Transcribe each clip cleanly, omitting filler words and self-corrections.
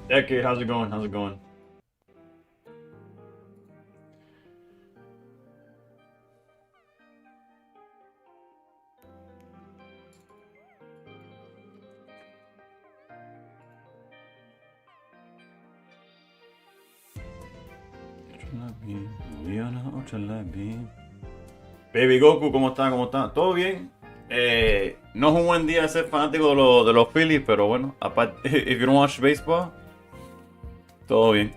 Decade, how's it going? How's it going? Baby Goku, ¿cómo está? ¿Cómo está? ¿Todo bien? No es un buen día ser fanático de los Phillies, pero bueno, aparte, if you don't watch baseball, todo bien.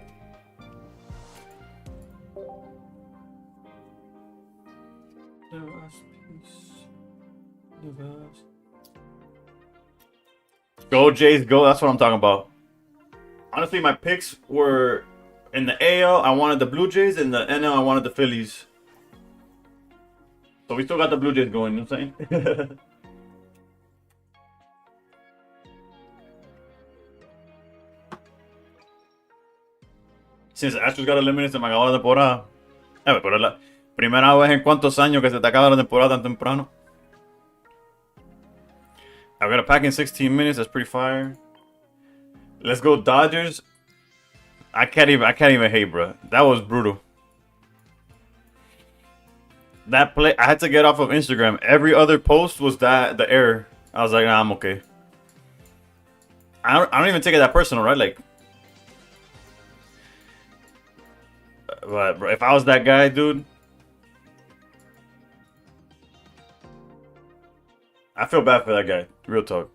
Go Jays, go. That's what I'm talking about. Honestly, my picks were in the AL, I wanted the Blue Jays. In the NL, I wanted the Phillies. So we still got the Blue Jays going, you know what I'm saying? Since Astros got eliminated, se me acabó la temporada. Pero es la primera vez en cuántos años que se te acaba la temporada tan temprano. I've got a pack in 16 minutes. That's pretty fire. Let's go Dodgers. I can't even hate, bro. That was brutal. That play, I had to get off of Instagram. Every other post was the error. I was like, nah, I'm okay. I don't even take it that personal, right? Like, but bro, if I was that guy, dude, I feel bad for that guy. Real talk.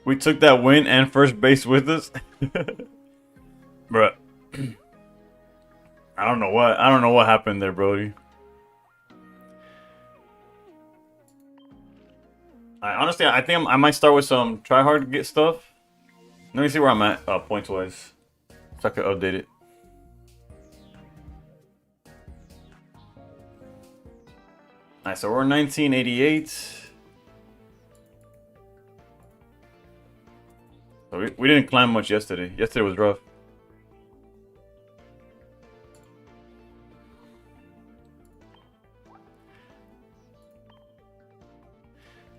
We took that win and first base with us. Bro. I don't know what happened there, Brody. Honestly, I think I might start with some try hard to get stuff. Let me see where I'm at points wise, so I can update it. Alright, so we're 1988. So we didn't climb much yesterday. Yesterday was rough.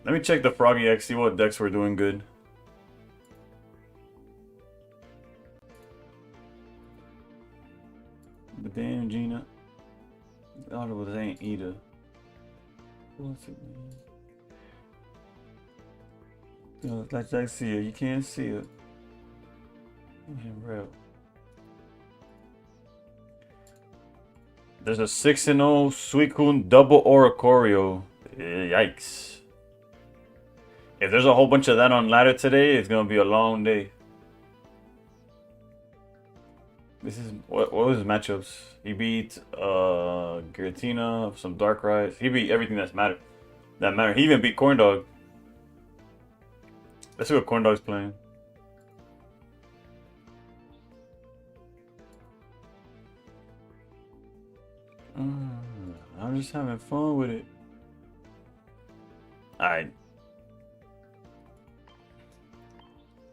Let me check the Froggy X, see what decks we're doing good. But damn, Gina. Audible ain't either. What's it, man? Yo, like I see it, you can't see it. Real. There's a 6-0 Suicune double Oricorio. Yikes. If there's a whole bunch of that on ladder today, it's gonna be a long day. This is what was his matchups? He beat Giratina, some Darkrai's. He beat everything that mattered. He even beat Corndog. Let's see what Corndog's playing. I'm just having fun with it. Alright.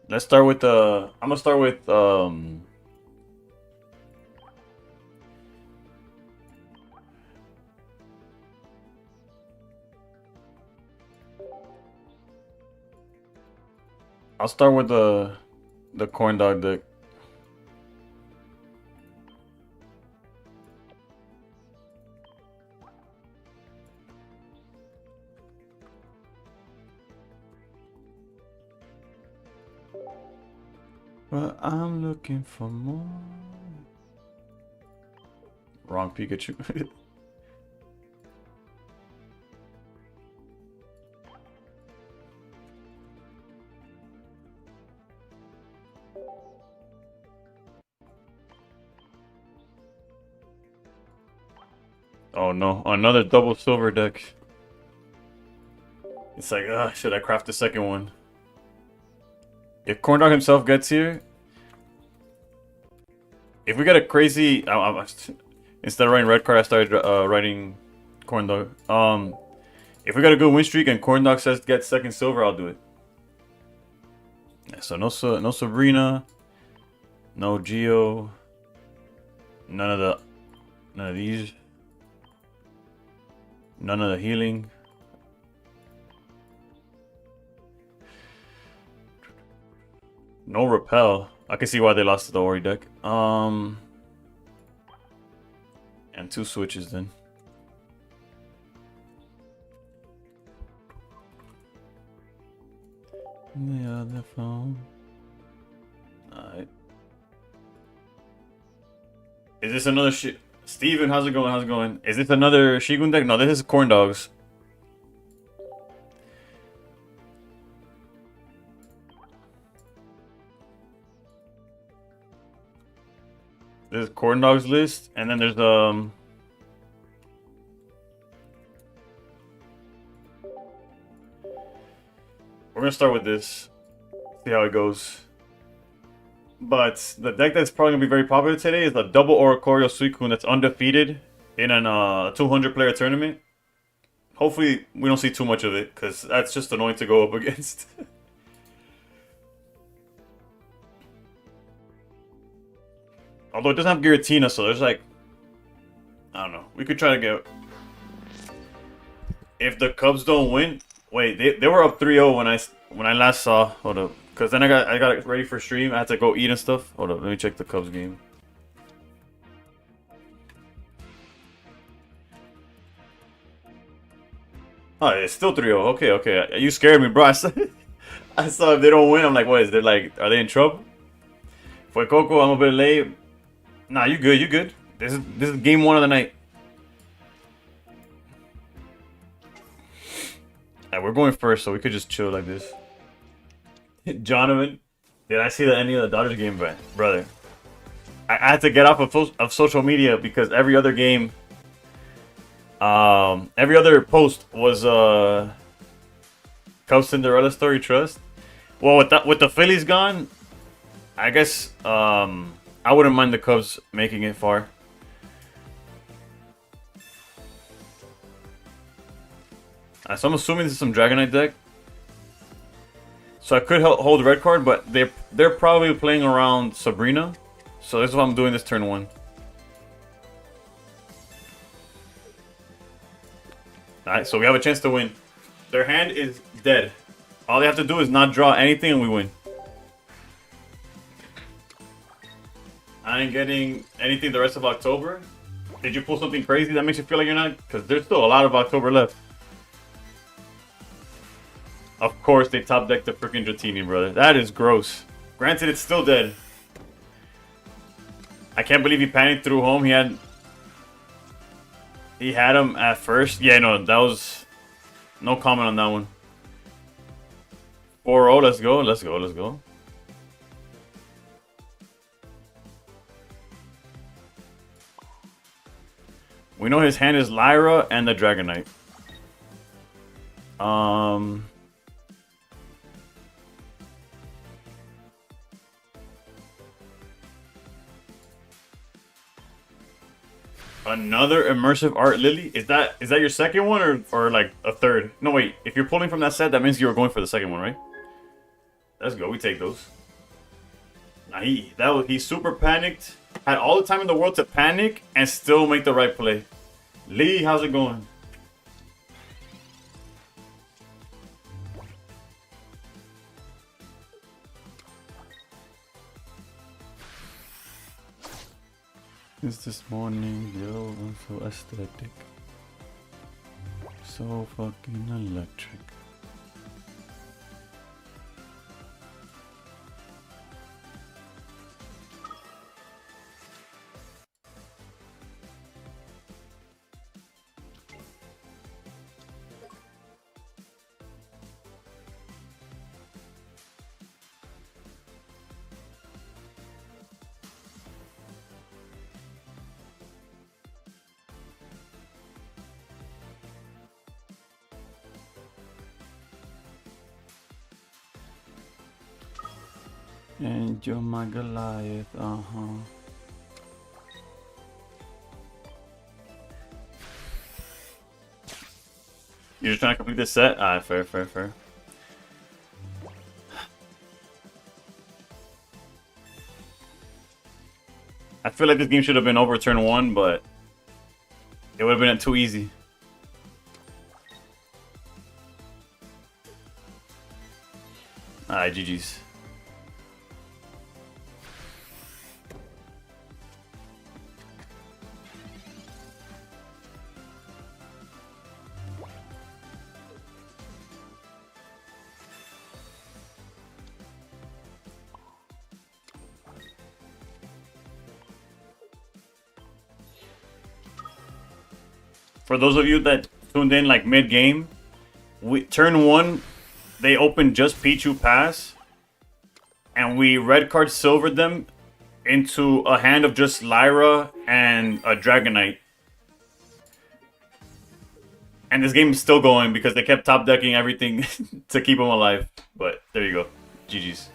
Let's start with the. I'm gonna start with I'll start with the corn dog deck. But I'm looking for more. Wrong Pikachu. Oh no, another double silver deck. It's like, should I craft the second one? If Corndog himself gets here, if we get a crazy, instead of writing red card, I started writing Corndog. If we got a good win streak and Corndog says get second silver, I'll do it. So no Sabrina, no Geo, none of these, none of the healing. No repel. I can see why they lost to the Ori deck. And 2 switches then. The other phone. Alright. Is this another Steven, how's it going? How's it going? Is this another Shigun deck? No, this is Corn Dogs. There's Corn Dogs list, and then there's we're gonna start with this. See how it goes. But the deck that's probably gonna be very popular today is the double Oricorio Suicune that's undefeated in a 200 player tournament. Hopefully we don't see too much of it, because that's just annoying to go up against. Although it doesn't have Giratina, so there's like, I don't know. We could try to get. If the Cubs don't win, wait, they were up 3-0 when I last saw. Hold up, because then I got ready for stream. I had to go eat and stuff. Hold up, let me check the Cubs game. Oh, it's still 3-0. Okay. You scared me, bro. I saw if they don't win, I'm like, what is they like? Are they in trouble? For Coco, I'm a bit late. Nah, you good. This is game 1 of the night. Alright, we're going first, so we could just chill like this. Jonathan, did I see the ending of the Dodgers game, brother? I had to get off of social media because every other game, every other post was Cubs Cinderella story. Trust. Well, with the Phillies gone, I guess I wouldn't mind the Cubs making it far. So I'm assuming this is some Dragonite deck. So I could hold red card, but they're probably playing around Sabrina. So this is what I'm doing this turn 1. Alright, so we have a chance to win. Their hand is dead. All they have to do is not draw anything and we win. I ain't getting anything the rest of October. Did you pull something crazy that makes you feel like you're not? Because there's still a lot of October left. Of course, they top decked the freaking Dratini, brother. That is gross. Granted, it's still dead. I can't believe he panicked through home. He had him at first. Yeah, no, that was no comment on that one. 4-0, let's go. We know his hand is Lyra and the Dragonite. Another immersive art Lily? Is that your second one or like a third? No, wait. If you're pulling from that set, that means you were going for the second one, right? Let's go. We take those. Nah, he super panicked. Had all the time in the world to panic and still make the right play. Lee, how's it going? Since this morning, yo, I'm so aesthetic. So fucking electric. And you're my Goliath, You're just trying to complete this set? Alright, fair. I feel like this game should have been over turn 1, but it would have been too easy. Alright, GG's. For those of you that tuned in like mid-game, turn 1, they opened just Pichu Pass, and we red card silvered them into a hand of just Lyra and a Dragonite. And this game is still going because they kept top decking everything to keep them alive. But there you go. GG's.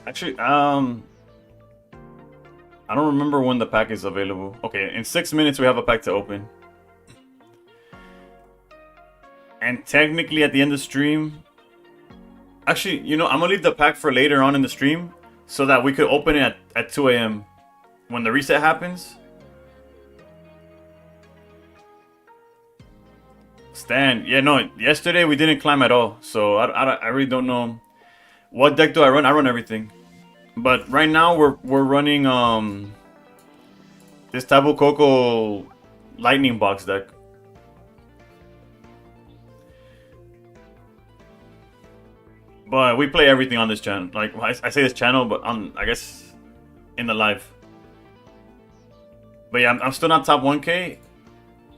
Actually, I don't remember when the pack is available. Okay, in 6 minutes we have a pack to open. And technically at the end of the stream... Actually, you know, I'm gonna leave the pack for later on in the stream so that we could open it at 2 a.m. when the reset happens. Stan, yeah, no, yesterday we didn't climb at all, so I really don't know. What deck do I run? I run everything. But right now we're running this Tabu Koko Lightning Box deck. But we play everything on this channel. Like I say this channel, but I guess in the live. But yeah, I'm still not top 1K.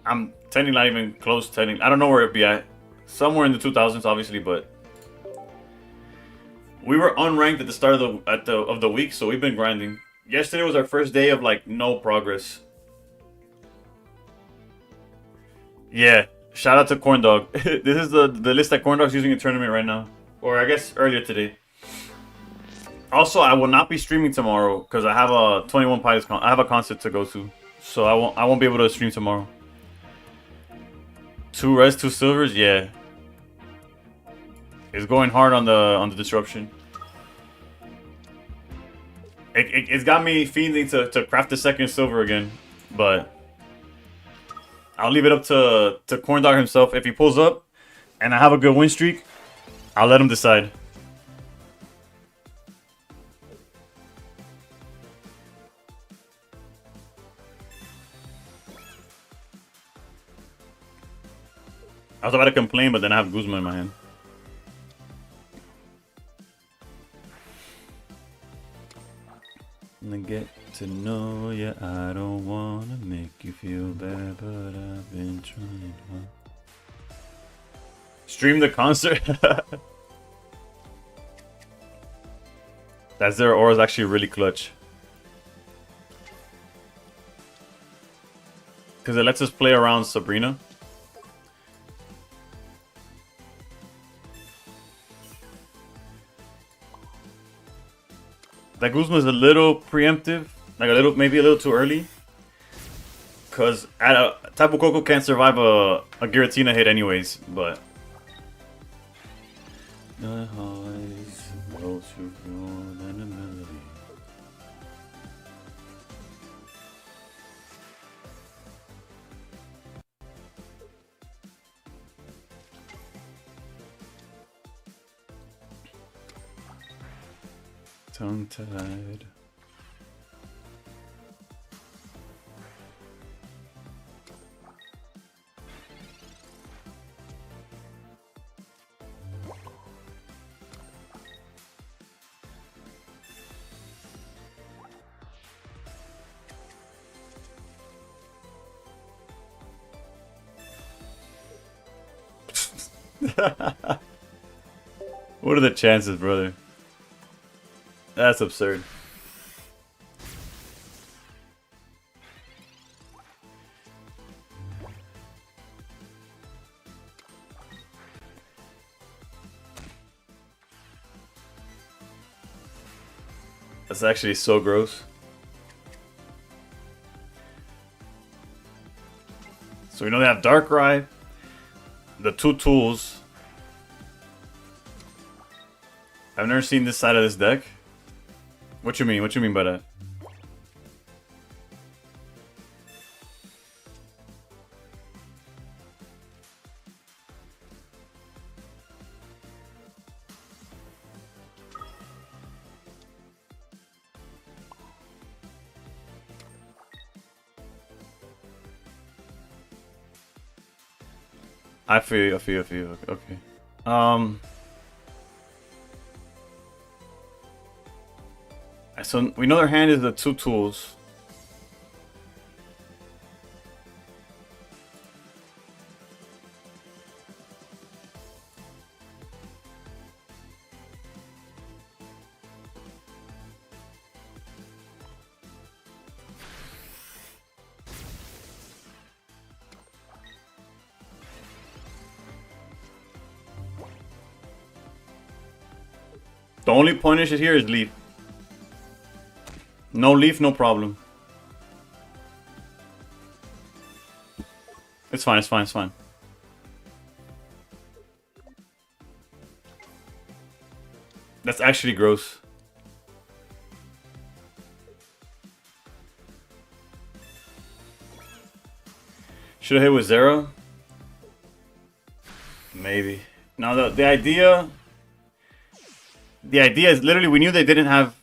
I'm technically not even close. Technically, I don't know where it'd be at. Somewhere in the 2000s, obviously, but. We were unranked at the start of the week, so we've been grinding. Yesterday was our first day of like no progress. Yeah, shout out to Corndog. This is the list that Corndog's using in tournament right now, or I guess earlier today. Also, I will not be streaming tomorrow because I have a 21 Pilots I have a concert to go to, so I won't be able to stream tomorrow. 2 reds, 2 silvers, yeah. It's going hard on the disruption. It's got me fiending to craft the second silver again, but I'll leave it up to Corndog himself. If he pulls up and I have a good win streak, I'll let him decide. I was about to complain, but then I have Guzman in my hand. And get to know you, I don't wanna make you feel bad, but I've been trying hard. Stream the concert? That Zero Aura is actually really clutch. Because it lets us play around Sabrina. That Guzman is a little preemptive, like maybe a little too early. Cause Tapu Koko can't survive a Giratina hit anyways, but. Tongue-tied. What are the chances, brother? That's absurd. That's actually so gross. So we know they have Darkrai, the 2 tools. I've never seen this side of this deck. What you mean? What you mean by that? I feel you. Okay. So we know their hand is the 2 tools. The only punish here is Leaf. No Leaf, no problem. It's fine, it's fine, it's fine. That's actually gross. Should have hit with 0? Maybe. Now the idea... The idea is literally we knew they didn't have...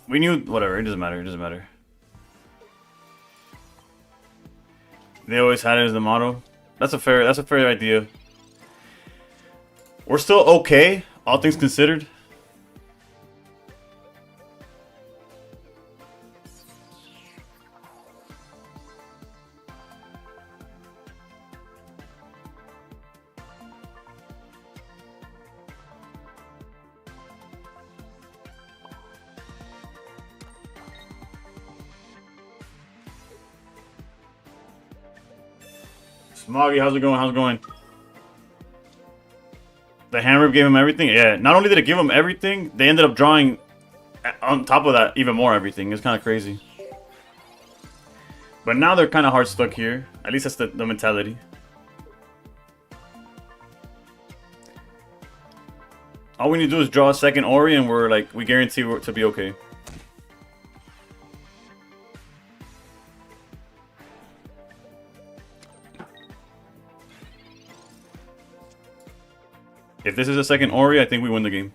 We knew... Whatever, it doesn't matter, it doesn't matter. They always had it as the motto. That's a fair idea. We're still okay, all things considered. Smoggy, how's it going? How's it going? The hammer gave him everything? Yeah, not only did it give him everything, they ended up drawing, on top of that, even more everything. It's kind of crazy. But now they're kind of hard stuck here. At least that's the mentality. All we need to do is draw a second Ori and we're like, we guarantee to be okay. If this is a second Ori, I think we win the game.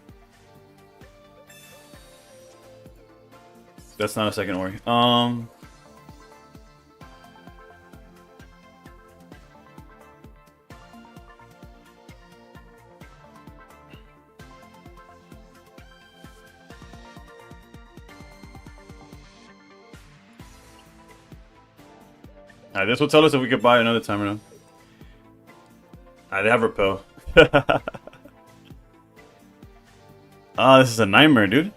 That's not a second Ori. Alright, this will tell us if we could buy another time around. Alright, they have Repel. Oh, this is a nightmare, dude.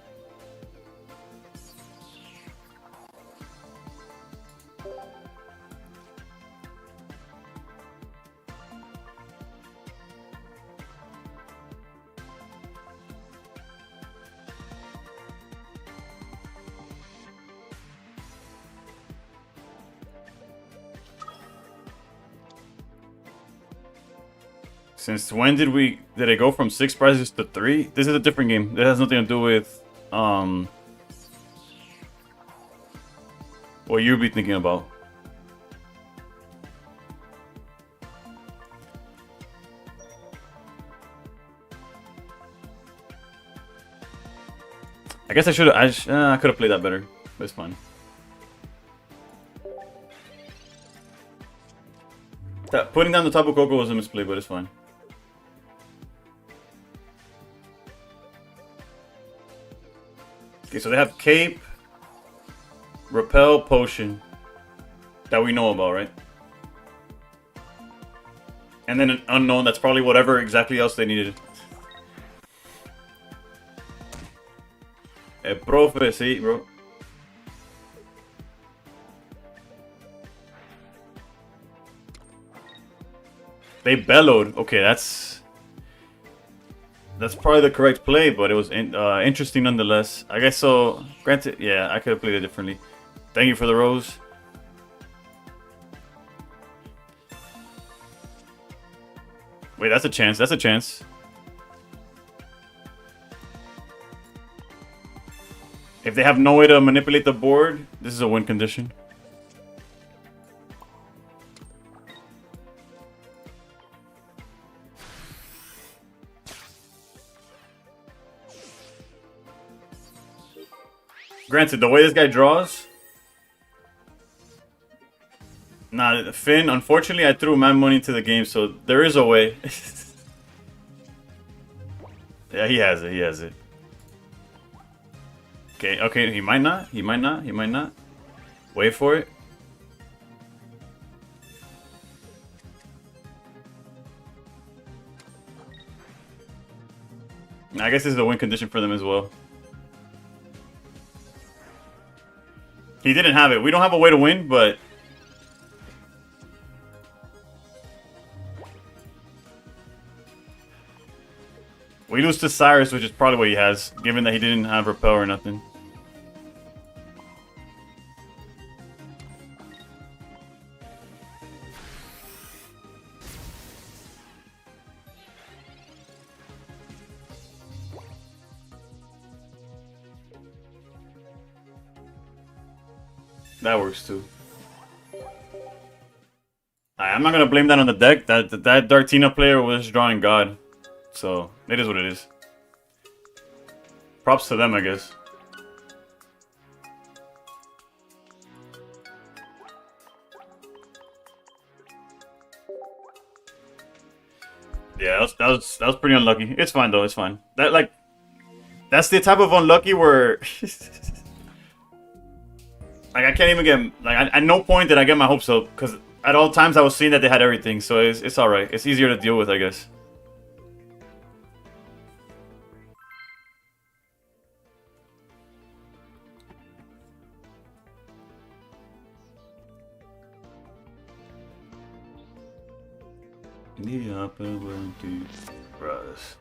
Since when did it go from 6 prizes to 3? This is a different game. It has nothing to do with what you'd be thinking about. I guess I should have. I could have played that better, but it's fine. Putting down the Tapu Koko was a misplay, but it's fine. Okay, so they have Cape, Repel, Potion, that we know about, right? And then an unknown, that's probably whatever exactly else they needed. Profe, sí, bro. They bellowed. Okay, that's That's probably the correct play, but it was interesting nonetheless. I guess so. Granted, yeah, I could have played it differently. Thank you for the rose. Wait, that's a chance. That's a chance. If they have no way to manipulate the board, this is a win condition. Granted, the way this guy draws... Nah, Finn, unfortunately, I threw mad money into the game, so there is a way. Yeah, he has it, he has it. Okay, okay, he might not, he might not, he might not. Wait for it. I guess this is a win condition for them as well. He didn't have it. We don't have a way to win, but... We lose to Cyrus, which is probably what he has, given that he didn't have repel or nothing. That works too. I'm not gonna blame that on the deck. That Dartina player was drawing God. So, it is what it is. Props to them, I guess. Yeah, that was pretty unlucky. It's fine though, it's fine. That's the type of unlucky where like I can't even get at no point did I get my hopes up, because at all times I was seeing that they had everything, so it's alright. It's easier to deal with, I guess. The opportunity rise.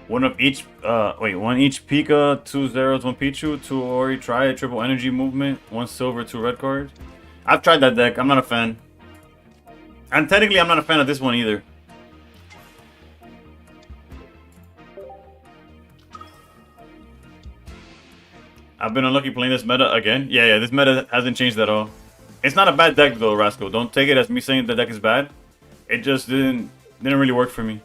One of each, one each Pika, 2 zeros, 1 Pichu, 2 Ori, try triple energy movement, 1 silver, 2 red card. I've tried that deck, I'm not a fan. And technically I'm not a fan of this one either. I've been unlucky playing this meta again. Yeah, this meta hasn't changed at all. It's not a bad deck though, Rascal. Don't take it as me saying the deck is bad. It just didn't really work for me.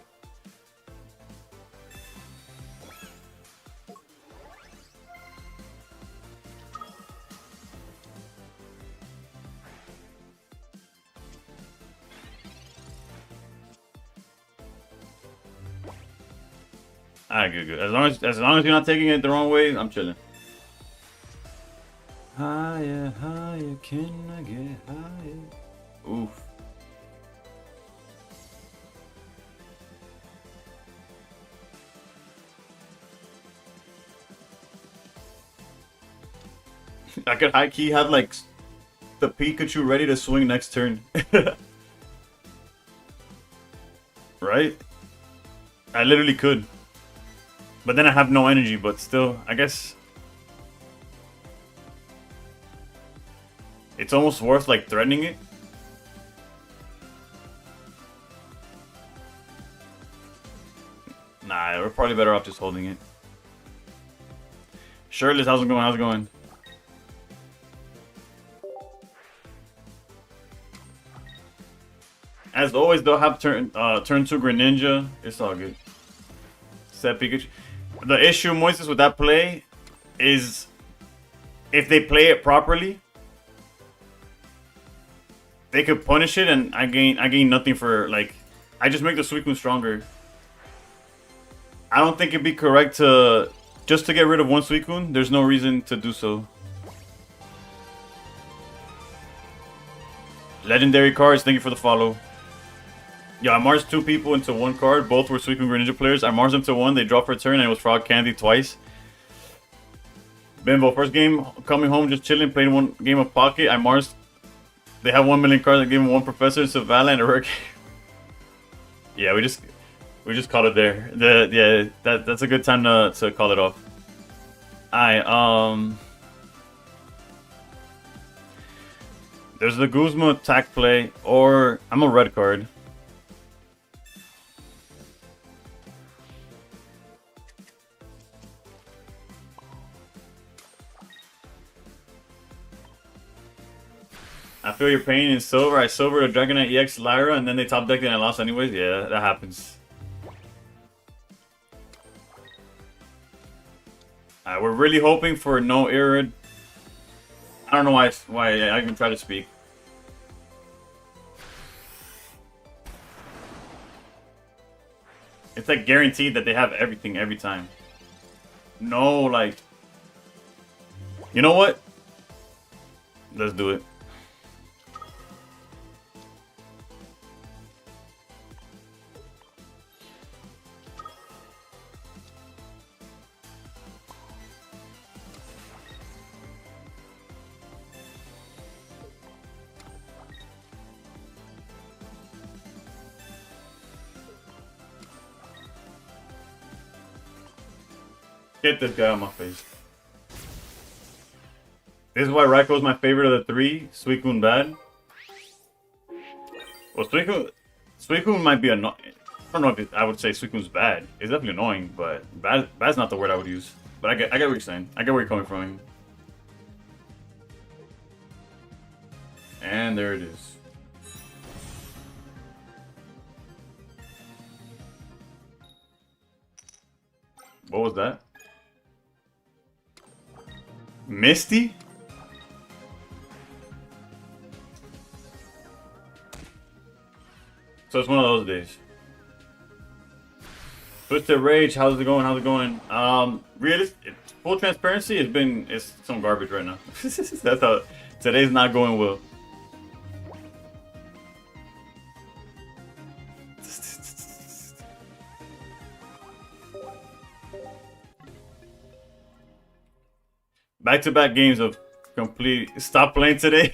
Alright, good. As long as you're not taking it the wrong way, I'm chilling. Higher, higher, can I get higher? Oof. I could high key have like the Pikachu ready to swing next turn. Right? I literally could. But then I have no energy, but still, I guess it's almost worth like threatening it. Nah, we're probably better off just holding it. Shirtless, how's it going? How's it going? As always, they'll have turn 2 Greninja. It's all good. Set Pikachu. The issue, Moises, with that play is if they play it properly, they could punish it, and I gain nothing for, like, I just make the Suicune stronger. I don't think it'd be correct to just to get rid of one Suicune. There's no reason to do so. Legendary cards, thank you for the follow. Yeah, I marsed 2 people into 1 card. Both were Suicune Greninja players. I marsed them to 1. They dropped for a turn, and it was Frog Candy twice. Bimbo, first game coming home, just chilling, playing 1 game of Pocket. I marsed They have 1 million cards and give him one professor in Savannah and a rare. Yeah, we just called it there. That's a good time to call it off. Alright, there's the Guzma attack play, or I'm a red card. I feel your pain in silver. I silvered a Dragonite EX Lyra, and then they top decked it and I lost anyways. Yeah, that happens. We're really hoping for no Irid. I don't know why I can try to speak. It's like guaranteed that they have everything every time. No, like... You know what? Let's do it. Get this guy on my face. This is why Raikou is my favorite of the three. Suicune bad. Well, Suicune might be annoying. I don't know if I would say Suicune's bad. It's definitely annoying, but bad's not the word I would use. But I get what you're saying. I get where you're coming from. And there it is. What was that? Misty? So it's one of those days. Twisted Rage, how's it going? How's it going? Full transparency, it's some garbage right now. That's how today's not going well. Back-to-back games of complete... Stop playing today.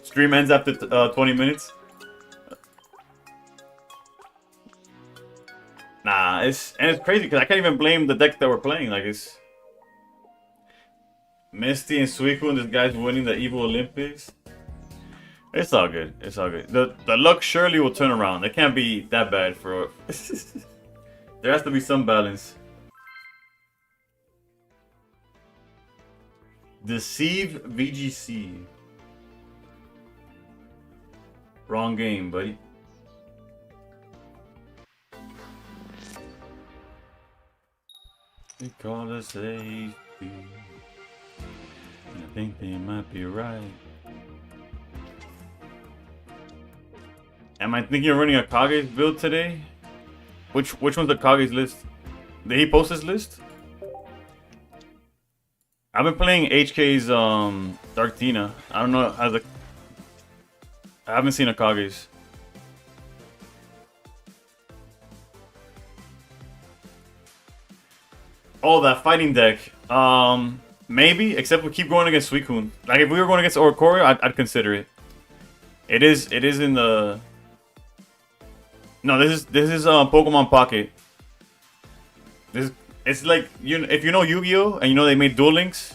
Stream ends after 20 minutes. Nah, it's crazy because I can't even blame the deck that we're playing. Like, it's... Misty and Suicune, this guy's winning the Evo Olympics. It's all good. It's all good. The luck surely will turn around. It can't be that bad for... There has to be some balance. Deceive VGC. Wrong game, buddy. They call us safety. I think they might be right. Am I thinking of running a Kage's build today? Which one's the Kage's list? Did he post his list? I've been playing HK's Darktina. I don't know how I haven't seen a Kage's. Oh, that fighting deck. Maybe, except we keep going against Suicune. Like if we were going against Oricorio, I'd consider it. It is in the... No, this is Pokemon Pocket. It's like, if you know Yu-Gi-Oh! And you know they made Duel Links,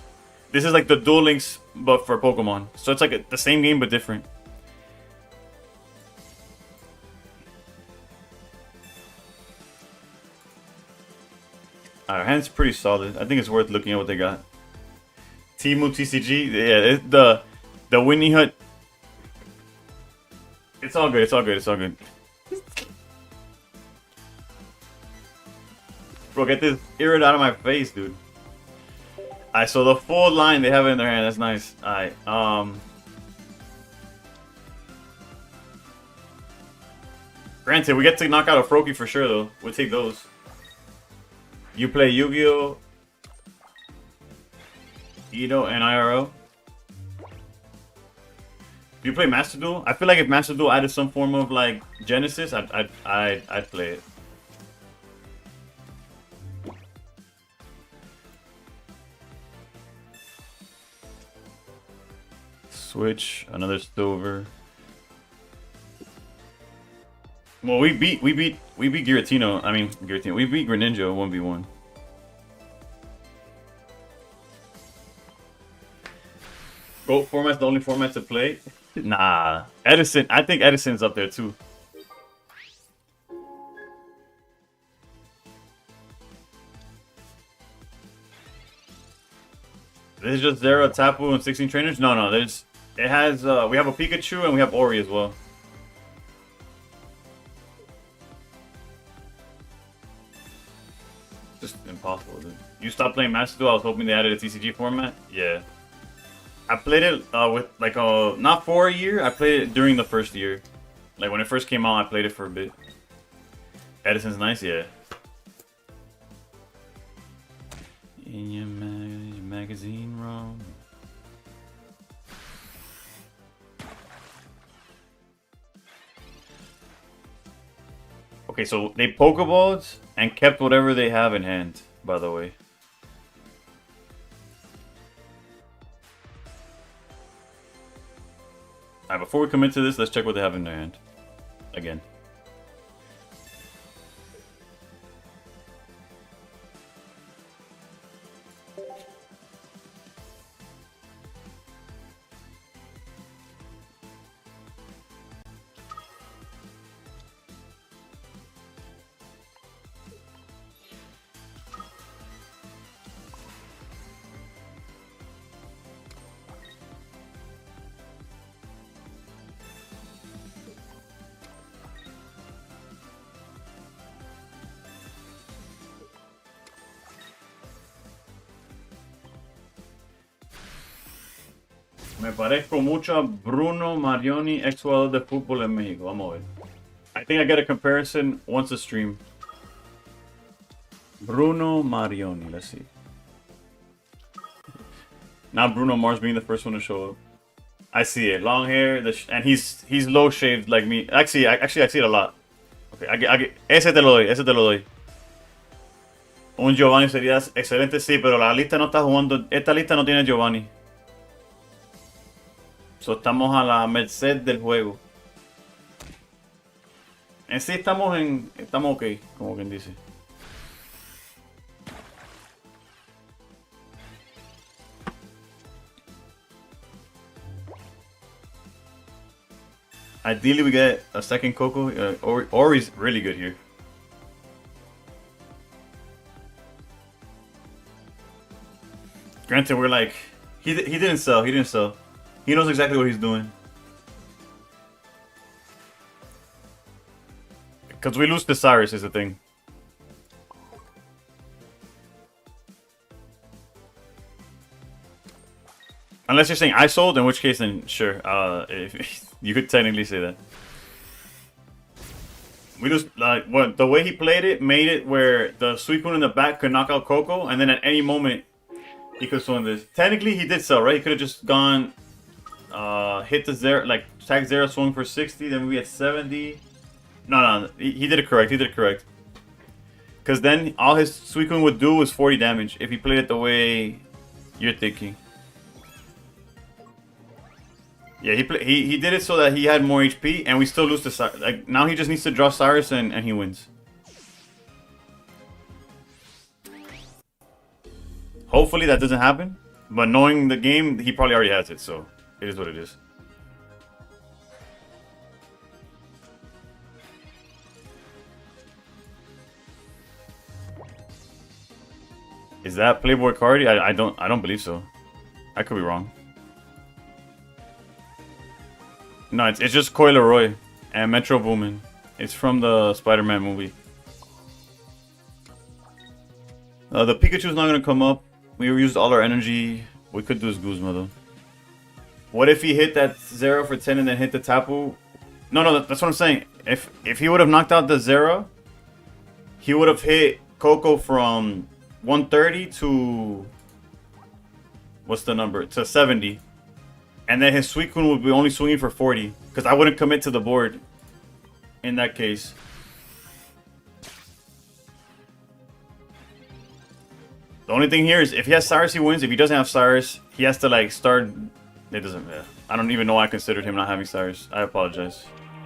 this is like the Duel Links but for Pokemon. So it's like the same game but different. Our hand's pretty solid. I think it's worth looking at what they got. Timu TCG, yeah, the Winnie Hut. It's all good. It's all good. It's all good. Bro, get this Irid out of my face, dude. Alright, so the full line, they have it in their hand. That's nice. Alright, granted, we get to knock out a Froakie for sure, though. We'll take those. You play Yu-Gi-Oh! Ito and IRL. Do you play Master Duel? I feel like if Master Duel added some form of like Genesis, I'd play it. Switch, another silver. Well, we beat Giratina. I mean Giratina. We beat Greninja 1v1. Goat format's the only format to play. Nah, Edison. I think Edison's up there too. This is just Zero, Tapu, and 16 trainers? No, there's... It has... we have a Pikachu and we have Ori as well. Just impossible, dude. You stopped playing Master Duel, I was hoping they added a TCG format? Yeah. I played it with, like, not for a year, I played it during the first year. Like, when it first came out, I played it for a bit. Edison's nice, yeah. In your magazine room. Okay, so they Pokeballs and kept whatever they have in hand, by the way. Alright, before we commit to this, let's check what they have in their hand. Again. Me parezco mucho a Bruno Marioni, ex jugador de fútbol en México. Vamos a ver. I think I get a comparison once a stream. Bruno Marioni, let's see. Not Bruno Mars being the first one to show up. I see it. Long hair, and he's low shaved like me. Actually, I see it a lot. Okay, I get. Ese te lo doy. Un Giovanni sería excelente, sí, pero la lista no está jugando. Esta lista no tiene Giovanni. So, estamos a la merced del juego. En sí estamos ok, como quien dice. Ideally, we get a second Coco. Ori's really good here. Granted, we're like, he didn't sell. He knows exactly what he's doing. Because we lose to Cyrus is the thing. Unless you're saying I sold, in which case then sure. If, you could technically say that. We just like what the way he played it made it where the Suicune in the back could knock out Coco, and then at any moment he could swing this. Technically he did sell, right? He could have just gone hit the zero, like tag zero, swung for 60, then we had 70. No, he did it correct. Because then all his Suicune would do was 40 damage if he played it the way you're thinking. Yeah, he did it so that he had more HP, and we still lose to Cyrus. Like, now he just needs to draw Cyrus, and he wins. Hopefully that doesn't happen, but knowing the game, he probably already has it, so it is what it is. Is that Playboy Cardi? I don't believe so. I could be wrong. No, it's just Koi Leroy and Metro Boomin. It's from the Spider-Man movie. The Pikachu's not gonna come up. We used all our energy. We could do his Guzma though. What if he hit that 0 for 10 and then hit the Tapu? No, that's what I'm saying. If he would have knocked out the 0, he would have hit Coco from 130 to... what's the number? To 70. And then his Suicune would be only swinging for 40. Because I wouldn't commit to the board in that case. The only thing here is if he has Cyrus, he wins. If he doesn't have Cyrus, he has to like start... It doesn't... Yeah. I don't even know why I considered him not having stars. I apologize.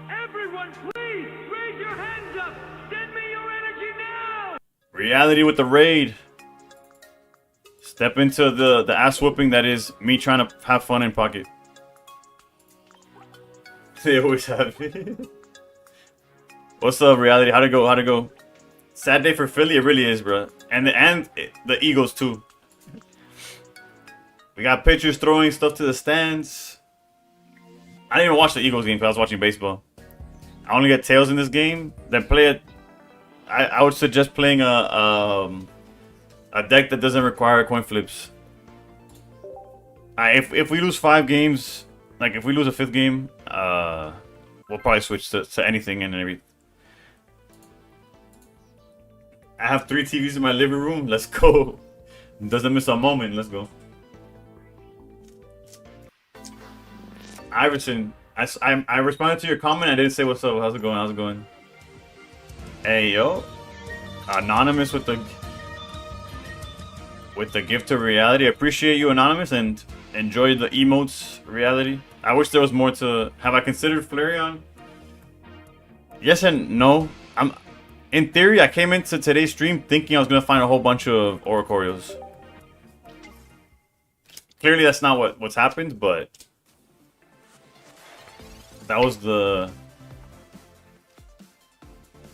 Everyone, please raise your hands up. Send me your energy now. Reality with the raid. Step into the ass whooping that is me trying to have fun in pocket. They always have me. What's up, reality? How'd it go? How'd it go? Sad day for Philly. It really is, bro. And the Eagles too. We got pitchers throwing stuff to the stands. I didn't even watch the Eagles game because I was watching baseball. I only get tails in this game. Then play it. I would suggest playing a deck that doesn't require coin flips. If we lose 5 games, like if we lose a 5th game, we'll probably switch to anything and everything. I have 3 TVs in my living room. Let's go. Doesn't miss a moment. Let's go. Iverson, I responded to your comment. I didn't say what's up. How's it going? How's it going? Hey yo, anonymous with the gift of reality. I appreciate you, anonymous, and enjoy the emotes, reality. I wish there was more to. Have I considered Flareon? Yes and no. In theory, I came into today's stream thinking I was gonna find a whole bunch of Oricorios. Clearly, that's not what's happened, but that was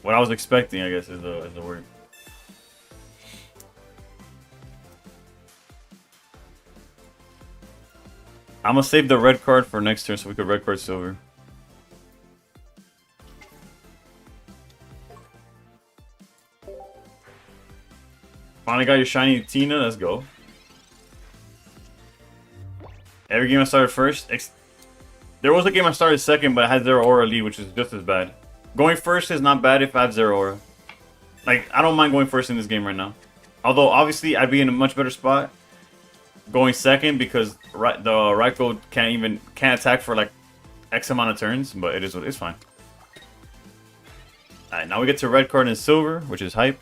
what I was expecting, I guess, is the word. I'm gonna save the red card for next turn so we could red card silver. Finally got your shiny Tina, let's go. Every game I started first. There was a game I started second, but I had 0 aura lead, which is just as bad. Going first is not bad if I have 0 aura. Like, I don't mind going first in this game right now. Although, obviously, I'd be in a much better spot going second because the Raikou can't attack for like X amount of turns, but it's fine. Alright, now we get to red card and silver, which is hype.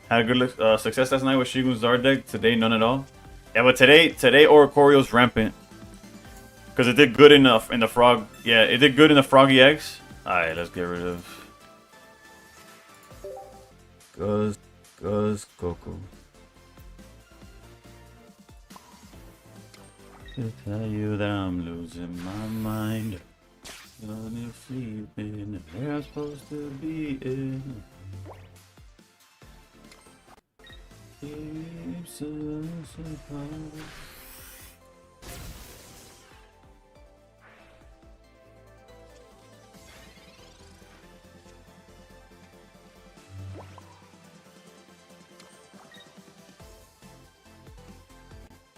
Had a good success last night with Shigun's Zard deck. Today, none at all. Yeah, but today Oricorio's rampant. Because it did good in the frog. Yeah, it did good in the Froggy eggs. Alright, let's get rid of Guz Coco. To tell you that I'm losing my mind. You're sleeping where I'm supposed to be in. Keeps us apart.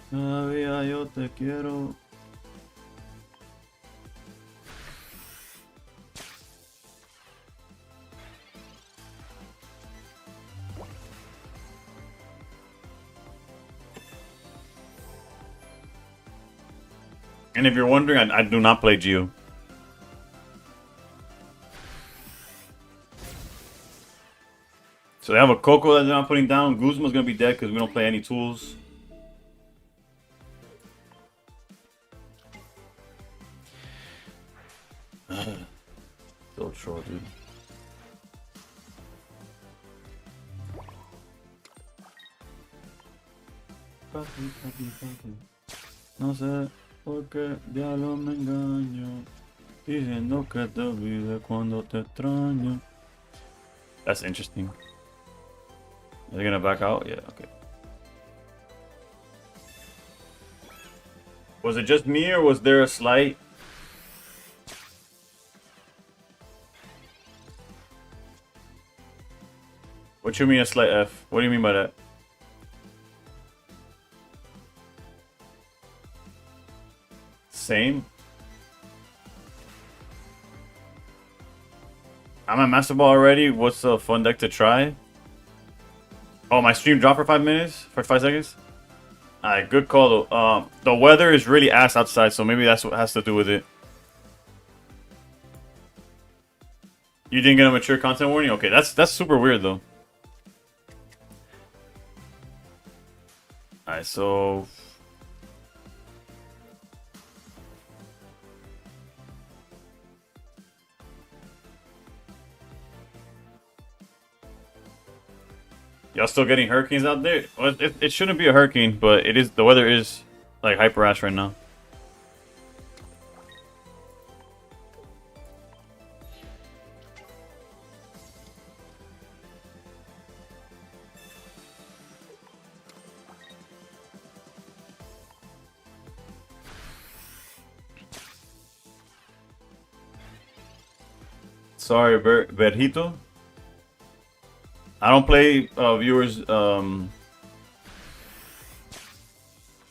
Todavía yo te quiero. And if you're wondering, I do not play Geo. So they have a Coco that they're not putting down. Guzma's gonna be dead because we don't play any tools. Still troll, dude. No sé por qué diablo me engaño, diciendo que te olvide cuando te extraño. That's interesting. Are they gonna back out? Yeah, okay. Was it just me or was there a slight? What you mean a slight F? What do you mean by that? Same. I'm at Master Ball already. What's a fun deck to try? Oh, my stream dropped for 5 minutes? For 5 seconds? Alright, good call though. The weather is really ass outside, so maybe that's what has to do with it. You didn't get a mature content warning? Okay, that's super weird though. Alright, so y'all still getting hurricanes out there? Well, it shouldn't be a hurricane, but it is. The weather is like hyper ash right now. Sorry, Berhito. I don't play viewers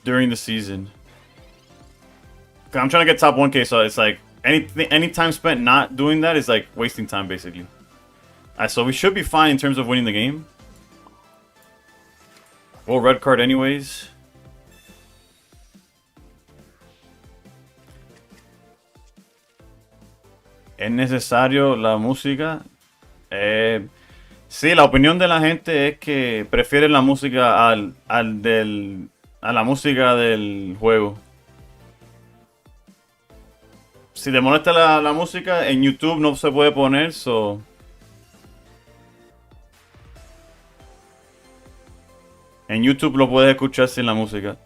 during the season. I'm trying to get top 1K, so it's like any time spent not doing that is like wasting time, basically. Alright, so we should be fine in terms of winning the game. Well, red card anyways. ¿Es necesario la música? Sí, la opinión de la gente es que prefieren la música a la música del juego. Si te molesta la música, en YouTube no se puede poner, so... En YouTube lo puedes escuchar sin la música.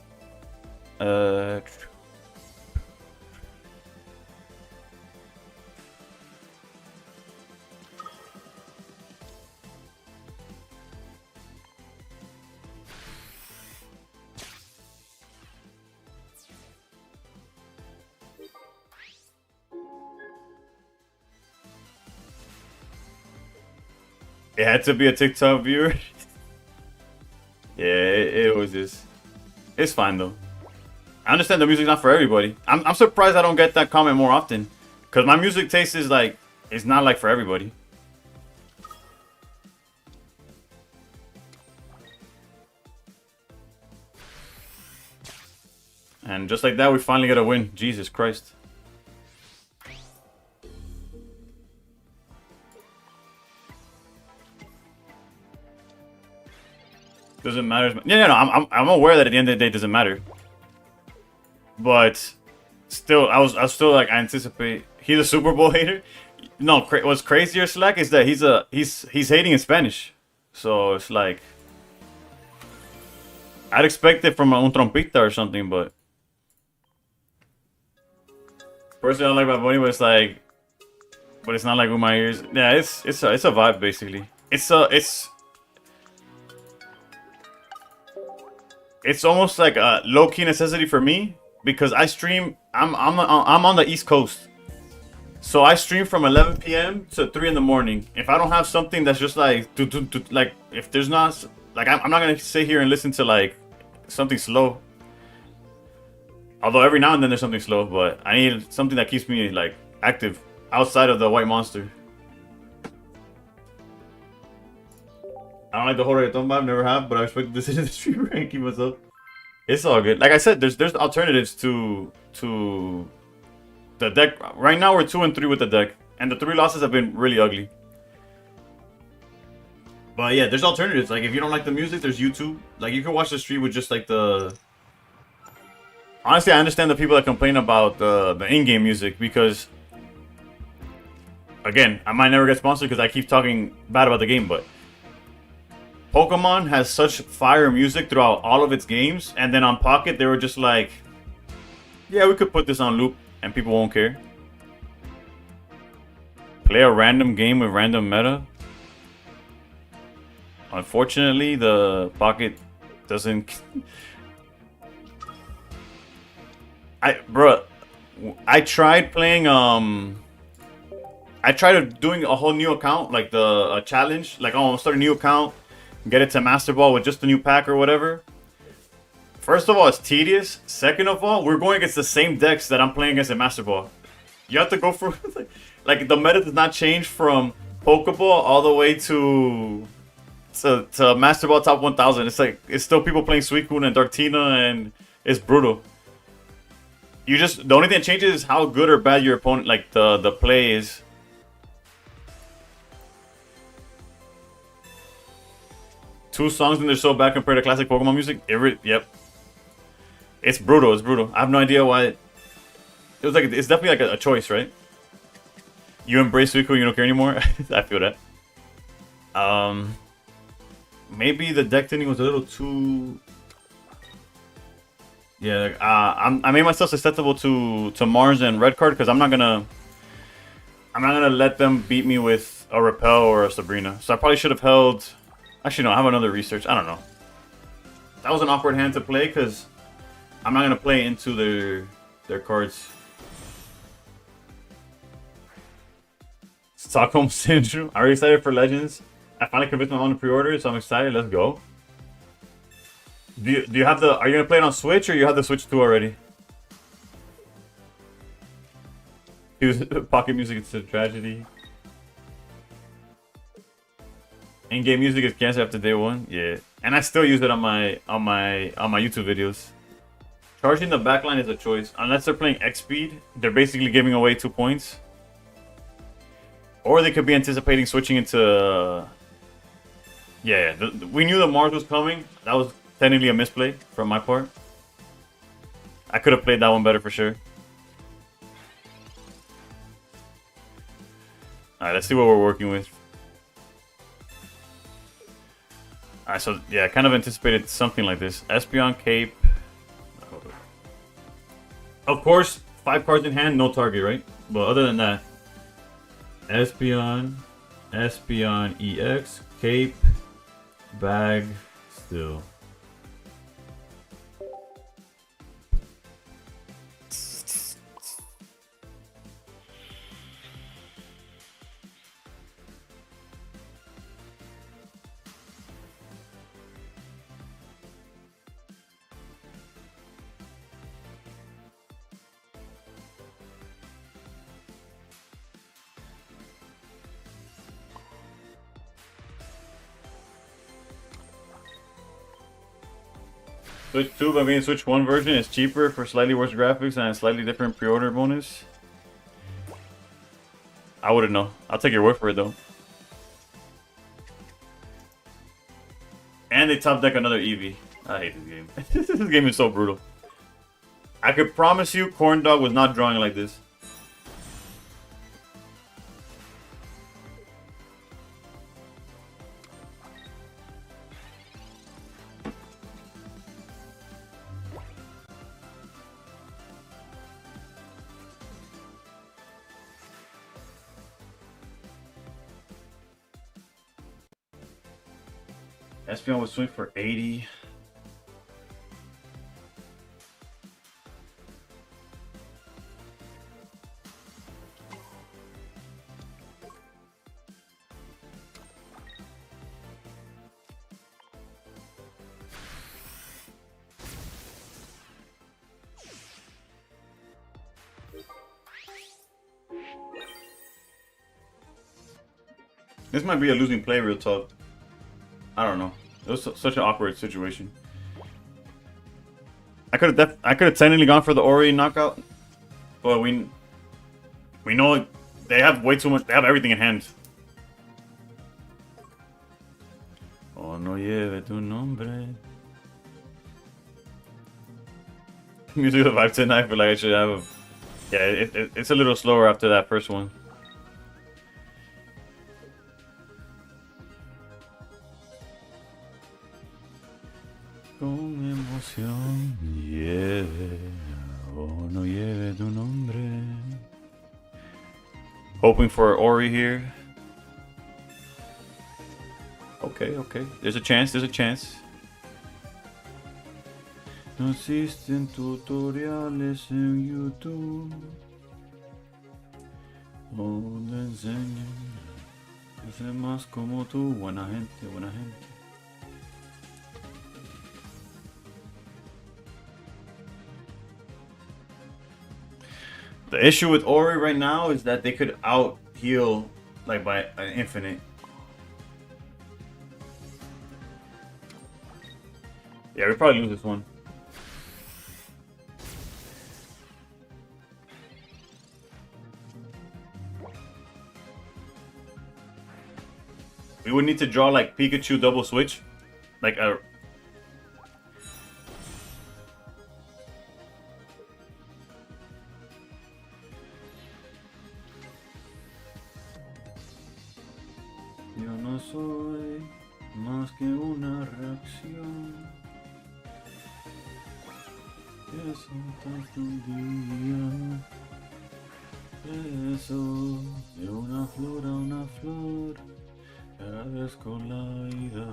It had to be a TikTok viewer. Yeah, it was just. It's fine though. I understand the music's not for everybody. I'm surprised I don't get that comment more often, cause my music taste is like it's not like for everybody. And just like that, we finally get a win. Jesus Christ. Doesn't matter. Yeah, no, I'm aware that at the end of the day it doesn't matter. But still, I was still like, I anticipate he's a Super Bowl hater. No, what's crazier, Slack, is that he's hating in Spanish. So it's like I'd expect it from un trompista or something, but personally, I don't like Bad Bunny, but it's not like with my ears. Yeah, it's a vibe basically. It's almost like a low-key necessity for me because I stream. I'm on the East Coast, so I stream from 11 p.m. to 3 in the morning. If I don't have something that's just like like if there's not like I'm not gonna sit here and listen to like something slow. Although every now and then there's something slow, but I need something that keeps me like active outside of the white monster. I don't like the whole reggaeton vibe, never have, but I respect the decision to stream and keep myself. It's all good. Like I said, there's alternatives to the deck. Right now we're 2-3 with the deck, and the 3 losses have been really ugly. But yeah, there's alternatives. Like if you don't like the music, there's YouTube. Like you can watch the stream with just like the. Honestly, I understand the people that complain about the in-game music because, again, I might never get sponsored because I keep talking bad about the game, but Pokemon has such fire music throughout all of its games, and then on Pocket they were just like, yeah, we could put this on loop and people won't care. Play a random game with random meta. Unfortunately, the Pocket doesn't. I tried playing I tried doing a whole new account, like a challenge, like oh, I'll start a new account, get it to Master Ball with just a new pack or whatever. First of all, it's tedious. Second of all, we're going against the same decks that I'm playing against in Master Ball. You have to go for like the meta does not change from Pokeball all the way to Master Ball top 1000. It's like it's still people playing Suicune and Dartina, and it's brutal. You just the only thing that changes is how good or bad your opponent, like the play is. 2 songs and they're so bad compared to classic Pokemon music. Yep. It's brutal. It's brutal. I have no idea why. It was like it's definitely like a choice, right? You embrace Suicune, you don't care anymore. I feel that. Maybe the deck tuning was a little too. Yeah. I made myself susceptible to Mars and Red Card because I'm not gonna let them beat me with a Repel or a Sabrina. So I probably should have held. Actually, no. I have another research. I don't know. That was an awkward hand to play because I'm not gonna play into their cards. Stockholm Syndrome. I'm already excited for Legends. I finally convinced my mom to pre-order, so I'm excited. Let's go. Do you have the? Are you gonna play it on Switch or you have the Switch 2 already? He was pocket music. It's a tragedy. In-game music is canceled after day 1. Yeah, and I still use it on my YouTube videos. Charging the backline is a choice. Unless they're playing X speed, they're basically giving away 2 points. Or they could be anticipating switching into... Yeah, we knew the Mars was coming. That was technically a misplay from my part. I could have played that one better for sure. Alright, let's see what we're working with. Alright, so yeah, I kind of anticipated something like this. Espeon, Cape. Of course, 5 cards in hand, no target, right? But other than that, Espeon, EX, Cape, Bag, Still. Switch 2 by being Switch 1 version is cheaper for slightly worse graphics and a slightly different pre-order bonus. I wouldn't know. I'll take your word for it though. And they top deck another Eevee. I hate this game. This game is so brutal. I could promise you Corn Dog was not drawing like this. Espeon would swing for 80. This might be a losing play, real talk. I don't know. It was such an awkward situation. I could have technically gone for the Ori knockout, but we know they have way too much. They have everything in hand. Oh no lleve tu nombre. Music of 5 tonight, but like I should have. Yeah, it's a little slower after that first one. Con emoción, lleve, oh no lleve tu nombre. Hoping for Ori here. Okay, okay. There's a chance, there's a chance. No existen tutoriales en YouTube. Donde enseñan a ser más como tú. Buena gente, buena gente. The issue with Ori right now is that they could out heal like by an infinite. Yeah, we probably lose this one. We would need to draw like Pikachu double switch Like a. Yo no soy más que una reacción. Es un tanto un día. Eso, de una flor a una flor, agradezco la vida.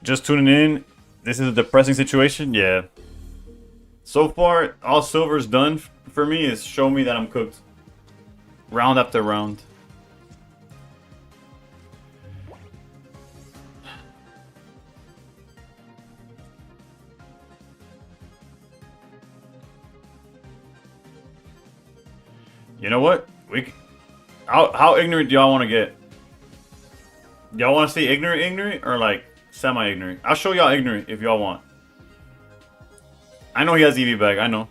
Just tuning in. This is a depressing situation. Yeah. So far, all silver's done for me is show me that I'm cooked. Round after round. You know what? How ignorant do y'all want to get? Y'all want to see ignorant, or like semi-ignorant? I'll show y'all ignorant if y'all want. I know he has EV bag. I know.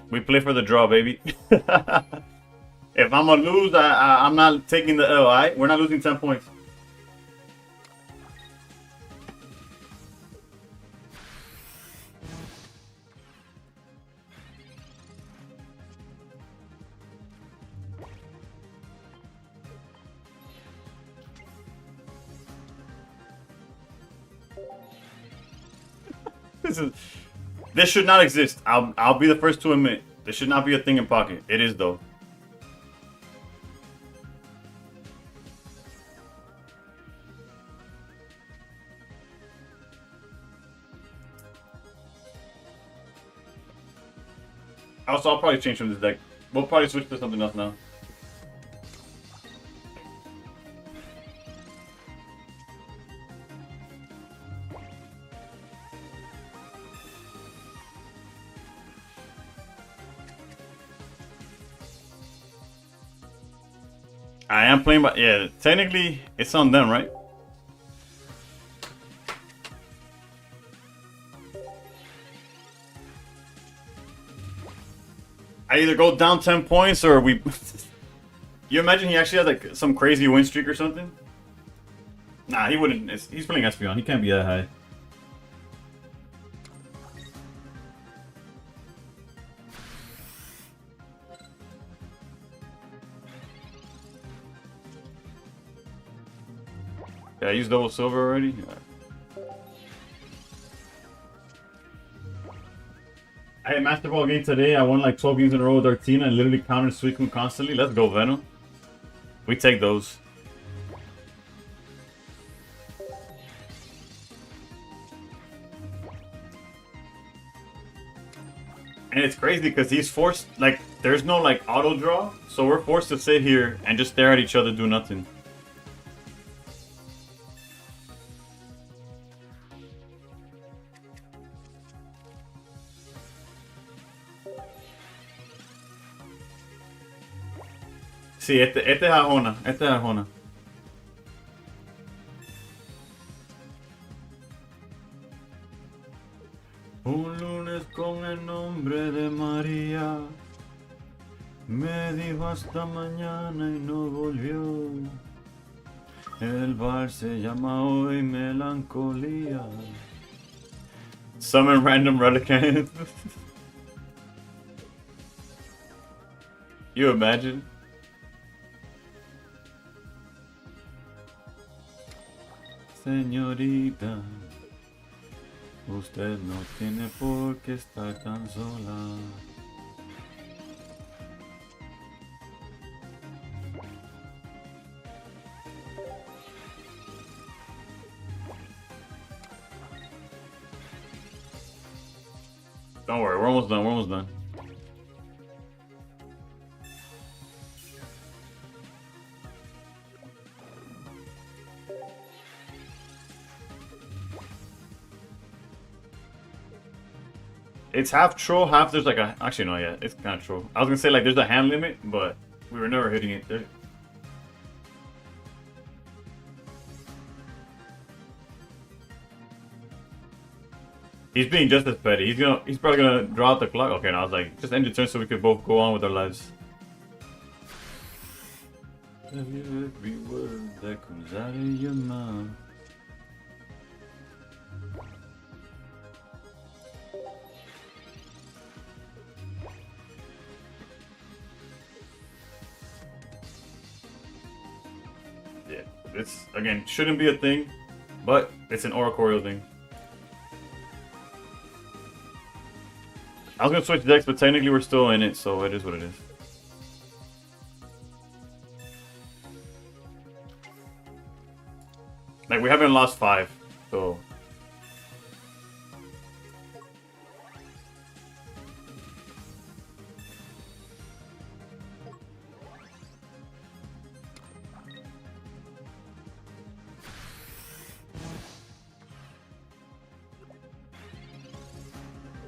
We play for the draw, baby. If I'm gonna lose, I'm not taking the L. Alright, we're not losing 10 points. This should not exist. I'll be the first to admit this should not be a thing in Pocket. It is though. Also, I'll probably change from this deck. We'll probably switch to something else now. I am playing, but yeah, technically it's on them, right? I either go down 10 points or we. You imagine he actually has like some crazy win streak or something? Nah, he wouldn't. He's playing Espeon. He can't be that high. Yeah, I used double silver already. I had Master Ball game today. I won like 12 games in a row with Artina and literally countered Suicune constantly. Let's go, Venom. We take those. And it's crazy because he's forced, like, there's no like auto draw. So we're forced to sit here and just stare at each other, do nothing. Sí, este es Ajona. Este es Ajona. Un lunes con el nombre de María. Me dijo hasta mañana y no volvió. El bar se llama hoy Melancolía. Summon random Relicanth. You imagine? Señorita, usted no tiene por qué estar tan sola. Don't worry, we're almost done, we're almost done. It's half troll, half there's like a... Actually, no, yeah, it's kind of troll. I was gonna say, like, there's a hand limit, but we were never hitting it. He's being just as petty. He's probably gonna draw out the clock. Okay, and I was like, just end your turn so we could both go on with our lives. Every word that comes out of your mouth. Yeah, this again shouldn't be a thing, but it's an Oracle thing. I was gonna switch decks, but technically we're still in it, so it is what it is. Like, we haven't lost 5, so...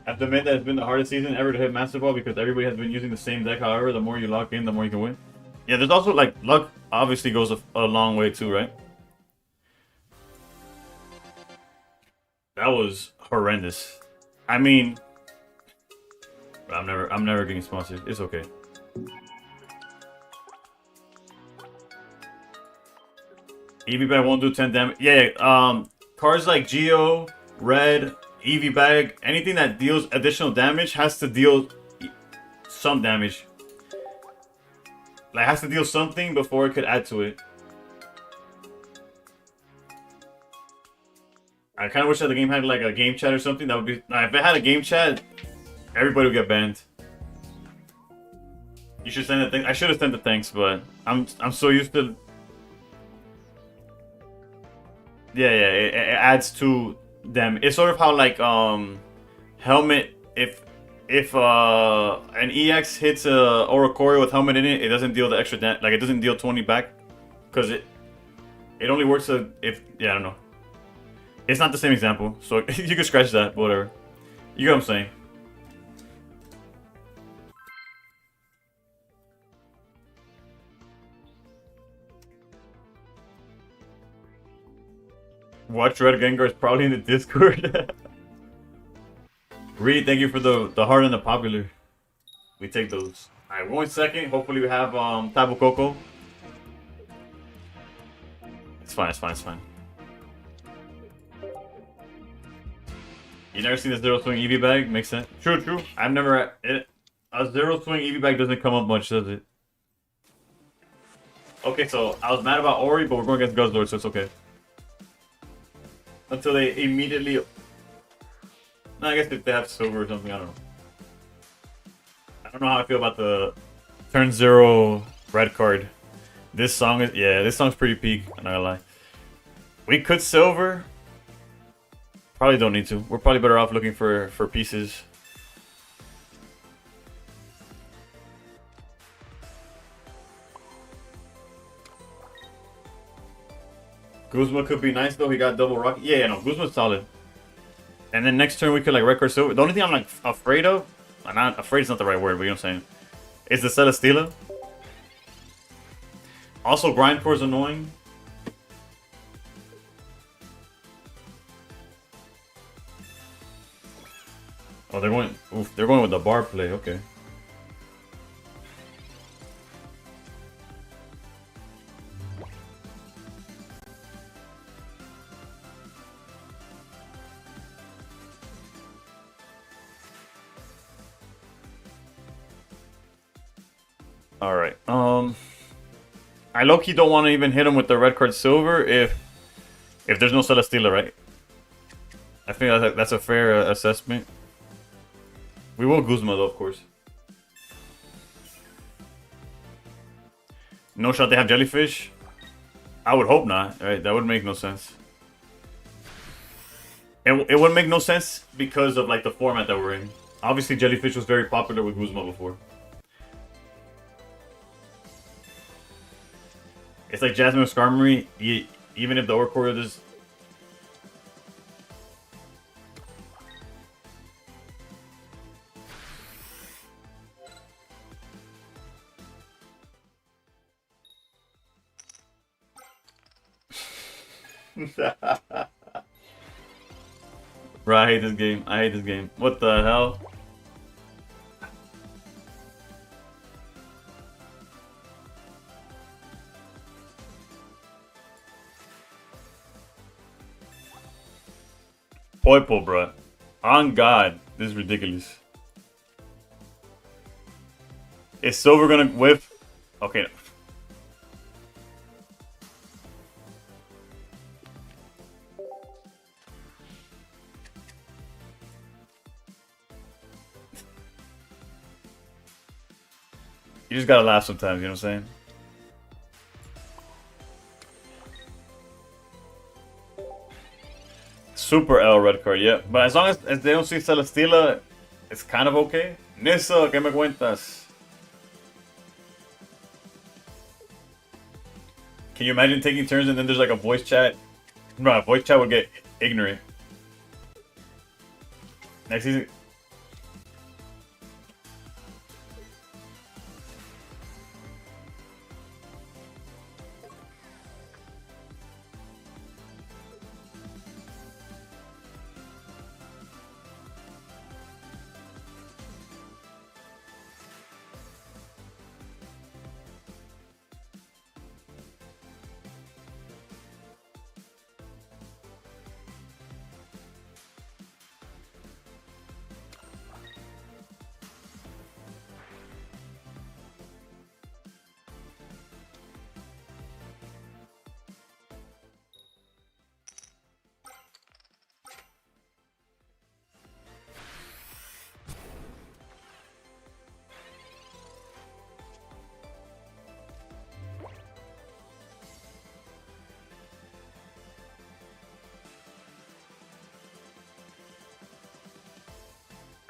I have to admit that it's been the hardest season ever to hit Master Ball because everybody has been using the same deck. However, the more you lock in, the more you can win. Yeah, there's also, like, luck obviously goes a long way too, right? That was horrendous. I mean, I'm never getting sponsored. It's okay. EV bag won't do 10 damage. Yeah, cards like Geo, Red, EV bag, anything that deals additional damage has to deal some damage. Like, has to deal something before it could add to it. I kind of wish that the game had like a game chat or something. That would be. If it had a game chat, everybody would get banned. You should send the thing. I should have sent the thanks, but I'm so used to. Yeah, it adds to them. It's sort of how like helmet. If an EX hits a Oricorio with helmet in it, it doesn't deal the extra like it doesn't deal 20 back, because it only works if I don't know. It's not the same example, so you can scratch that, but whatever. You get what I'm saying. Watch Red Gengar is probably in the Discord. Reed, thank you for the heart and the popular. We take those. Alright, 1 second. Hopefully we have Tabu Koko. It's fine, it's fine, it's fine. You never seen a zero swing EV bag? Makes sense. True, true. I've never... a zero swing EV bag doesn't come up much, does it? Okay, so I was mad about Ori, but we're going against Guzzlord, so it's okay. Until they immediately... No, I guess if they have silver or something, I don't know. I don't know how I feel about the turn 0 red card. This song is... Yeah, this song's pretty peak, I'm not gonna lie. We could silver... Probably don't need to. We're probably better off looking for pieces. Guzma could be nice though. He got double rocket. Yeah, no, Guzma's solid. And then next turn we could like record silver. The only thing I'm like afraid of, I'm not afraid is not the right word, but you know what I'm saying, is the Celesteela. Also, Grindcore is annoying. Oh, they're going. Oof, they're going with the bar play. Okay. All right. I low-key don't want to even hit him with the red card silver if there's no Celesteela, right? I think that's a fair assessment. We will Guzma though, of course. No shot they have Jellyfish? I would hope not, right? That would make no sense. It would make no sense because of like the format that we're in. Obviously Jellyfish was very popular with Guzma before. It's like Jasmine Skarmory, even if the Oricorio does... Bro, I hate this game. I hate this game. What the hell? Poipo, bro. On God, this is ridiculous. Is Silver gonna whiff? Okay. You just gotta laugh sometimes, you know what I'm saying? Super L red card, yeah. But as long as they don't see Celesteela, it's kind of okay. Nissa, ¿qué me cuentas? Can you imagine taking turns and then there's like a voice chat? Bro, voice chat would get ignorant. Next season.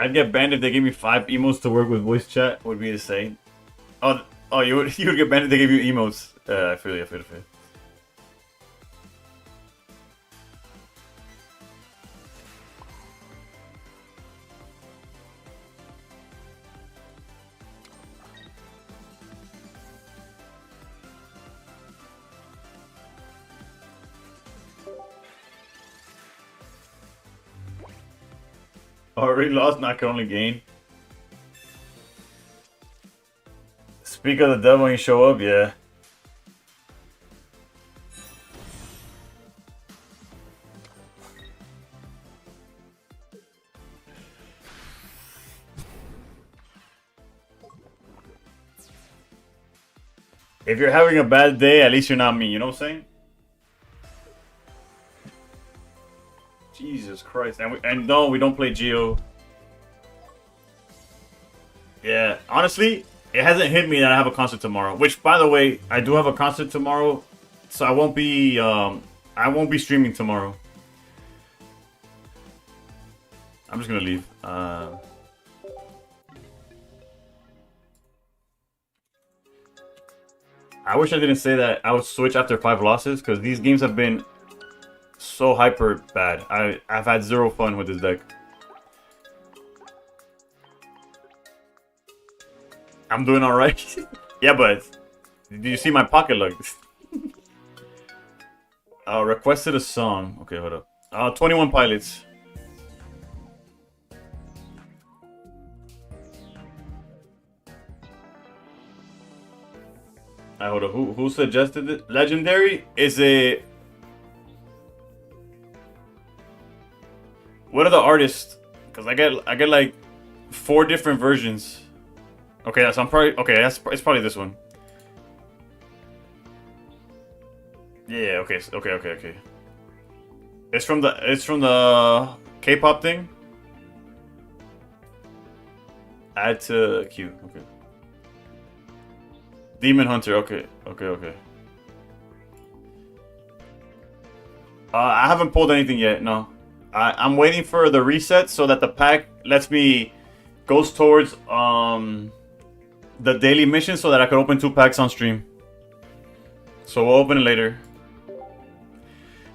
I'd get banned if they gave me 5 emotes to work with voice chat. Would be insane. Oh, you would get banned if they gave you emotes. I feel you. I feel. Already lost, not can only gain. Speak of the devil when you show up, yeah. If you're having a bad day, at least you're not me, you know what I'm saying? Jesus Christ. And no, we don't play Geo. Yeah, honestly, it hasn't hit me that I have a concert tomorrow. Which, by the way, I do have a concert tomorrow, so I won't be streaming tomorrow. I'm just gonna leave. I wish I didn't say that I would switch after 5 losses, because these games have been so hyper bad. I've had 0 fun with this deck. I'm doing alright. Yeah, but do you see my pocket look? Requested a song. Okay, hold up. 21 Pilots. Hold up. Who suggested it? Legendary is a. What are the artists? Because I get like 4 different versions. Okay, so I'm probably it's probably this one. Yeah. Okay. Okay. It's from the K-pop thing. Add to queue. Okay. Demon Hunter. Okay. I haven't pulled anything yet. No. I'm waiting for the reset so that the pack goes towards the daily mission so that I could open 2 packs on stream. So we'll open it later.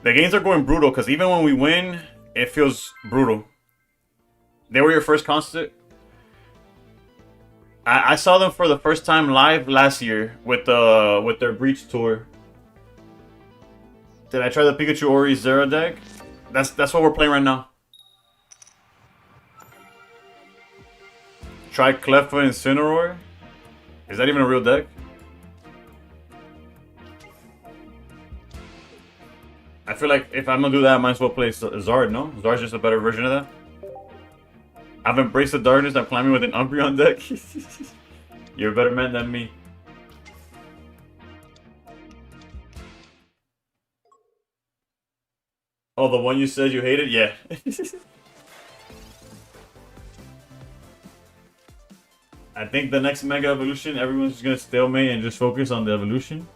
The games are going brutal because even when we win, it feels brutal. They were your first concert? I saw them for the first time live last year with their Breach tour. Did I try the Pikachu Ori Zera deck? That's what we're playing right now. Try Cleffa Incineroar? Is that even a real deck? I feel like if I'm gonna do that, I might as well play Zard, no? Zard's just a better version of that. I've embraced the darkness, I'm climbing with an Umbreon deck. You're a better man than me. Oh, the one you said you hated? Yeah. I think the next Mega Evolution, everyone's just gonna stalemate and just focus on the evolution.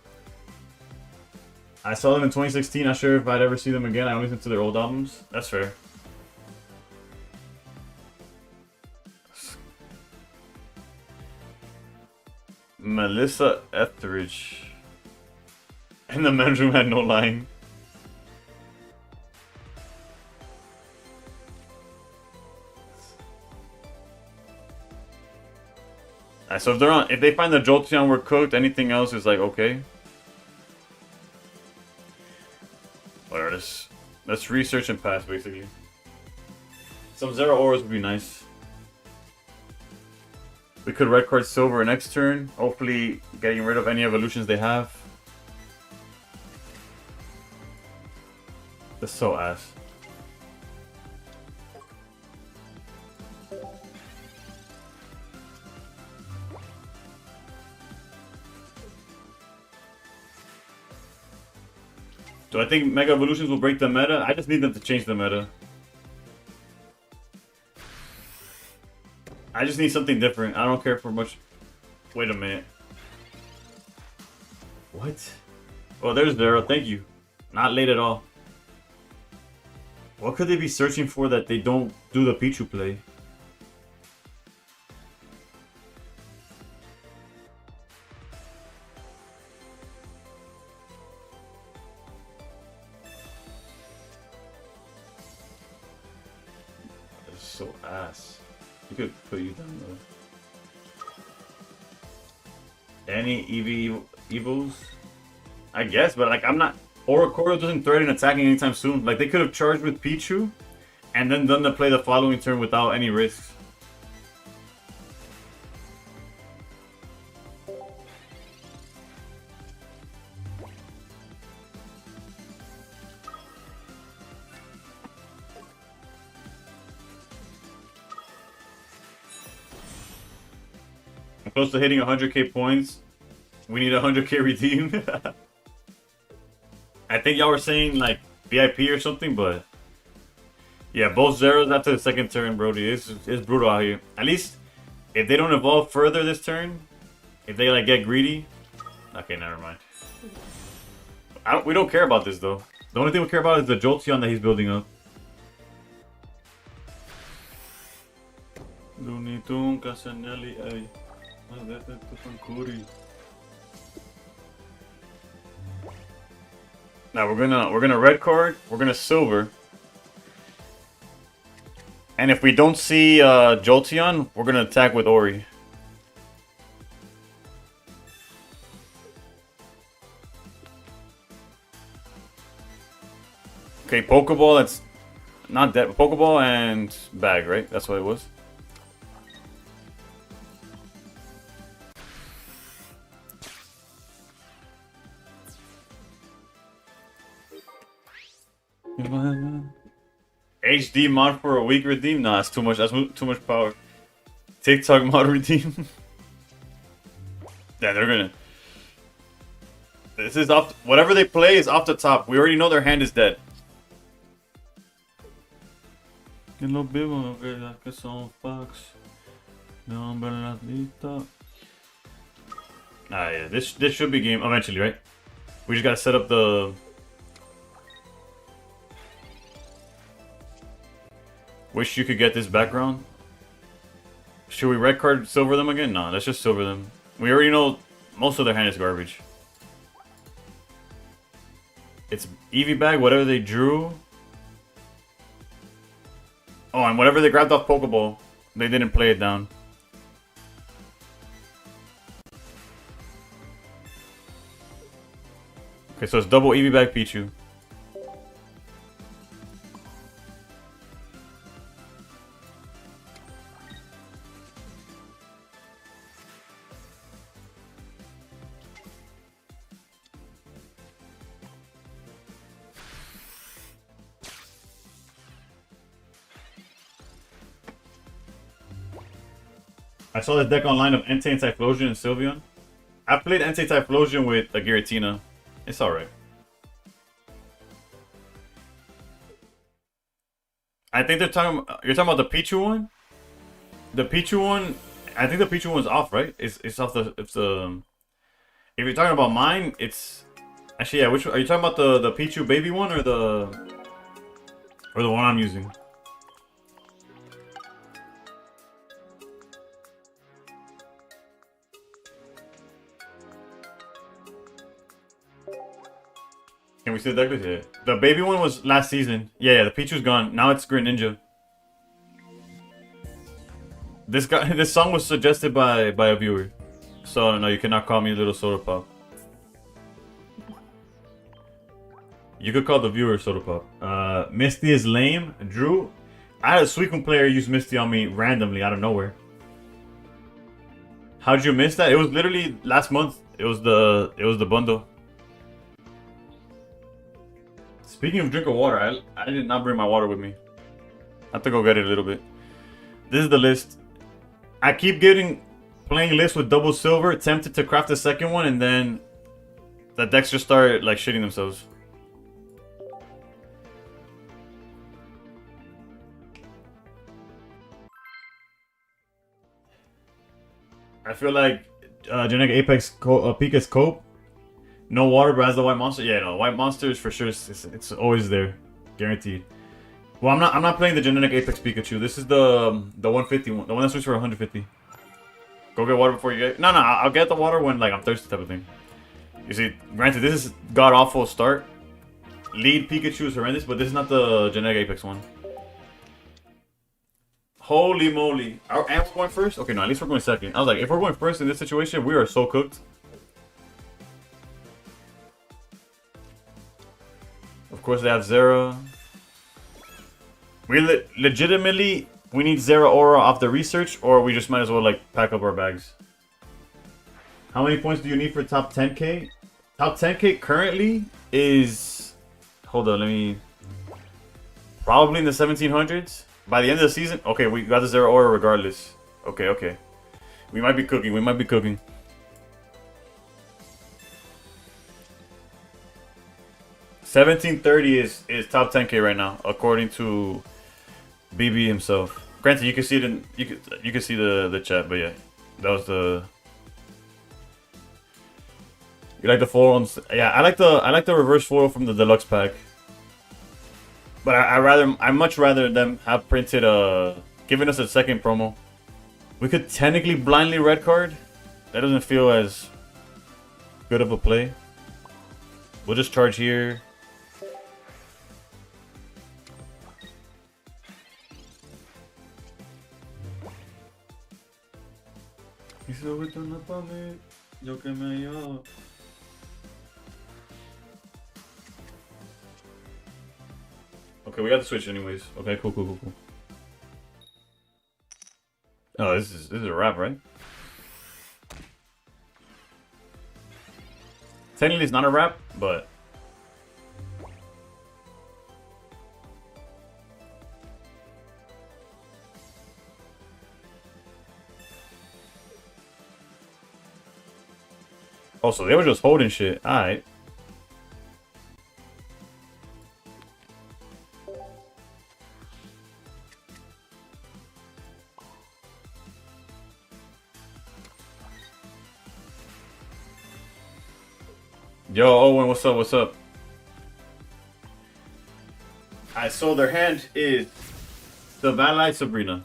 I saw them in 2016, not sure if I'd ever see them again. I only listened to their old albums. That's fair. Melissa Etheridge. And the men's room had no line. Alright, so if they find the Jolteon were cooked, anything else is like okay. Whatever, let's research and pass basically. Some Zero Auras would be nice. We could red card silver next turn, hopefully getting rid of any evolutions they have. That's so ass. Do I think Mega Evolutions will break the meta? I just need them to change the meta. I just need something different. I don't care for much. Wait a minute. What? Oh, there's Daryl. Thank you. Not late at all. What could they be searching for that they don't do the Pichu play? That's so ass. You could put you down though. Any Evos? I guess, but like I'm not. Oricorio doesn't threaten attacking anytime soon. Like they could have charged with Pichu, and then done the play the following turn without any risks. I'm close to hitting 100k points. We need 100k redeem. I think y'all were saying like VIP or something, but yeah, both zeros after the second turn, Brody. It's brutal out here. At least if they don't evolve further this turn, if they like get greedy. Okay, never mind. We don't care about this though. The only thing we care about is the Jolteon that he's building up. Now we're gonna red card, we're gonna silver. And if we don't see Jolteon, we're gonna attack with Ori. Okay, Pokeball, that's not that Pokeball and bag, right? That's what it was. HD mod for a week redeem? Nah, that's too much. That's too much power. TikTok mod redeem. Yeah, they're gonna. This is off. Whatever they play is off the top. We already know their hand is dead. Ah, yeah. This should be game eventually, right? We just gotta set up the. Wish you could get this background. Should we red card silver them again? No, let's just silver them. We already know most of their hand is garbage. It's Eevee bag, whatever they drew. Oh, and whatever they grabbed off Pokeball, they didn't play it down. Okay, so it's double Eevee bag Pichu. I saw this deck online of Entei, Typhlosion, and Sylveon. I've played Entei Typhlosion with a Giratina. It's alright. I think they're talking. You're talking about the Pichu one. The Pichu one. I think the Pichu one's off, right? It's off the. It's the. If you're talking about mine, it's actually yeah. Which are you talking about? The Pichu baby one or the one I'm using? Can we see the deck list? Yeah. The baby one was last season. Yeah, the Pichu's gone. Now it's Greninja. This song was suggested by a viewer. So no, you cannot call me Little Soda Pop. You could call the viewer Soda Pop. Misty is lame. Drew, I had a Suicune player use Misty on me randomly out of nowhere. How'd you miss that? It was literally last month. It was the bundle. Speaking of drink of water, I did not bring my water with me. I have to go get it a little bit. This is the list. I keep playing lists with double silver, tempted to craft the second one, and then the decks just start like shitting themselves. I feel like Genetic Apex Pika's Cope. No water, but has the white monster. Yeah, no, white monsters for sure. It's always there, guaranteed. Well, I'm not playing the Genetic Apex Pikachu. This is the 150 one, the one that switches for 150. Go get water before you get. No, I'll get the water when like I'm thirsty, type of thing. You see, granted, this is god awful start. Lead Pikachu is horrendous, but this is not the Genetic Apex one. Holy moly! And we're going first? Okay, no, at least we're going second. I was like, if we're going first in this situation, we are so cooked. Of course, they have Zera. We legitimately, we need Zera Aura off the research, or we just might as well like pack up our bags. How many points do you need for top 10k? Top 10k currently is, hold on, let me, probably in the 1700s. By the end of the season, okay, we got the Zera Aura regardless. Okay. We might be cooking, 1730 is top 10k right now, according to BB himself. Granted, you can see it in you can see the chat, but yeah, that was the. You like the foils? Yeah, I like the reverse foil from the deluxe pack. But I much rather them have printed giving us a second promo. We could technically blindly red card. That doesn't feel as good of a play. We'll just charge here. Okay, we got the switch anyways. Okay, cool. Oh, this is a wrap, right? Technically, it's not a wrap, but oh, so they were just holding shit. All right. Yo, Owen, what's up? Alright, so their hand is the Valai Sabrina.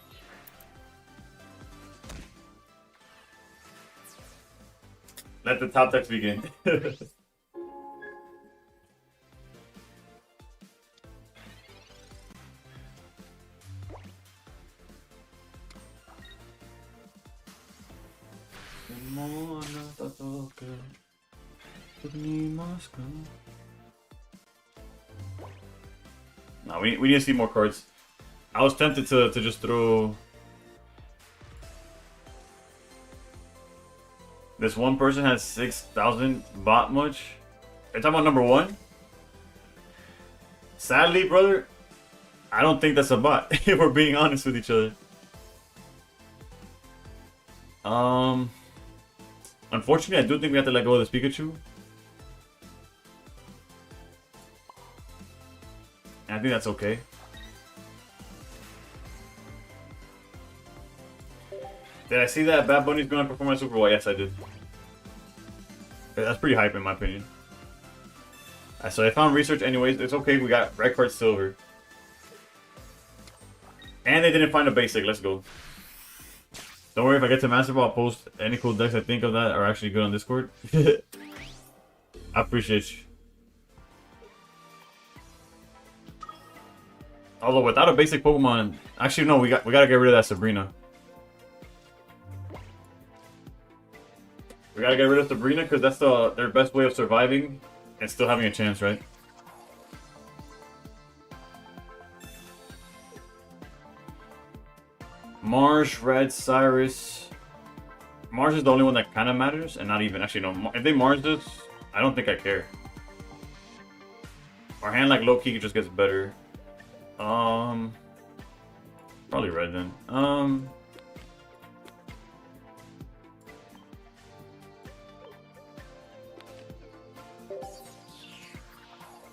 Let the top decks begin. No, we need to see more cards. I was tempted to just throw. This one person has 6,000 bot much. Are you talking about number one? Sadly, brother, I don't think that's a bot, if we're being honest with each other. Um, Unfortunately, I do think we have to let go of this Pikachu. And I think that's okay. Did I see that Bad Bunny's going to perform at Super Bowl? Yes, I did. That's pretty hype in my opinion. So I found research anyways. It's okay. We got red card silver. And they didn't find a basic. Let's go. Don't worry, if I get to Master Ball, I'll post any cool decks I think of that are actually good on Discord. I appreciate you. Although without a basic Pokemon, actually no, we gotta get rid of that Sabrina. We gotta get rid of Sabrina because that's their best way of surviving and still having a chance, right? Marsh, Red, Cyrus. Mars is the only one that kind of matters, and not even actually no. If they Mars this, I don't think I care. Our hand like low key just gets better. Probably Red then.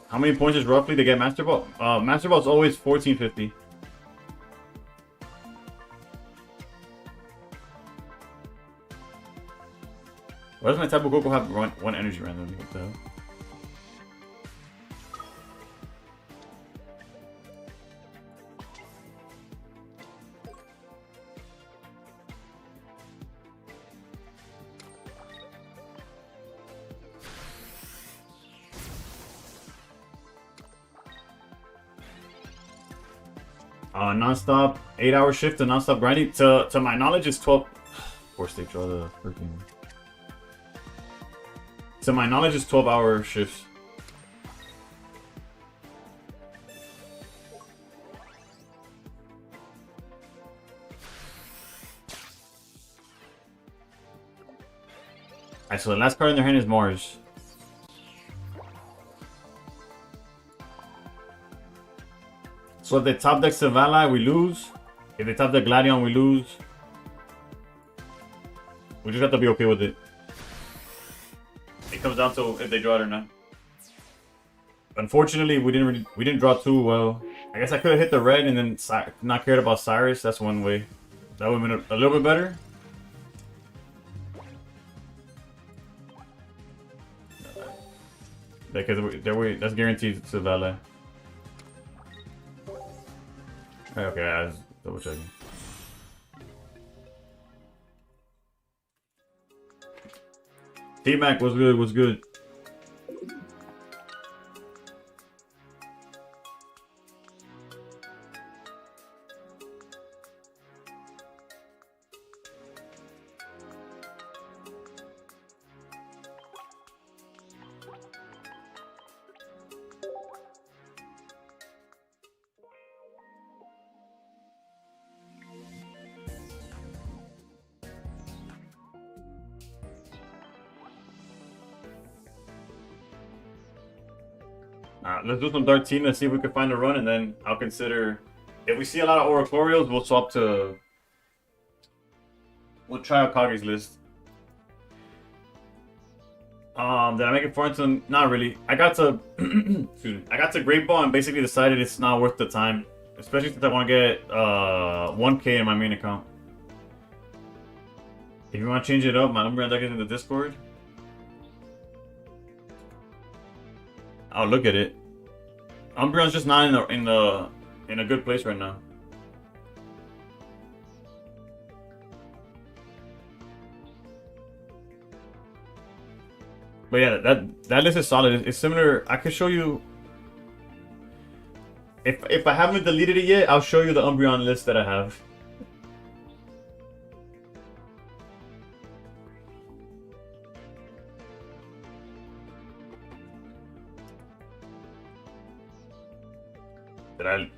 How many points is roughly to get Master Ball? Master Ball is always 1450. Why does my Tapu Koko have one energy randomly? What the hell? Non-stop 8-hour shift to non-stop grinding. To my knowledge, it's 12. Force they draw the freaking. To my knowledge, it's 12-hour shifts. Alright, so the last card in their hand is Mars. So if they top deck Savala, we lose. If they top deck Gladion, we lose. We just have to be okay with it. It comes down to if they draw it or not. Unfortunately, we didn't draw too well. I guess I could have hit the red and then not cared about Cyrus. That's one way. That would have been a little bit better. Because that's guaranteed to Valet. Okay, I was double checking. T-Mac was good, was good. Let's do some Dark Team and see if we can find a run, and then I'll consider. If we see a lot of Oracorials, we'll swap to. We'll try out Kage's list. Did I make it far into? Not really. I got to. Excuse me. I got to Great Ball and basically decided it's not worth the time, especially since I want to get 1K in my main account. If you want to change it up, my Umbreon deck is in the Discord. I'll look at it. Umbreon's just not in a good place right now. But yeah, that list is solid. It's similar. I could show you. If I haven't deleted it yet, I'll show you the Umbreon list that I have. Did I?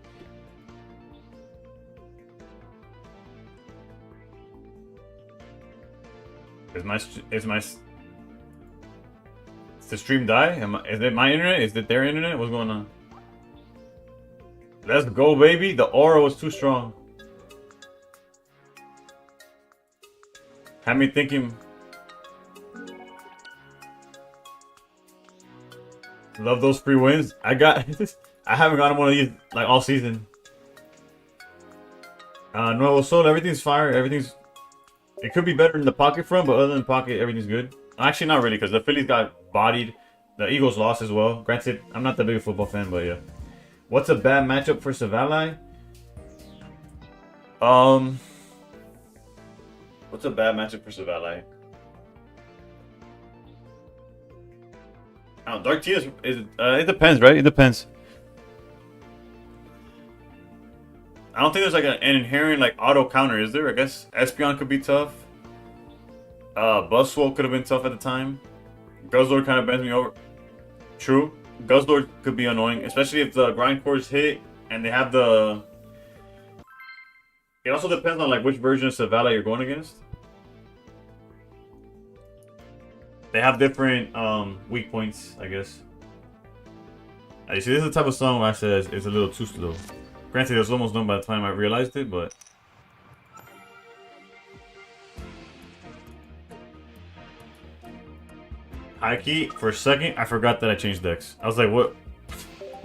Is the stream die? Is it my internet? Is it their internet? What's going on? Let's go, baby. The aura was too strong. Had me thinking. Love those free wins. I haven't gotten one of these like all season. No, so everything's fire. Everything's. It could be better in the pocket front, but other than pocket, everything's good. Actually, not really, because the Phillies got bodied. The Eagles lost as well. Granted, I'm not that big a football fan, but yeah. What's a bad matchup for Savali? What's a bad matchup for Savali? Oh, Dark Tea is it depends, right? It depends. I don't think there's like an inherent like auto counter, is there? I guess Espeon could be tough. Buzzwole could have been tough at the time. Guzzlord kind of bends me over. True. Guzzlord could be annoying, especially if the grind cores hit and they have the. It also depends on like which version of Savali you're going against. They have different weak points, I guess. You see, this is the type of song I said is a little too slow. Granted, it was almost done by the time I realized it, but. High key, for a second, I forgot that I changed decks. I was like, what?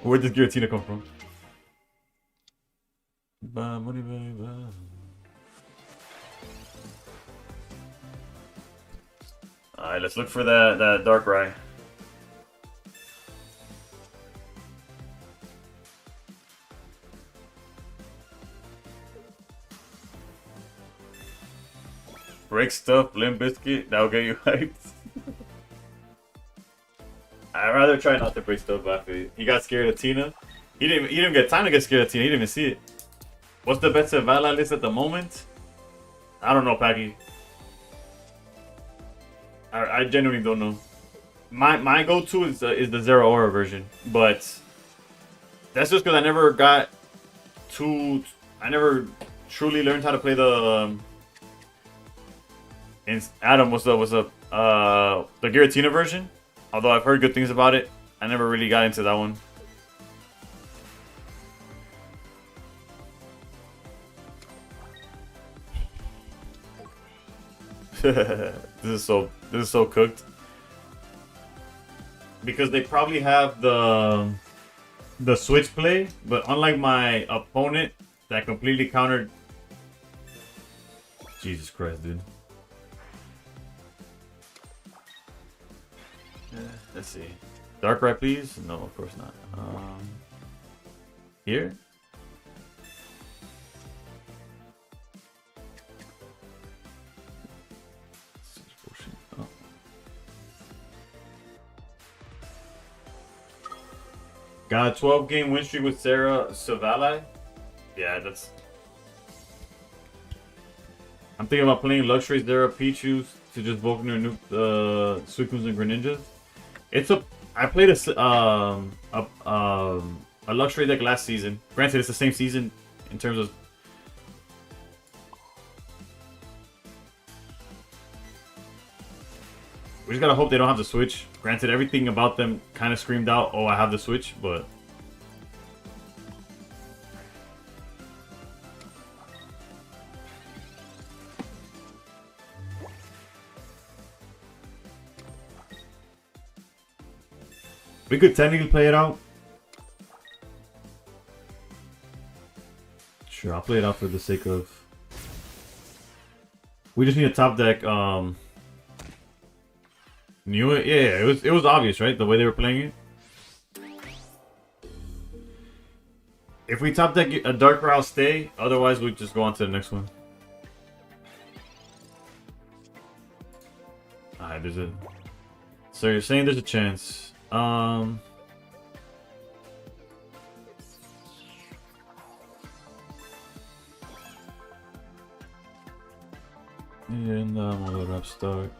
Where did Giratina come from? Alright, let's look for that Darkrai. Break stuff, Limp Biscuit, that'll get you hyped. I'd rather try not to break stuff after he got scared of Tina. He didn't even get time to get scared of Tina, he didn't even see it. What's the best Vala list at the moment? I don't know, Packy. I genuinely don't know. My go-to is the Zero Aura version, but that's just because I never got I never truly learned how to play the. Adam, what's up? The Giratina version. Although I've heard good things about it, I never really got into that one. This is so cooked. Because they probably have the switch play, but unlike my opponent that completely countered. Jesus Christ, dude. Let's see. Darkrai, please? No, of course not. Here? Oh. Got a 12-game win streak with Sarah Savali. Yeah, that's. I'm thinking about playing Luxray, Zera, Pichus to just Volkner, nuke the Suicunes and Greninjas. I played a Luxray deck last season. Granted, it's the same season in terms of. We just gotta hope they don't have the switch. Granted, everything about them kind of screamed out, "Oh, I have the switch," but. We could technically play it out. Sure, I'll play it out for the sake of. We just need a top deck. Knew it? Yeah, it was obvious, right? The way they were playing it. If we top deck a Darkrai, I'll stay. Otherwise, we just go on to the next one. Alright, there's a. So you're saying there's a chance. And I'm gonna upstart.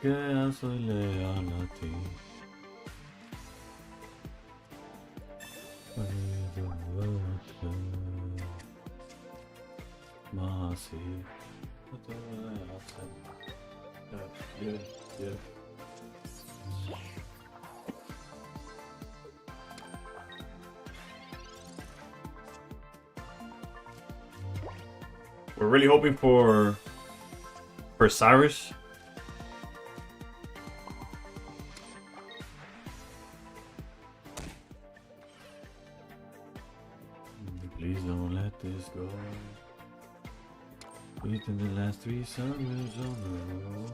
Que soy leal a ti. Yeah. We're really hoping for Cyrus. Please don't let this go. Within the last 3 summers on the road.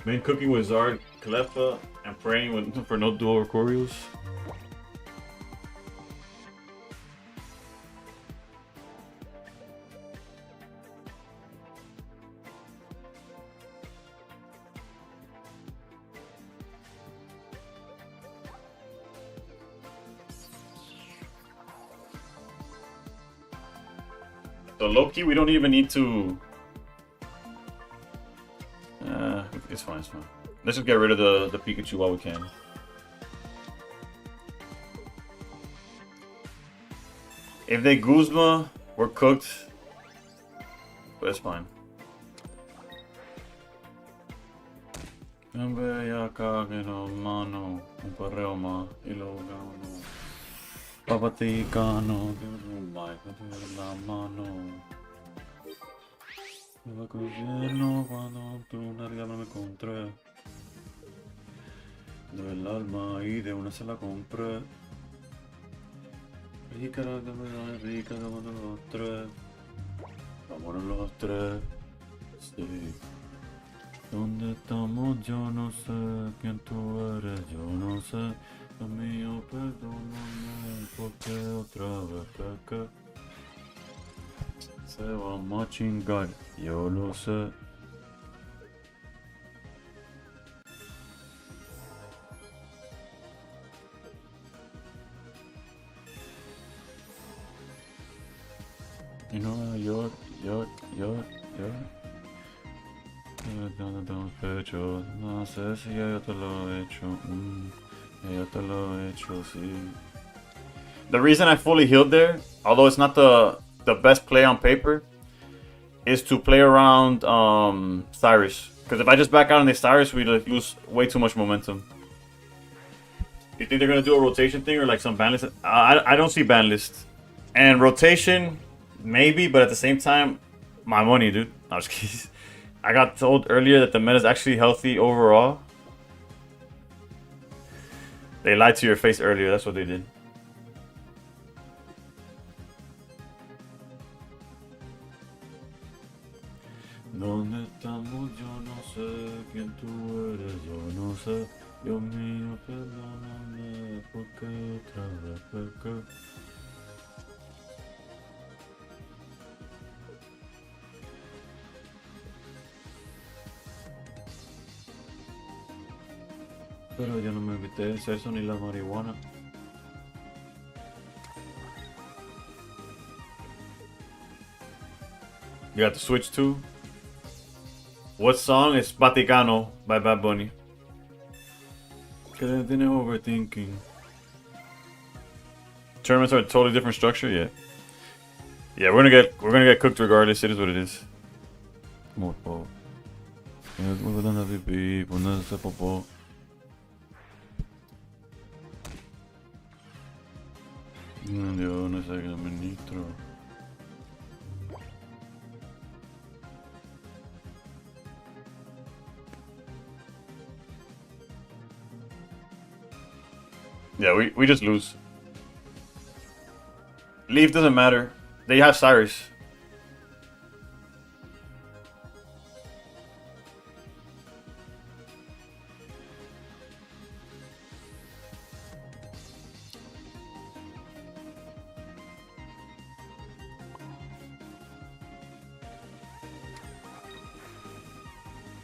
Been cooking with Zard, Kalefa, and praying for no dual Corios. So low-key, we don't even need to... it's fine, it's fine. Let's just get rid of the Pikachu while we can. If they Guzma, we're cooked. But it's fine. Papaticano, la mano. Me va cogiendo cuando tú una regalo me encontré. Del alma y de una se la compré. Rica la que me da, rica como los tres. Vámonos los tres. Sí. ¿Dónde estamos? Yo no sé. ¿Quién tú eres? Yo no sé. Lo mío, perdóname. Porque otra vez pequé. Se vamos a chingar. Yo lo sé. Y Nueva York, York. Dando pechos. No sé si yo te lo he hecho. Yo te lo he hecho, sí. The reason I fully healed there, although it's not the best play on paper, is to play around Cyrus. Because if I just back out on the Cyrus, we like lose way too much momentum. You think they're gonna do a rotation thing or like some ban list? I don't see ban list. And rotation, maybe, but at the same time, my money, dude. I was kidding. I got told earlier that the meta is actually healthy overall. They lied to your face earlier. That's what they did. ¿Dónde estamos? Yo no sé quién tú eres, yo no sé. Dios mío, perdóname, porque otra vez pequé. Pero yo no me evité el sexo ni la marihuana. You got the Switch too? What song is Vaticano by Bad Bunny? Que le tiene overthinking. Tournaments are a totally different structure, yeah. Yeah, we're gonna get cooked regardless. It is what it is. More pop. Yo no sé qué ministro. Yeah, we just lose. Leave doesn't matter. They have Cyrus.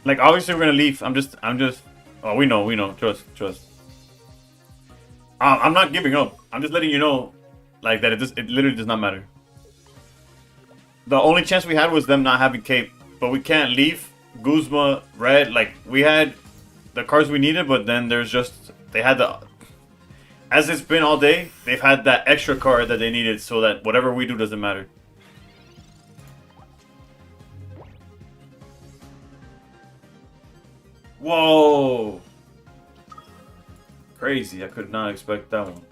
Like obviously we're gonna leave. I'm just. Oh, we know. Trust. I'm not giving up. I'm just letting you know, like that. It literally does not matter. The only chance we had was them not having cape, but we can't leave. Guzma, red, like we had the cards we needed, but then there's just they had the. As it's been all day, they've had that extra card that they needed, so that whatever we do doesn't matter. Whoa! Crazy. I could not expect that one.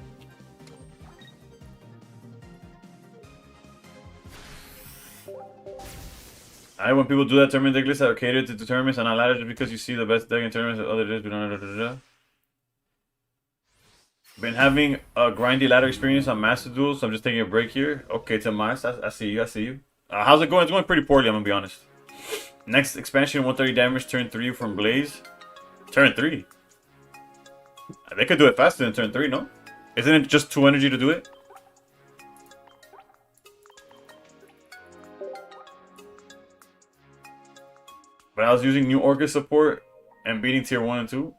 I when people do that tournament deck list that are catered to tournaments and not ladders just because you see the best deck in tournaments and other decks. Been having a grindy ladder experience on Master Duels, so I'm just taking a break here. Okay, Tomas, I see you, I see you. How's it going? It's going pretty poorly, I'm gonna be honest. Next expansion, 130 damage, turn 3 from Blaze. Turn 3? They could do it faster than turn 3, no? Isn't it just 2 energy to do it? But I was using new Orcus support and beating tier 1 and 2.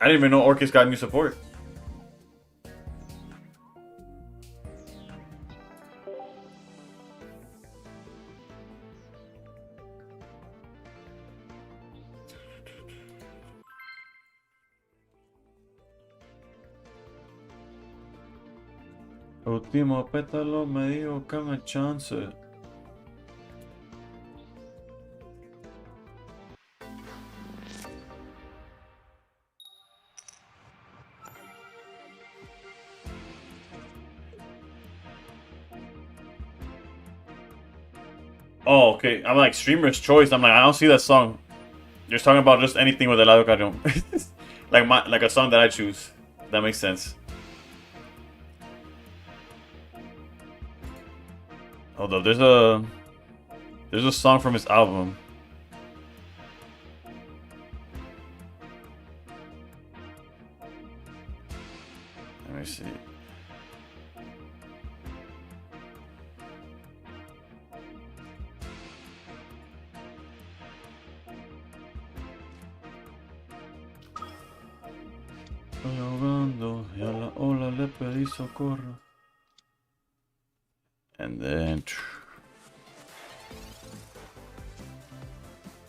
I didn't even know Orcus got new support. Último pétalo me dijo que me chance. Oh, okay. I'm like, streamer's choice. I'm like, I don't see that song. You're talking about just anything with Helado Carrion. like a song that I choose. That makes sense. Hold up, there's a song from his album. Let me see. Estoy ahogando y a la ola le pedí socorro. And then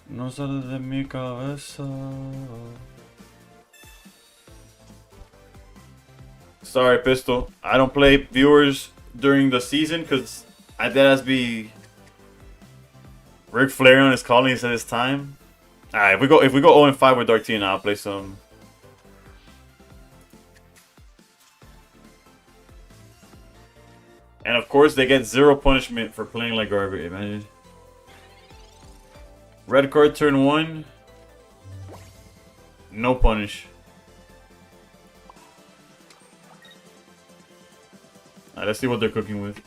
no sale de mi cabeza. Sorry, Pistol. I don't play viewers during the season because I deadass be Ric Flair on his colonies at this time. Alright, if we go 0-5 with Dark Tina, I'll play some. And of course, they get 0 punishment for playing like garbage. Imagine. Red card turn 1. No punish. Alright, let's see what they're cooking with.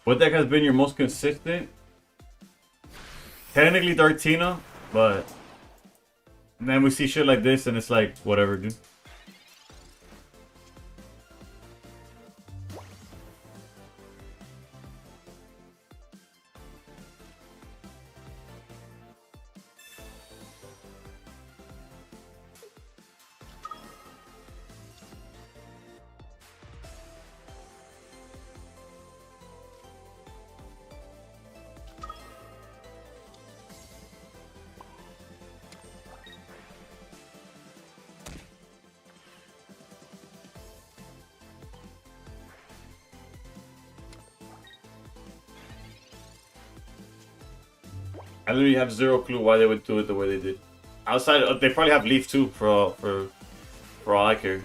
What deck has been your most consistent? Technically Dark Tina, but then we see shit like this and it's like, whatever, dude. I literally have zero clue why they would do it the way they did. Outside, they probably have Leaf too for all I care.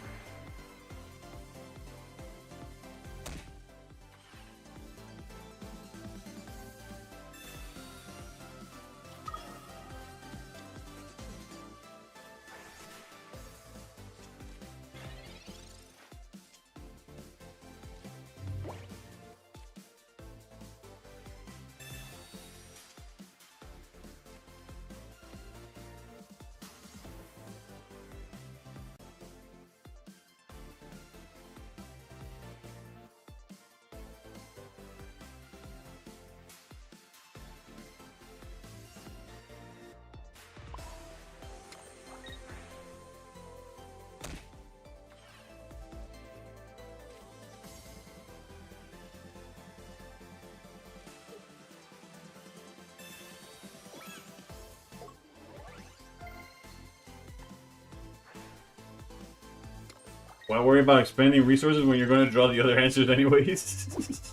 Why worry about expending resources when you're going to draw the other answers anyways?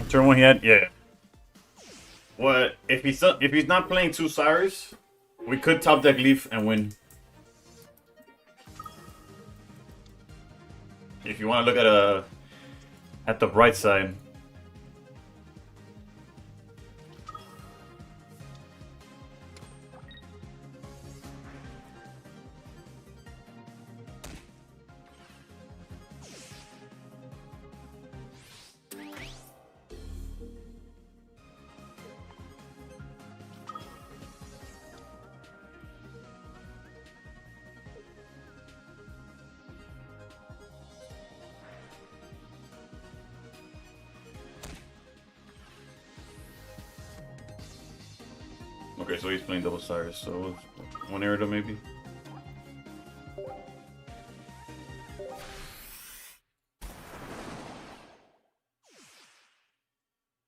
Turn one he had, yeah. What if he's not playing two Cyrus? We could top deck Leaf and win. If you want to look at the bright side. Okay, so he's playing double Cyrus, so one Erida maybe.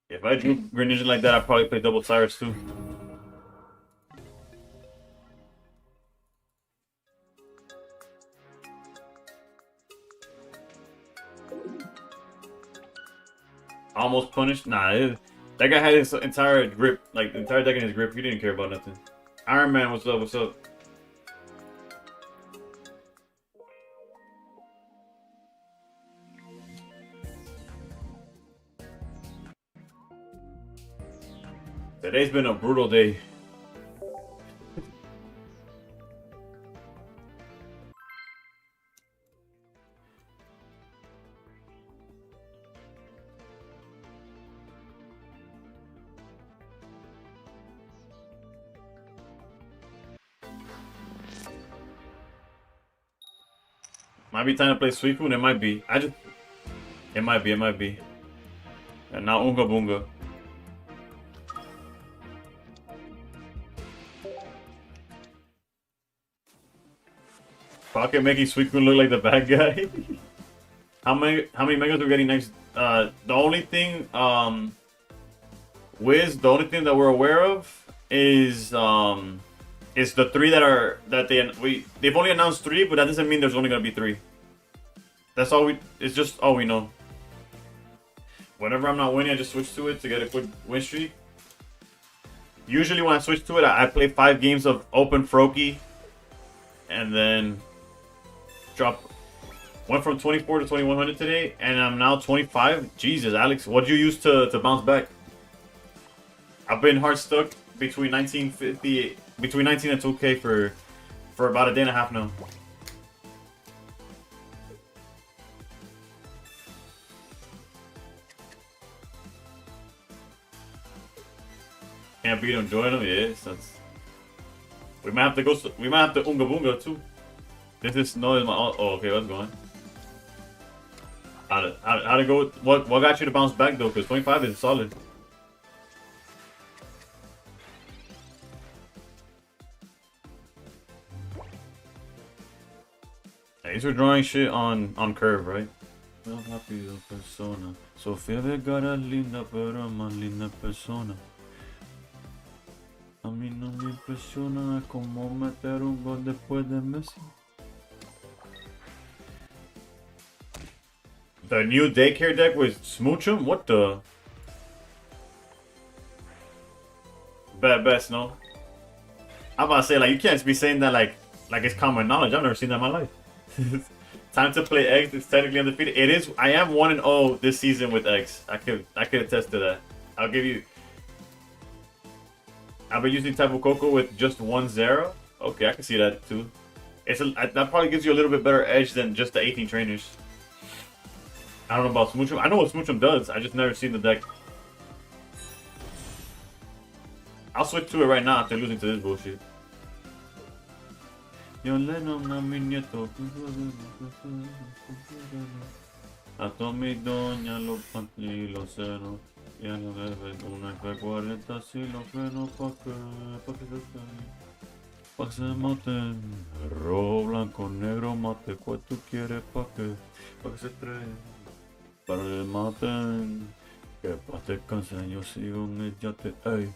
If I drew Greninja like that, I'd probably play double Cyrus too. Almost punished? Nah, that guy had his entire grip, like the entire deck in his grip. He didn't care about nothing. Iron Man, what's up? What's up? Today's been a brutal day. Might be time to play Suicune. It might be. It might be. It might be. And now Unga Bunga. Pocket making Suicune look like the bad guy. How many megas are we getting next? The only thing, Wiz, the only thing that we're aware of is the three they've only announced three, but that doesn't mean there's only gonna be three. That's all it's just all we know. Whenever I'm not winning, I just switch to it to get a quick win streak. Usually when I switch to it, I play 5 games of open Froakie, and then went from 24 to 2100 today, and I'm now 25. Jesus, Alex, what'd you use to bounce back? I've been hard stuck between 19 and 2K for about a day and a half now. Can't beat him, join him. Yeah, we might have to go. We might have to Unga Bunga too. This is no. Oh, okay. Let's go on. How to go? What got you to bounce back though? Because 25 is solid. Hey, these are drawing shit on curve, right? Rápido persona. Sofía Vergara linda pero más linda persona. A mí no me impresiona como meter un gol después de Messi. The new daycare deck with Smoochum? What the? Best, no? I'm about to say, like, you can't be saying that like it's common knowledge. I've never seen that in my life. Time to play Eggs. It's technically undefeated. It is. I am 1-0 this season with Eggs. I could attest to that. I'll give you. I've been using Tapu Koko with just 1-0. Okay, I can see that too. That probably gives you a little bit better edge than just the 18 trainers. I don't know about Smoochum. I know what Smoochum does. I just never seen the deck. I'll switch to it right now after losing to this bullshit. Yo le nombro a mi nieto. A toda mi doña los panty y los ceros. Y a la bebé una F40 si los frenos pa' que se caen. Pa' que se maten. Rojo, blanco, negro, mate. ¿Cuál tú quieres pa' que se estrellen? Para que se maten. Que pa' te cansen, yo sigo en el yate. Ey.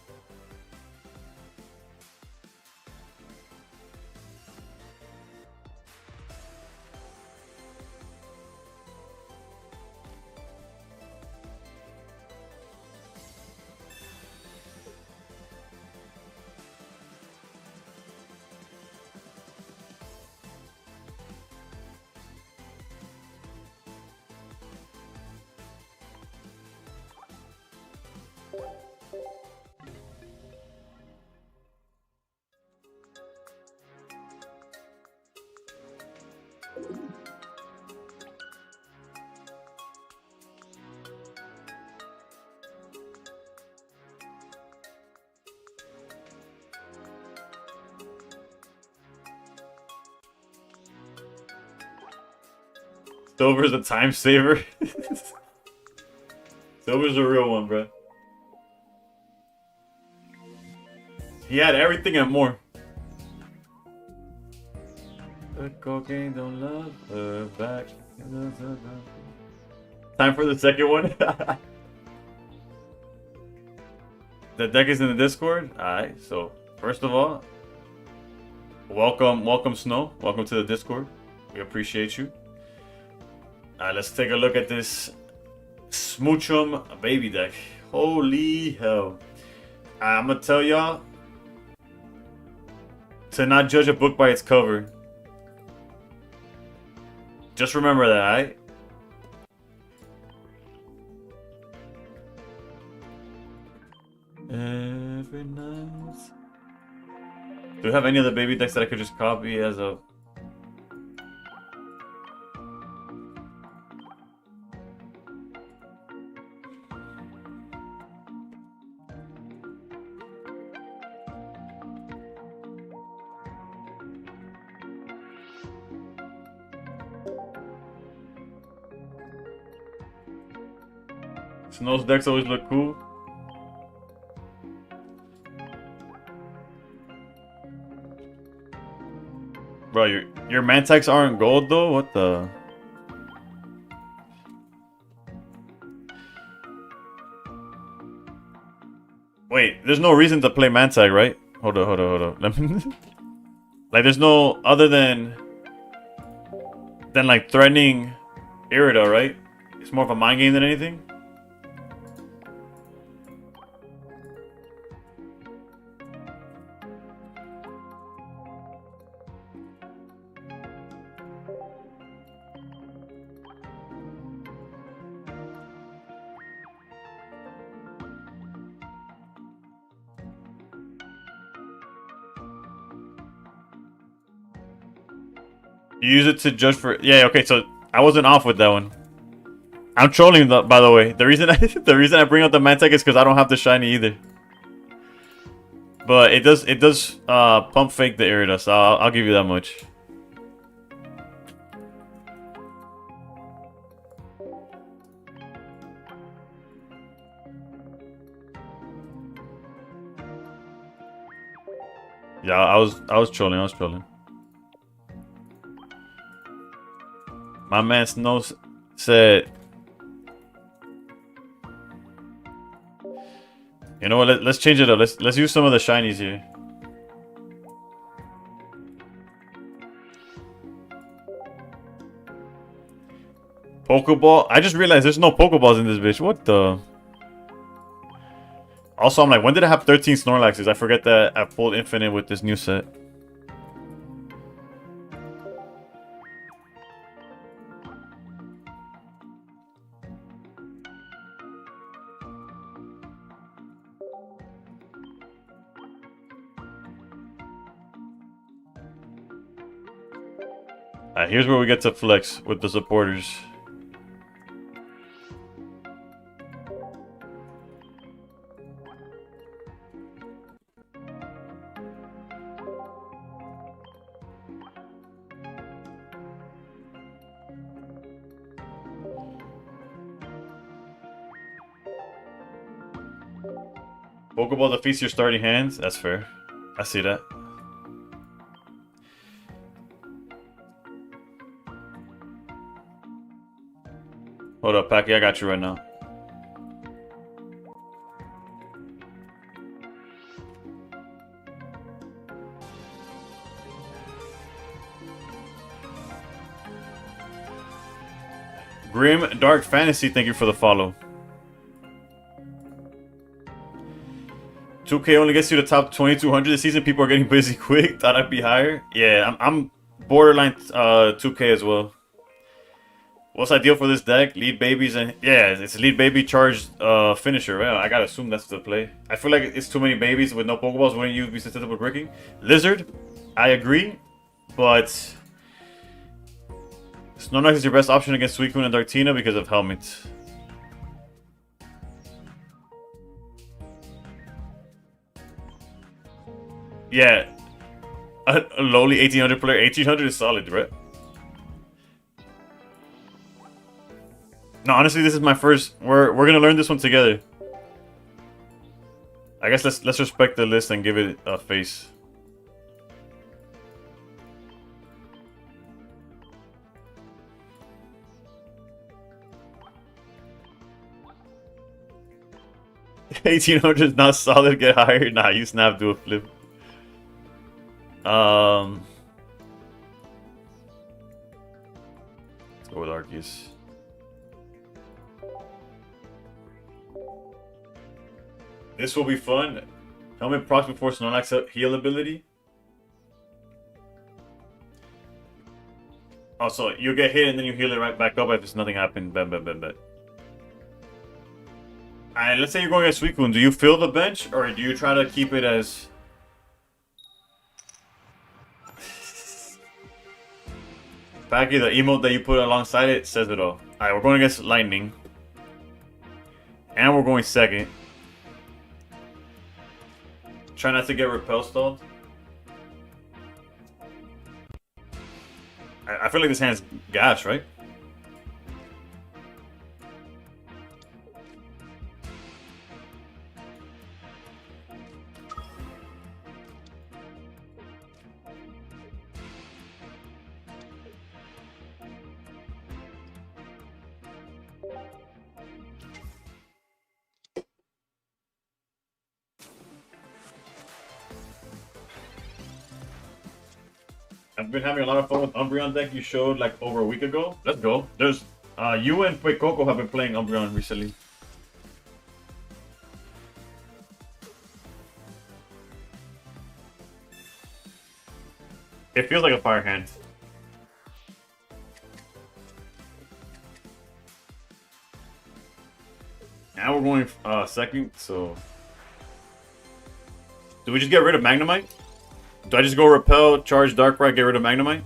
Silver's a time saver. Silver's a real one, bro. He had everything and more. The cocaine don't love her back. Time for the second one. The deck is in the Discord. Alright, so first of all, welcome Snow. Welcome to the Discord. We appreciate you. Alright, let's take a look at this Smoochum baby deck. Holy hell. I'm gonna tell y'all to not judge a book by its cover. Just remember that, alright? Every night. Do we have any other baby decks that I could just copy as a... Snow's decks always look cool. Bro, your Mantex aren't gold though? What the? there's no reason to play man tag, right? Hold on. Let me like, there's no other than like threatening Irida, right? It's more of a mind game than anything. You use it to judge for... Yeah, okay, so I wasn't off with that one. I'm trolling, by the way. The reason I bring up the Mantech is because I don't have the shiny either. But it does pump fake the Irida, so I'll give you that much. Yeah, I was trolling. My man Snow said, you know what? Let's change it up. Let's use some of the shinies here. Pokeball. I just realized there's no Pokeballs in this bitch. What the? Also, I'm like, when did I have 13 Snorlaxes? I forget that I pulled Infinite with this new set. Alright, here's where we get to flex with the supporters. Pokeball defeats your starting hands. That's fair. I see that. Hold up, Packy. I got you right now. Grim Dark Fantasy, thank you for the follow. 2K only gets you the top 2200 this season. People are getting busy quick. Thought I'd be higher. Yeah, I'm borderline 2K as well. What's ideal for this deck? Lead babies and... Yeah, it's lead baby charged finisher. Right? I gotta assume that's the play. I feel like it's too many babies with no Pokeballs. Wouldn't you be susceptible to bricking? Lizard, I agree. But... Snorlax is your best option against Suicune and Dartina because of Helmet. Yeah. A lowly 1800 player. 1800 is solid, right? No, honestly, this is my first. We're gonna learn this one together. I guess let's respect the list and give it a face. $1,800 is not solid. Get higher. Nah, you snap, do a flip. Let's go with Arceus. This will be fun. Helmet procs before Snorlax heal ability. Also, you get hit and then you heal it right back up if nothing happened. Bet. Alright, let's say you're going against Suicune. Do you fill the bench or do you try to keep it as... Packy, the emote that you put alongside it says it all. Alright, we're going against Lightning. And we're going second. Try not to get repel stalled. I feel like this hand's gas, right? I've been having a lot of fun with Umbreon deck you showed like over a week ago. Let's go. There's you and Quick Coco have been playing Umbreon recently. It feels like a fire hand. Now we're going second, so do we just get rid of Magnemite? Do I just go Repel, charge Darkrai, get rid of Magnemite?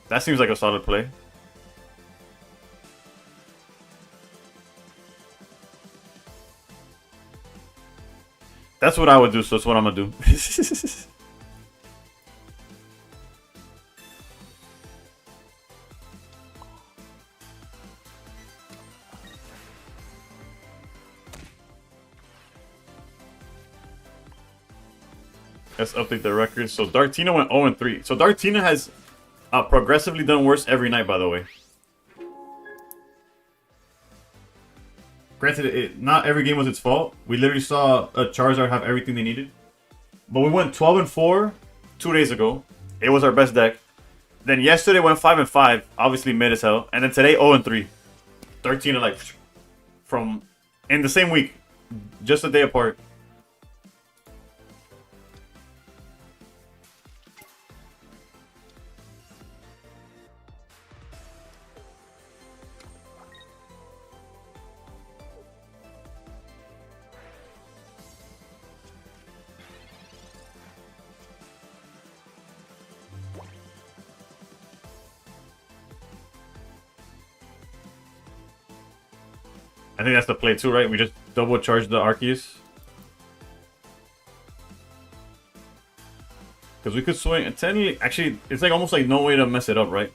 That seems like a solid play. That's what I would do, so that's what I'm gonna do. Let's update the record. So Dartina went 0-3. So Dartina has progressively done worse every night, by the way. Granted, not every game was its fault. We literally saw a Charizard have everything they needed. But we went 12-4 2 days ago. It was our best deck. Then yesterday went 5-5, obviously mid as hell. And then today 0-3. Dartina like from in the same week, just a day apart. I think that's the play too, right? We just double charge the Arceus. Because we could swing. And technically, actually, it's like almost like no way to mess it up, right?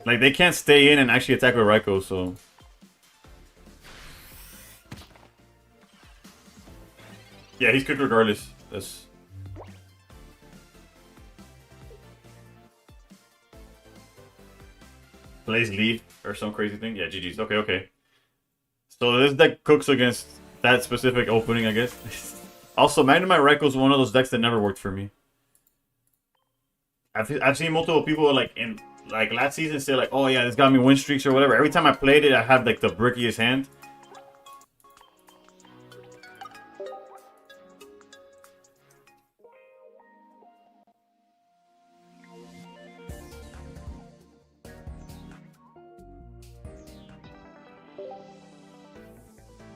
Like, they can't stay in and actually attack with Raikou, so... Yeah, he's good regardless. That's... Plays lead or some crazy thing? Yeah, GG's. Okay, okay. So this deck cooks against that specific opening, I guess. Also, Magnemite Raikou is one of those decks that never worked for me. I've seen multiple people like in last season say like, oh yeah, this got me win streaks or whatever. Every time I played it, I had like the brickiest hand.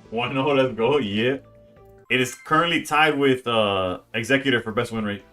One 0, let's go. Yeah, it is currently tied with Executor for best win rate.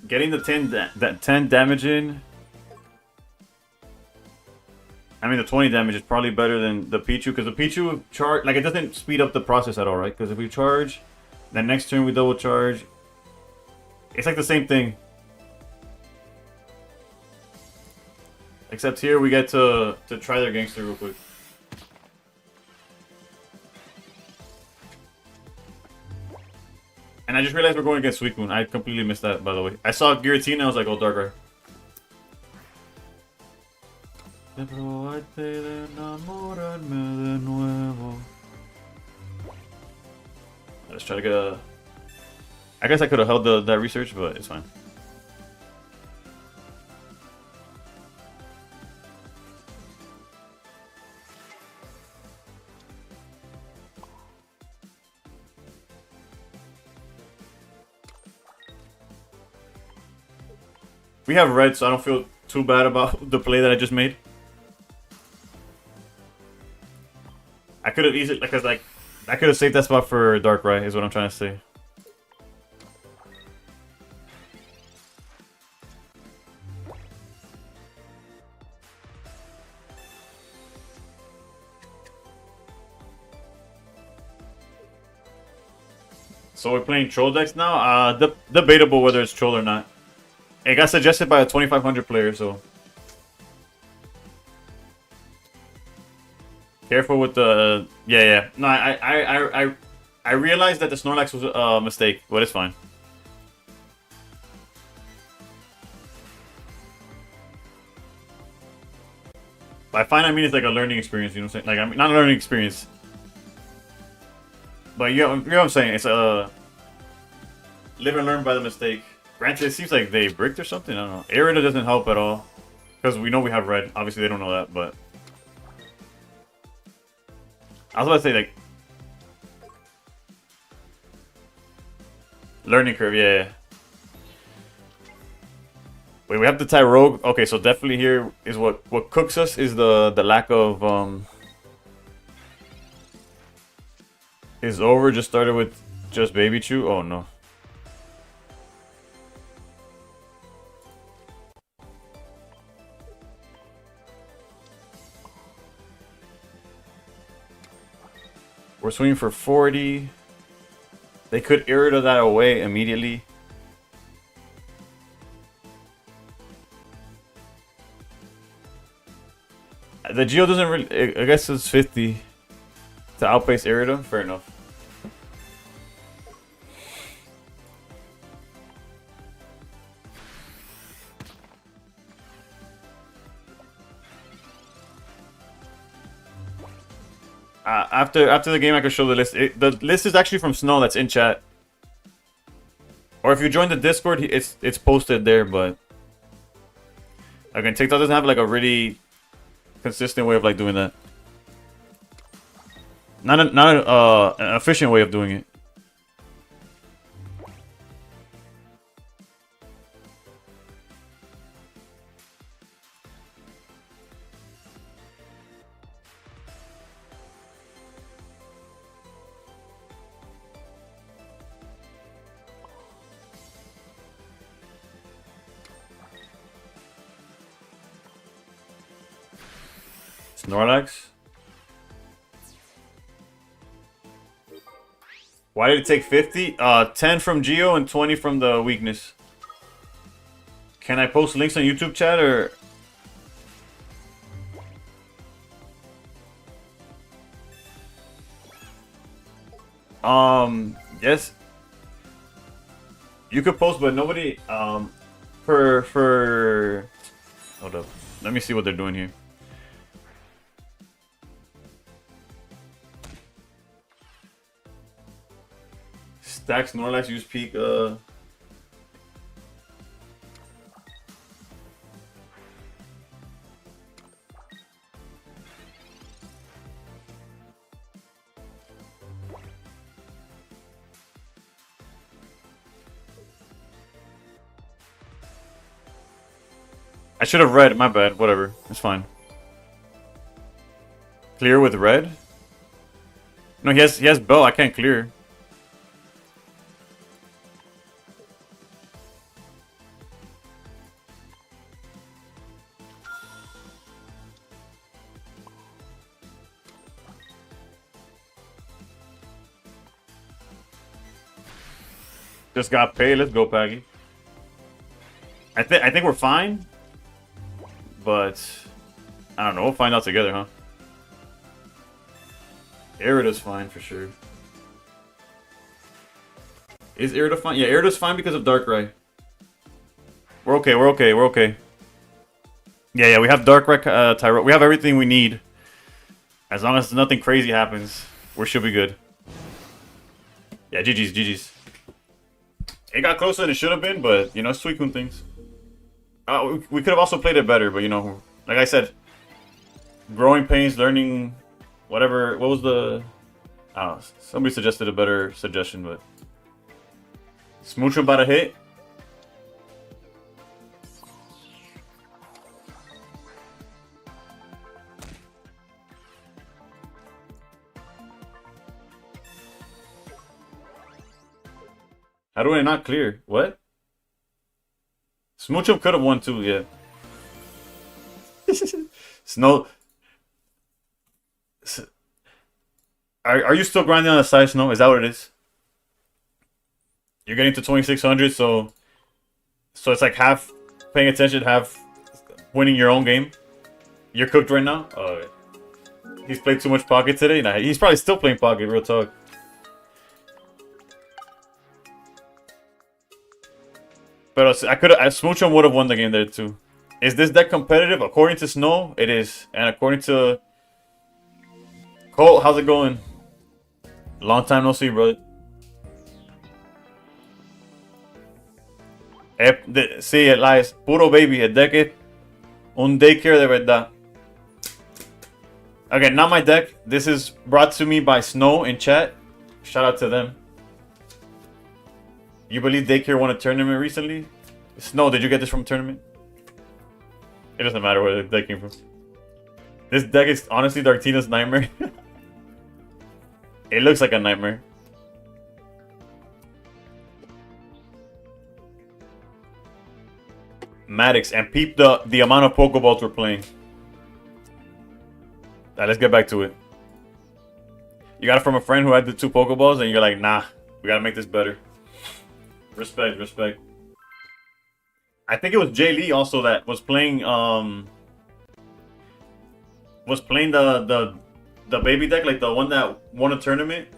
Getting the 10 damage in. I mean, the 20 damage is probably better than the Pichu, because the Pichu charge, like, it doesn't speed up the process at all, right? Because if we charge, then next turn we double charge. It's like the same thing. Except here we get to try their gangster real quick. And I just realized we're going against Suicune. I completely missed that, by the way. I saw Giratina, I was like, oh, Darkrai. Let's try to get a... I guess I could have held that research, but it's fine. We have red, so I don't feel too bad about the play that I just made. I could have easily, like, I could have saved that spot for Darkrai, is what I'm trying to say. So we're playing troll decks now. Debatable whether it's troll or not. It got suggested by a 2,500 player, so careful with the. Yeah. No, I realized that the Snorlax was a mistake, but it's fine. By fine, I mean it's like a learning experience. You know what I'm saying? Like, I mean, not a learning experience, but you know what I'm saying. It's a live and learn by the mistake. Granted, it seems like they bricked or something. I don't know. Irida doesn't help at all because we know we have red. Obviously, they don't know that, but I was about to say like learning curve. Yeah. Wait, we have the Tyrogue. Okay, so definitely here is what cooks us is the lack of is over. Just started with just Baby Chew. Oh no. We're swinging for 40. They could Irida that away immediately. The Geo doesn't really. I guess it's 50 to outpace Irida. Fair enough. After the game, I can show the list. The list is actually from Snow. That's in chat. Or if you join the Discord, it's posted there. But again, TikTok doesn't have like a really consistent way of like doing that. Not an efficient way of doing it. Snorlax. Why did it take 50? 10 from Geo and 20 from the weakness. Can I post links on YouTube chat or? Yes. You could post, but nobody. For. Hold up. Let me see what they're doing here. Stack Snorlax, use peak. I should have read. My bad. Whatever. It's fine. Clear with red. No, he has Bell. I can't clear. Just got paid. Let's go, Paggy. I think we're fine, but I don't know. We'll find out together, huh? Irida's fine for sure. Is Irida fine? Yeah, Irida's fine because of Darkrai. We're okay. We're okay. We're okay. Yeah. We have Darkrai, Tyro. We have everything we need. As long as nothing crazy happens, we should be good. Yeah, GG's. It got closer than it should have been, but, you know, it's Suicune things. We could have also played it better, but, you know, like I said, growing pains, learning, whatever. What was the... I don't know. Somebody suggested a better suggestion, but... Smoocher about a hit. How do I not clear? What? Smoochum could have won too, yeah. Snow. Are you still grinding on the side, Snow? Is that what it is? You're getting to 2600, so it's like half paying attention, half winning your own game. You're cooked right now? He's played too much pocket today? Nah, he's probably still playing pocket, real talk. But Smoochum would have won the game there too. Is this deck competitive? According to Snow, it is. And according to Cole, how's it going? Long time no see, brother. Sí, Elias. Puro baby. El deck es un daycare de verdad. Okay, not my deck. This is brought to me by Snow in chat. Shout out to them. You believe Daycare won a tournament recently? Snow, did you get this from a tournament? It doesn't matter where the deck came from. This deck is honestly Dartina's nightmare. It looks like a nightmare. Maddox, and peep the amount of Pokeballs we're playing. Alright, let's get back to it. You got it from a friend who had the 2 Pokeballs, and you're like, nah, we gotta make this better. Respect, respect. I think it was Jay Lee also that was playing the baby deck, like the one that won a tournament,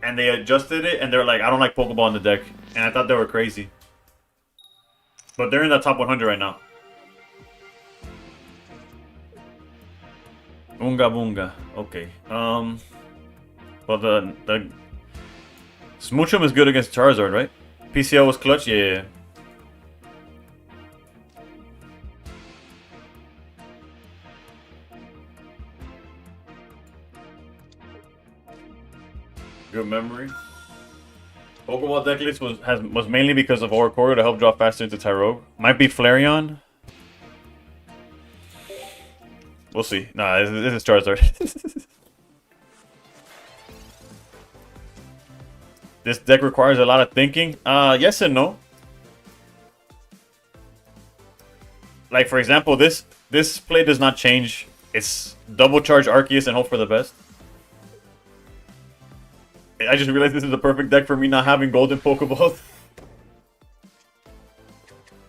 and they adjusted it, and they're like, I don't like Pokeball in the deck, and I thought they were crazy. But they're in the top 100 right now. Unga Bunga. Okay. Well, the Smoochum is good against Charizard, right? PCL was clutch? Yeah. Good memory. Pokeball deck list was mainly because of Oricorio to help draw faster into Tyrogue. Might be Flareon. We'll see. Nah, this is Charizard. This deck requires a lot of thinking. Yes and no. Like for example, this play does not change. It's double charge Arceus and hope for the best. I just realized this is the perfect deck for me not having golden Pokeballs.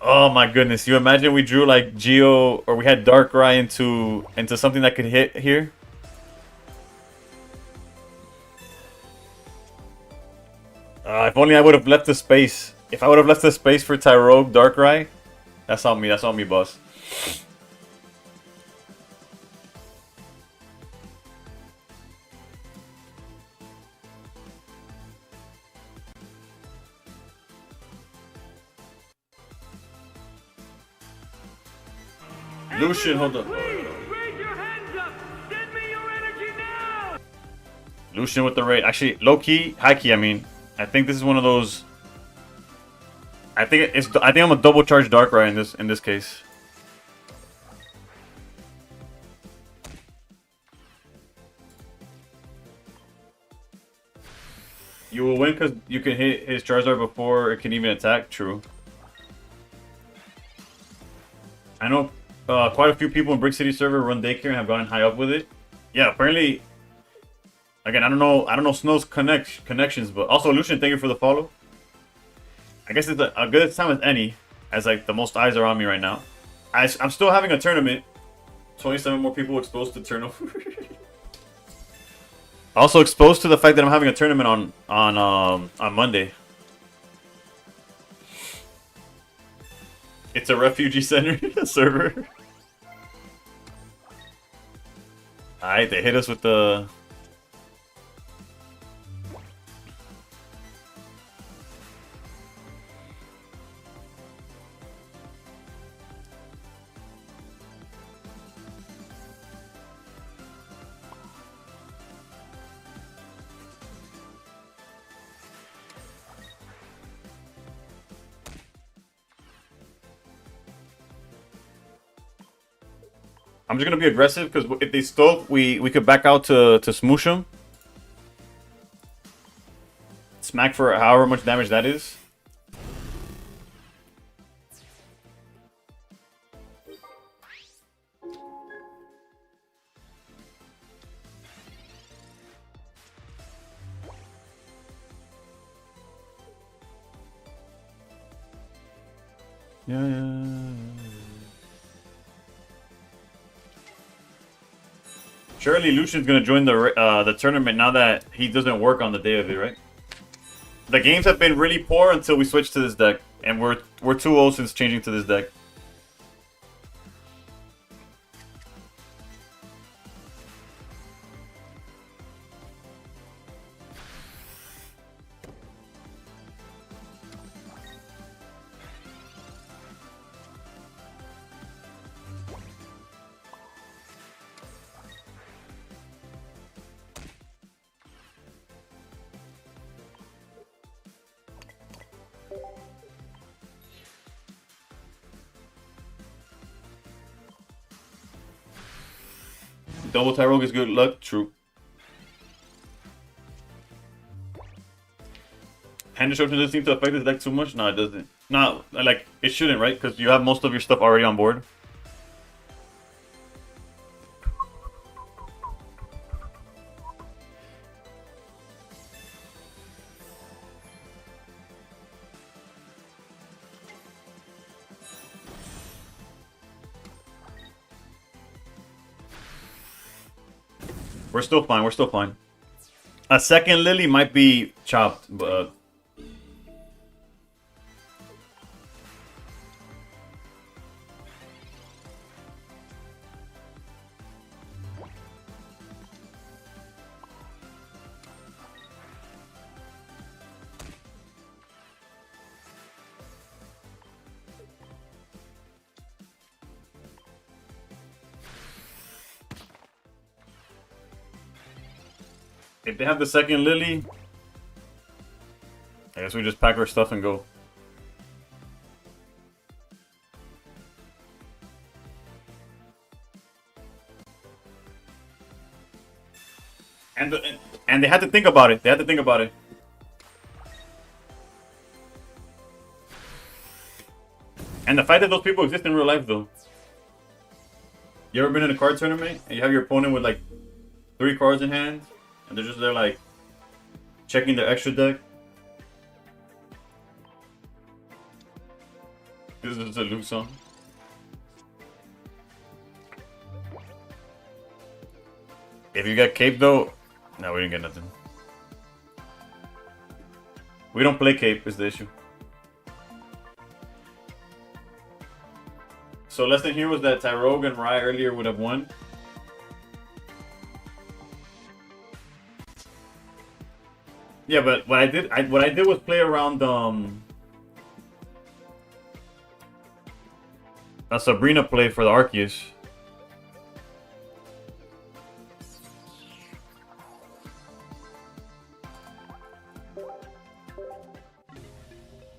Oh my goodness! You imagine we drew like Geo, or we had Darkrai into something that could hit here. If only I would have left the space. If I would have left the space for Tyrogue, Darkrai, that's on me. That's on me, boss. Lucian, hold up. Please, raise your hands up. Send me your energy now. Lucian with the raid. Actually, low key, high key. I mean, I think this is one of those. I think I'm a double charge Darkrai in this case. You will win because you can hit his Charizard before it can even attack. True. I know quite a few people in Brick City server run Daycare and have gotten high up with it. Yeah, apparently. Again, I don't know Snow's connections, but also Lucian, thank you for the follow. I guess it's a good time as any, as like the most eyes are on me right now. I'm still having a tournament. 27 more people exposed to turnover. Also exposed to the fact that I'm having a tournament on Monday. It's a refugee center server. Alright, they hit us with the... I'm just gonna be aggressive because if they stole, we could back out to smoosh them. Smack for however much damage that is. Yeah. Surely Lucian's gonna join the tournament now that he doesn't work on the day of it, right? The games have been really poor until we switched to this deck, and we're 2-0 since changing to this deck. Double Tyrogue is good luck, true. Hand disruption doesn't seem to affect this deck too much. No, it doesn't. No, like, it shouldn't, right? Because you have most of your stuff already on board. We're still fine, we're still fine. A second Lily might be chopped, but... if they have the second Lily, I guess we just pack our stuff and go. And they had to think about it. They had to think about it. And the fact that those people exist in real life, though. You ever been in a card tournament and you have your opponent with like 3 cards in hand, and they're just there like checking their extra deck? This is a Luke song. If you get cape though, no, we didn't get nothing. We don't play cape is the issue. So less than here was that Tyrogue and Rye earlier would have won. Yeah, but what I did was play around a Sabrina play for the Arceus.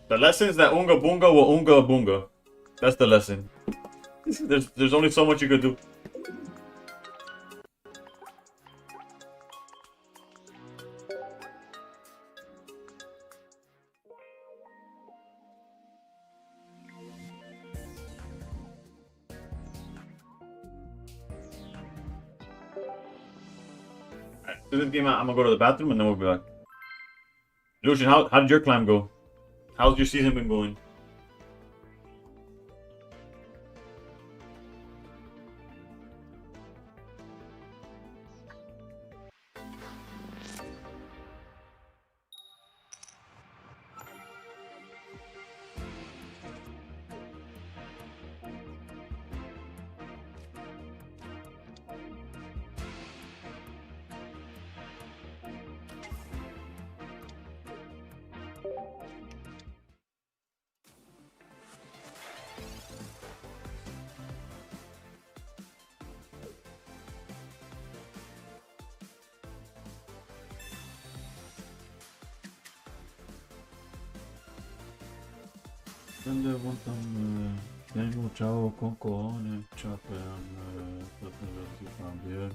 The lesson is that Unga Bunga will Unga Bunga. That's the lesson. There's only so much you could do. After this game, I'm gonna go to the bathroom and then we'll be back. Lucian, how did your climb go? How's your season been going? Tengo chavo con cojones, chapeame, si también,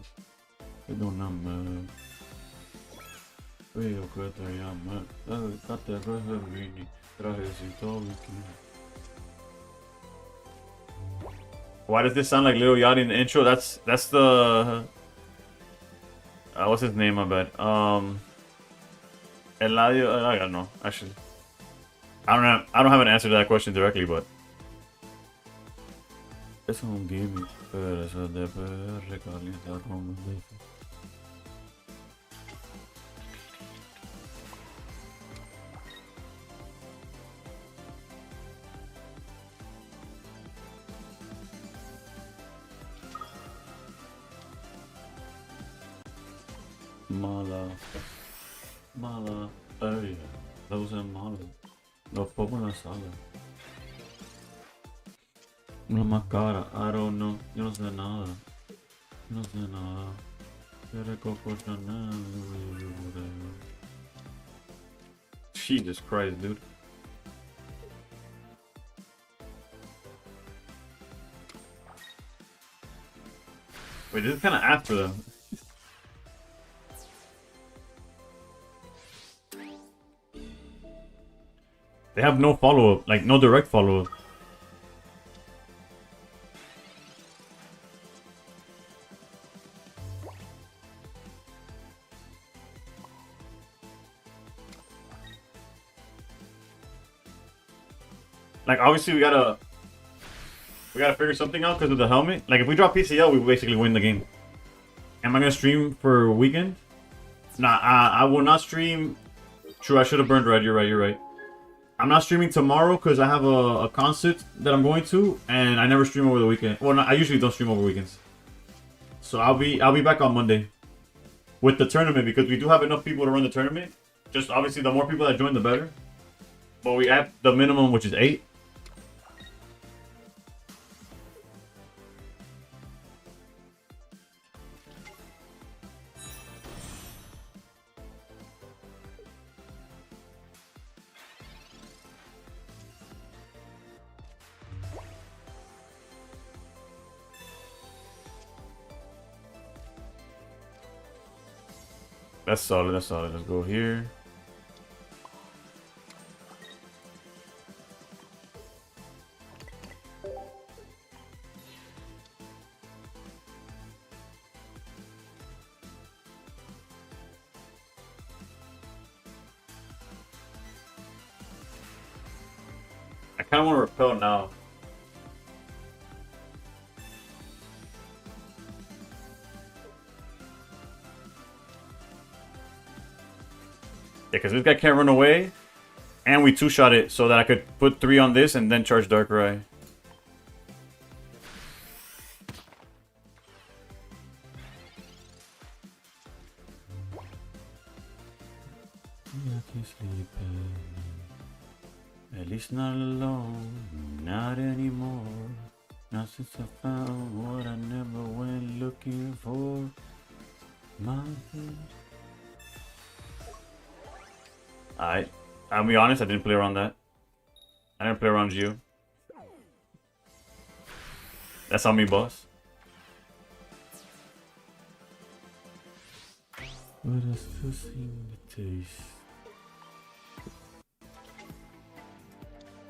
perdóname, veo que te llame, dedícate a Reservini, trajecito bikini. Why does this sound like Lil Yachty in the intro? That's the what's his name? I bet. Eladio. I don't know. Actually, I don't have an answer to that question directly, but Es un gimmick, pero eso de recalientar como un mala, mala, ey, la usa mala, los pongo en la sala. La más cara, I don't know, yo no sé nada, no sé nada. Jesus Christ, dude. Wait, this is kind of after them. They have no follow-up, like no direct follow-up. Like obviously we gotta figure something out because of the helmet. Like if we drop PCL, we basically win the game. Am I gonna stream for a weekend? Nah, I will not stream. True, I should have burned red. You're right. You're right. I'm not streaming tomorrow because I have a concert that I'm going to, and I never stream over the weekend. Well, no, I usually don't stream over weekends. So I'll be back on Monday with the tournament because we do have enough people to run the tournament. Just obviously, the more people that join, the better. But we have the minimum, which is 8. That's solid. That's solid. Let's go here. I kind of want to repel now. Yeah, because this guy can't run away. And we 2-shot it so that I could put 3 on this and then charge Darker Eye. At least not alone, not anymore. Not since I found what I never went looking for. My I'll be honest, I didn't play around that. I didn't play around you. That's on me, boss. But I still seem to taste.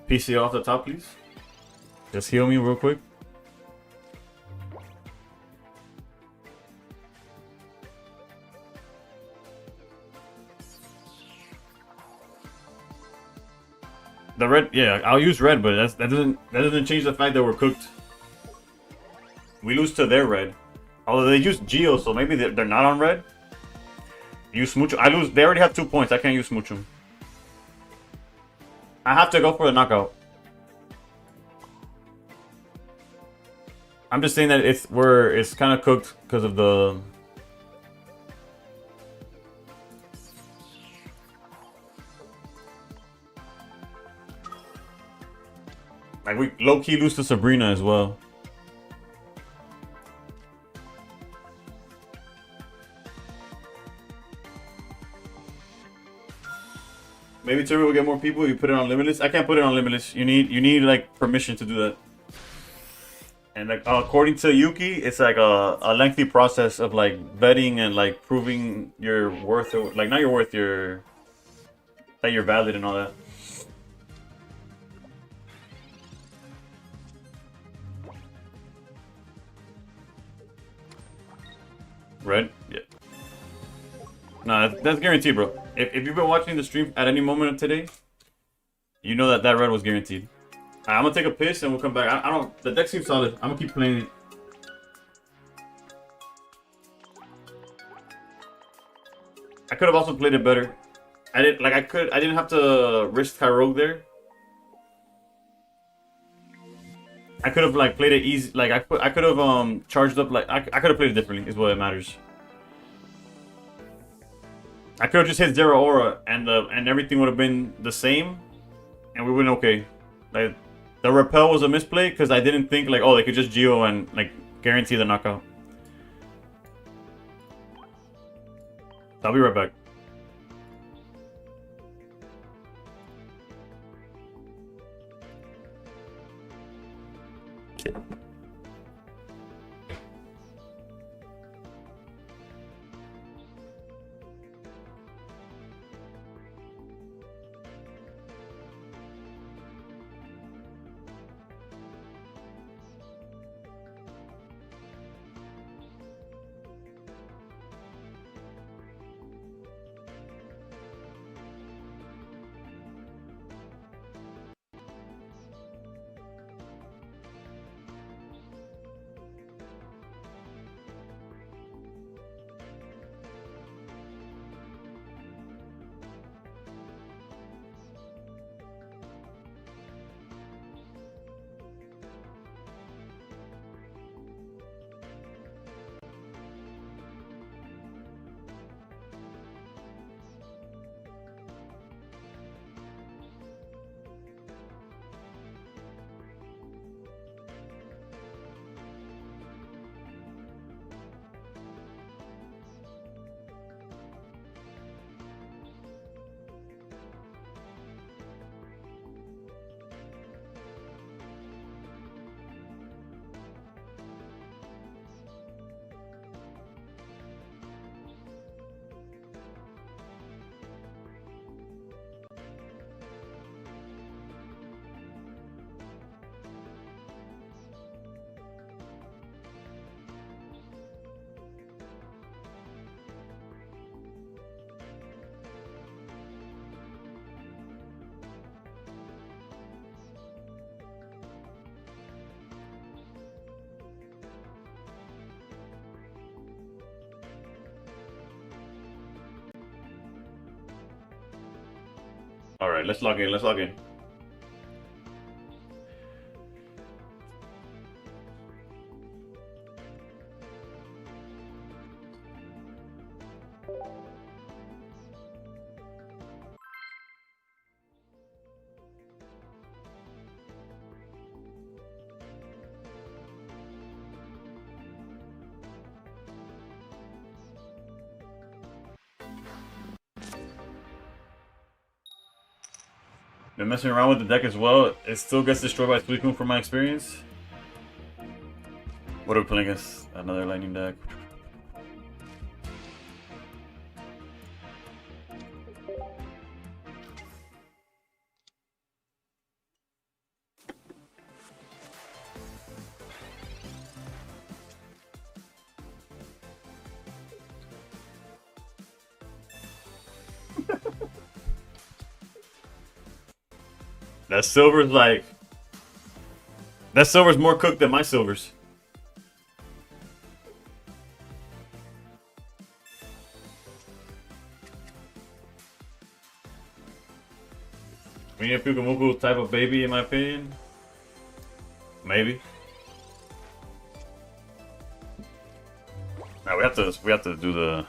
PC off the top, please. Just heal me real quick. The red, yeah, I'll use red, but that doesn't change the fact that we're cooked. We lose to their red. Although they use Geo, so maybe they're not on red. Use Smoochum. I lose. They already have 2 points. I can't use Smoochum. I have to go for the knockout. I'm just saying that it's kind of cooked because of the. Like we low key lose to Sabrina as well. Maybe Terry will get more people if you put it on limitless. I can't put it on limitless. You need like permission to do that. And like according to Yuki, it's like a lengthy process of like vetting and like proving your worth, or like not your worth, that you're valid and all that. Red? Yeah. Nah, that's guaranteed, bro. If you've been watching the stream at any moment of today, you know that red was guaranteed. I'm gonna take a piss and we'll come back. I don't. The deck seems solid. I'm gonna keep playing it. I could have also played it better. I didn't like. I didn't have to risk Kyrogue there. I could have like played it easy. Like I could have charged up. Like I could have played it differently. Is what it matters. I could have just hit Zero Aura and everything would have been the same, and we went okay. Like the repel was a misplay because I didn't think like, oh, they could just Geo and like guarantee the knockout. I'll be right back. All right, let's log in. Let's log in. Been messing around with the deck as well. It still gets destroyed by Suicune from my experience. What are we playing against? Another lightning deck. That silver's like... That silver's more cooked than my silvers. Me and Pukamuku type of baby, in my opinion. Maybe. Now we have to do the...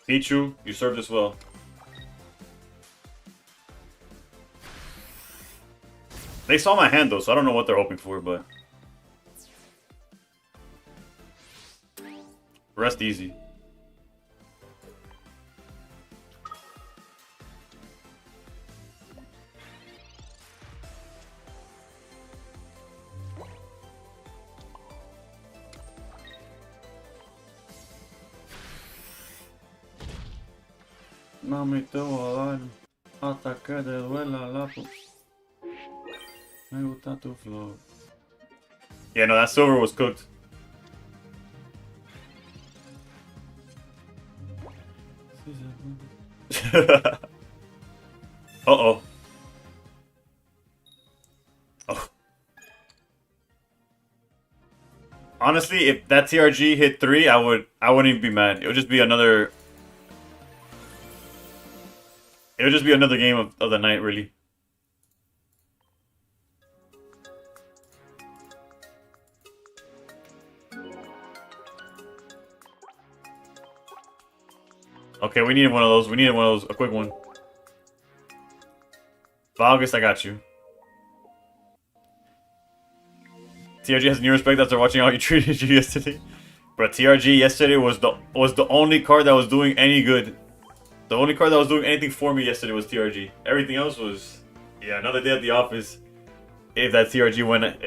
Pichu, you served us well. They saw my hand though, so I don't know what they're hoping for, but... Rest easy. Mami, te voy a dar hasta que te duela la Me gusta tu flow. Yeah, no, that silver was cooked. Uh-oh. Oh. Honestly, if that TRG hit 3, I wouldn't even be mad. It would just be another game of the night, really. Okay, we needed one of those. We needed one of those. A quick one. August, I got you. TRG has new respect after watching how you treated you yesterday. But TRG yesterday was the only card that was doing any good. The only card that was doing anything for me yesterday was TRG. Everything else was, yeah, another day at the office. If that TRG went,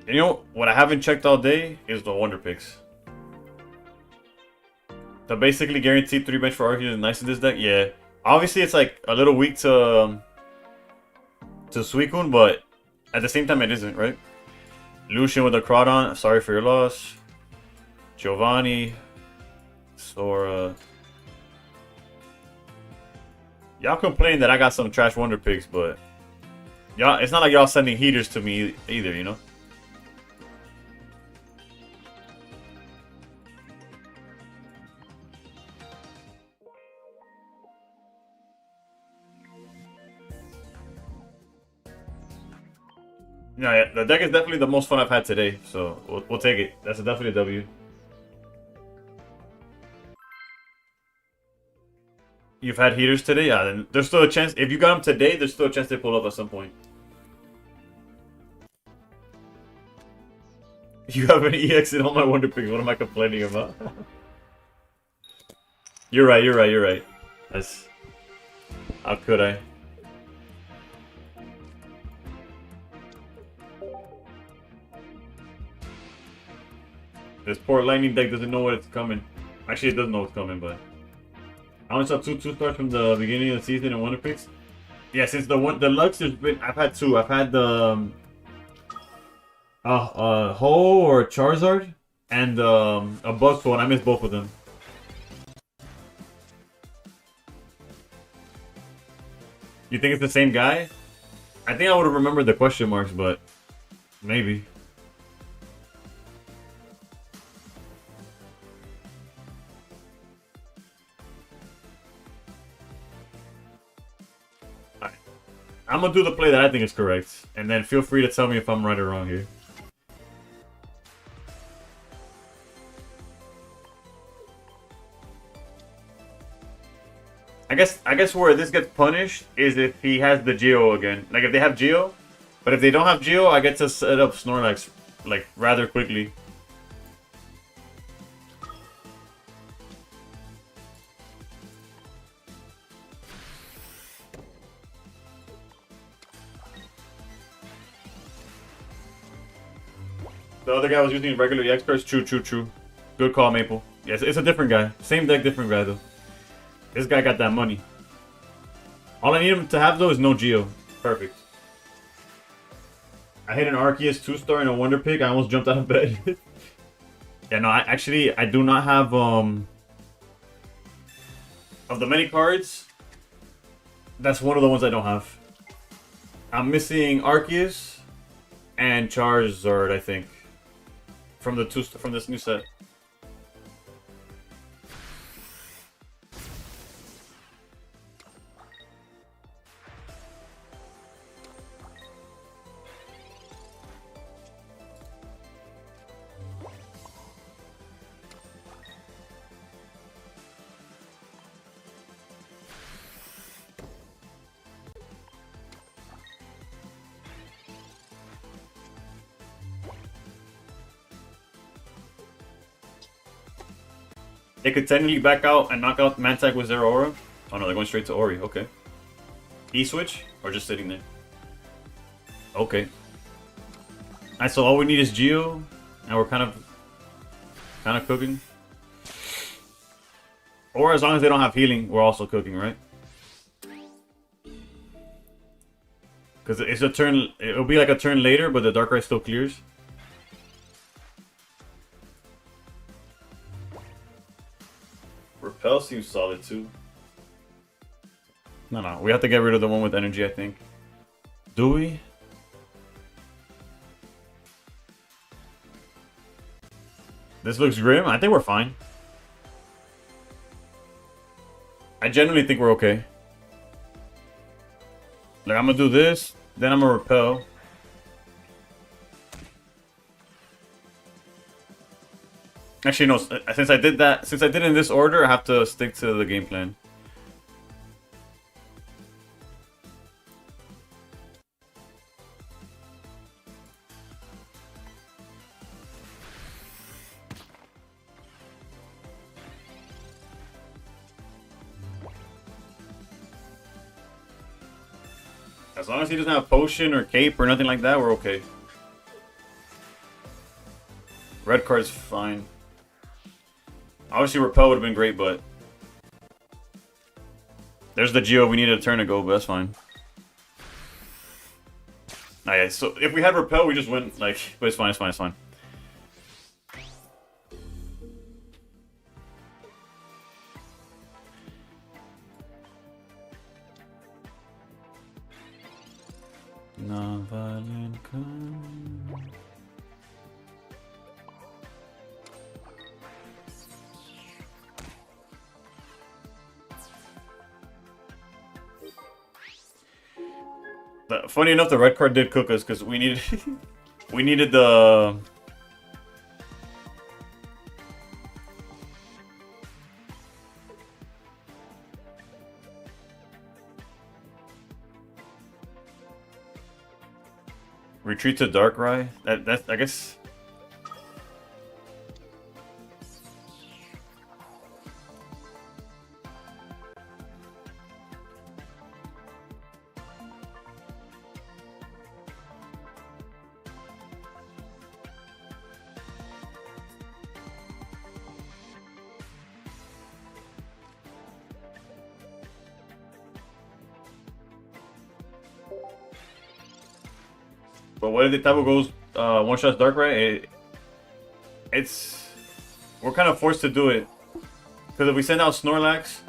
you know what I haven't checked all day is the Wonder Picks. The basically guaranteed 3 bench for Arceus is nice in this deck. Yeah, obviously it's like a little weak to Suicune, but at the same time it isn't, right? Lucian with a Crawdon, sorry for your loss. Giovanni, Sora. Y'all complain that I got some trash Wonder Picks, but y'all, it's not like y'all sending heaters to me either, you know? Yeah, the deck is definitely the most fun I've had today, so we'll take it. That's definitely a W. You've had heaters today? Yeah, then there's still a chance. If you got them today, there's still a chance they pull up at some point. You have an EX in all my Wonder Picks. What am I complaining about? You're right, you're right, you're right. That's... How could I? This poor lightning deck doesn't know what it's coming. Actually, it doesn't know what's coming, but... I only saw two stars from the beginning of the season in Wonder Picks. Yeah, since the Lux, there's been... I've had 2. I've had the... Ho or Charizard, and a Buzzful, and I missed both of them. You think it's the same guy? I think I would have remembered the question marks, but maybe. Alright. I'm gonna do the play that I think is correct, and then feel free to tell me if I'm right or wrong here. I guess where this gets punished is if he has the Geo again. Like if they have Geo, but if they don't have Geo, I get to set up Snorlax like rather quickly. The other guy was using regular EX cards. True, true, true. Good call, Maple. Yes, it's a different guy. Same deck, different guy though. This guy got that money. All I need him to have though is no Geo. Perfect. I hit an Arceus 2-star and a Wonder Pick. I almost jumped out of bed. Yeah, no, I do not have of the many cards. That's one of the ones I don't have. I'm missing Arceus and Charizard, I think, from this new set. They could technically back out and knock out Mantag with their aura. Oh no, they're going straight to Ori. Okay. E-switch? Or just sitting there? Okay. Alright, so all we need is Geo. And we're kind of cooking. Or as long as they don't have healing, we're also cooking, right? Because it's a turn... It'll be like a turn later, but the Darkrai still clears. Repel seems solid too. No, we have to get rid of the one with energy, I think. Do we? This looks grim. I think we're fine. I genuinely think we're okay. Like, I'm gonna do this, then I'm gonna repel. Actually, no. Since I did it in this order, I have to stick to the game plan. As long as he doesn't have potion or cape or nothing like that, we're okay. Red card's fine. Obviously, repel would have been great, but there's the Geo we needed a turn ago, but that's fine. Alright, so if we had repel, we just win. Like, but it's fine, it's fine, it's fine. Non-violent come. Funny enough, the red card did cook us because we needed we needed the retreat to Darkrai. That's I guess. But what if the Tabo goes one shots Darkrai? It's we're kind of forced to do it because if we send out Snorlax,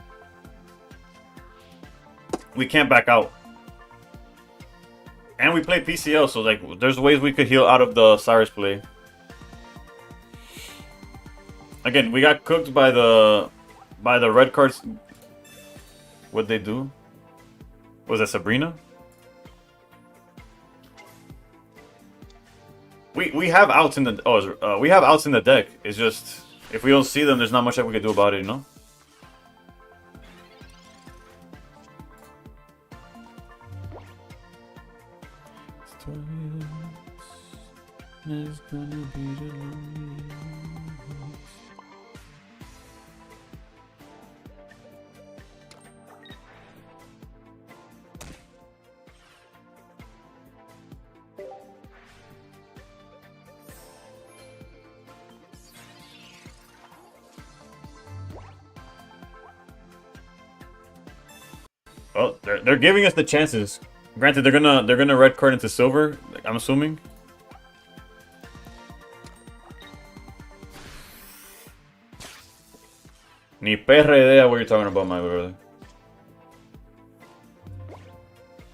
we can't back out, and we play PCL, so like there's ways we could heal out of the Cyrus play. Again, we got cooked by the red cards. What'd they do? Was that Sabrina? We have outs in the we have outs in the deck. It's just if we don't see them, there's not much that we can do about it, you know. Well, they're giving us the chances. Granted, they're gonna red card into silver. I'm assuming. Ni perra idea what you're talking about, my brother.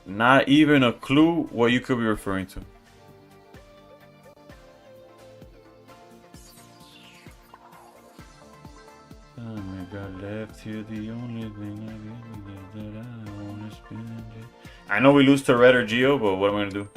Not even a clue what you could be referring to. Left here, the only thing I get is that I wanna spend it. I know we lose to Red or Geo, but what am I gonna do?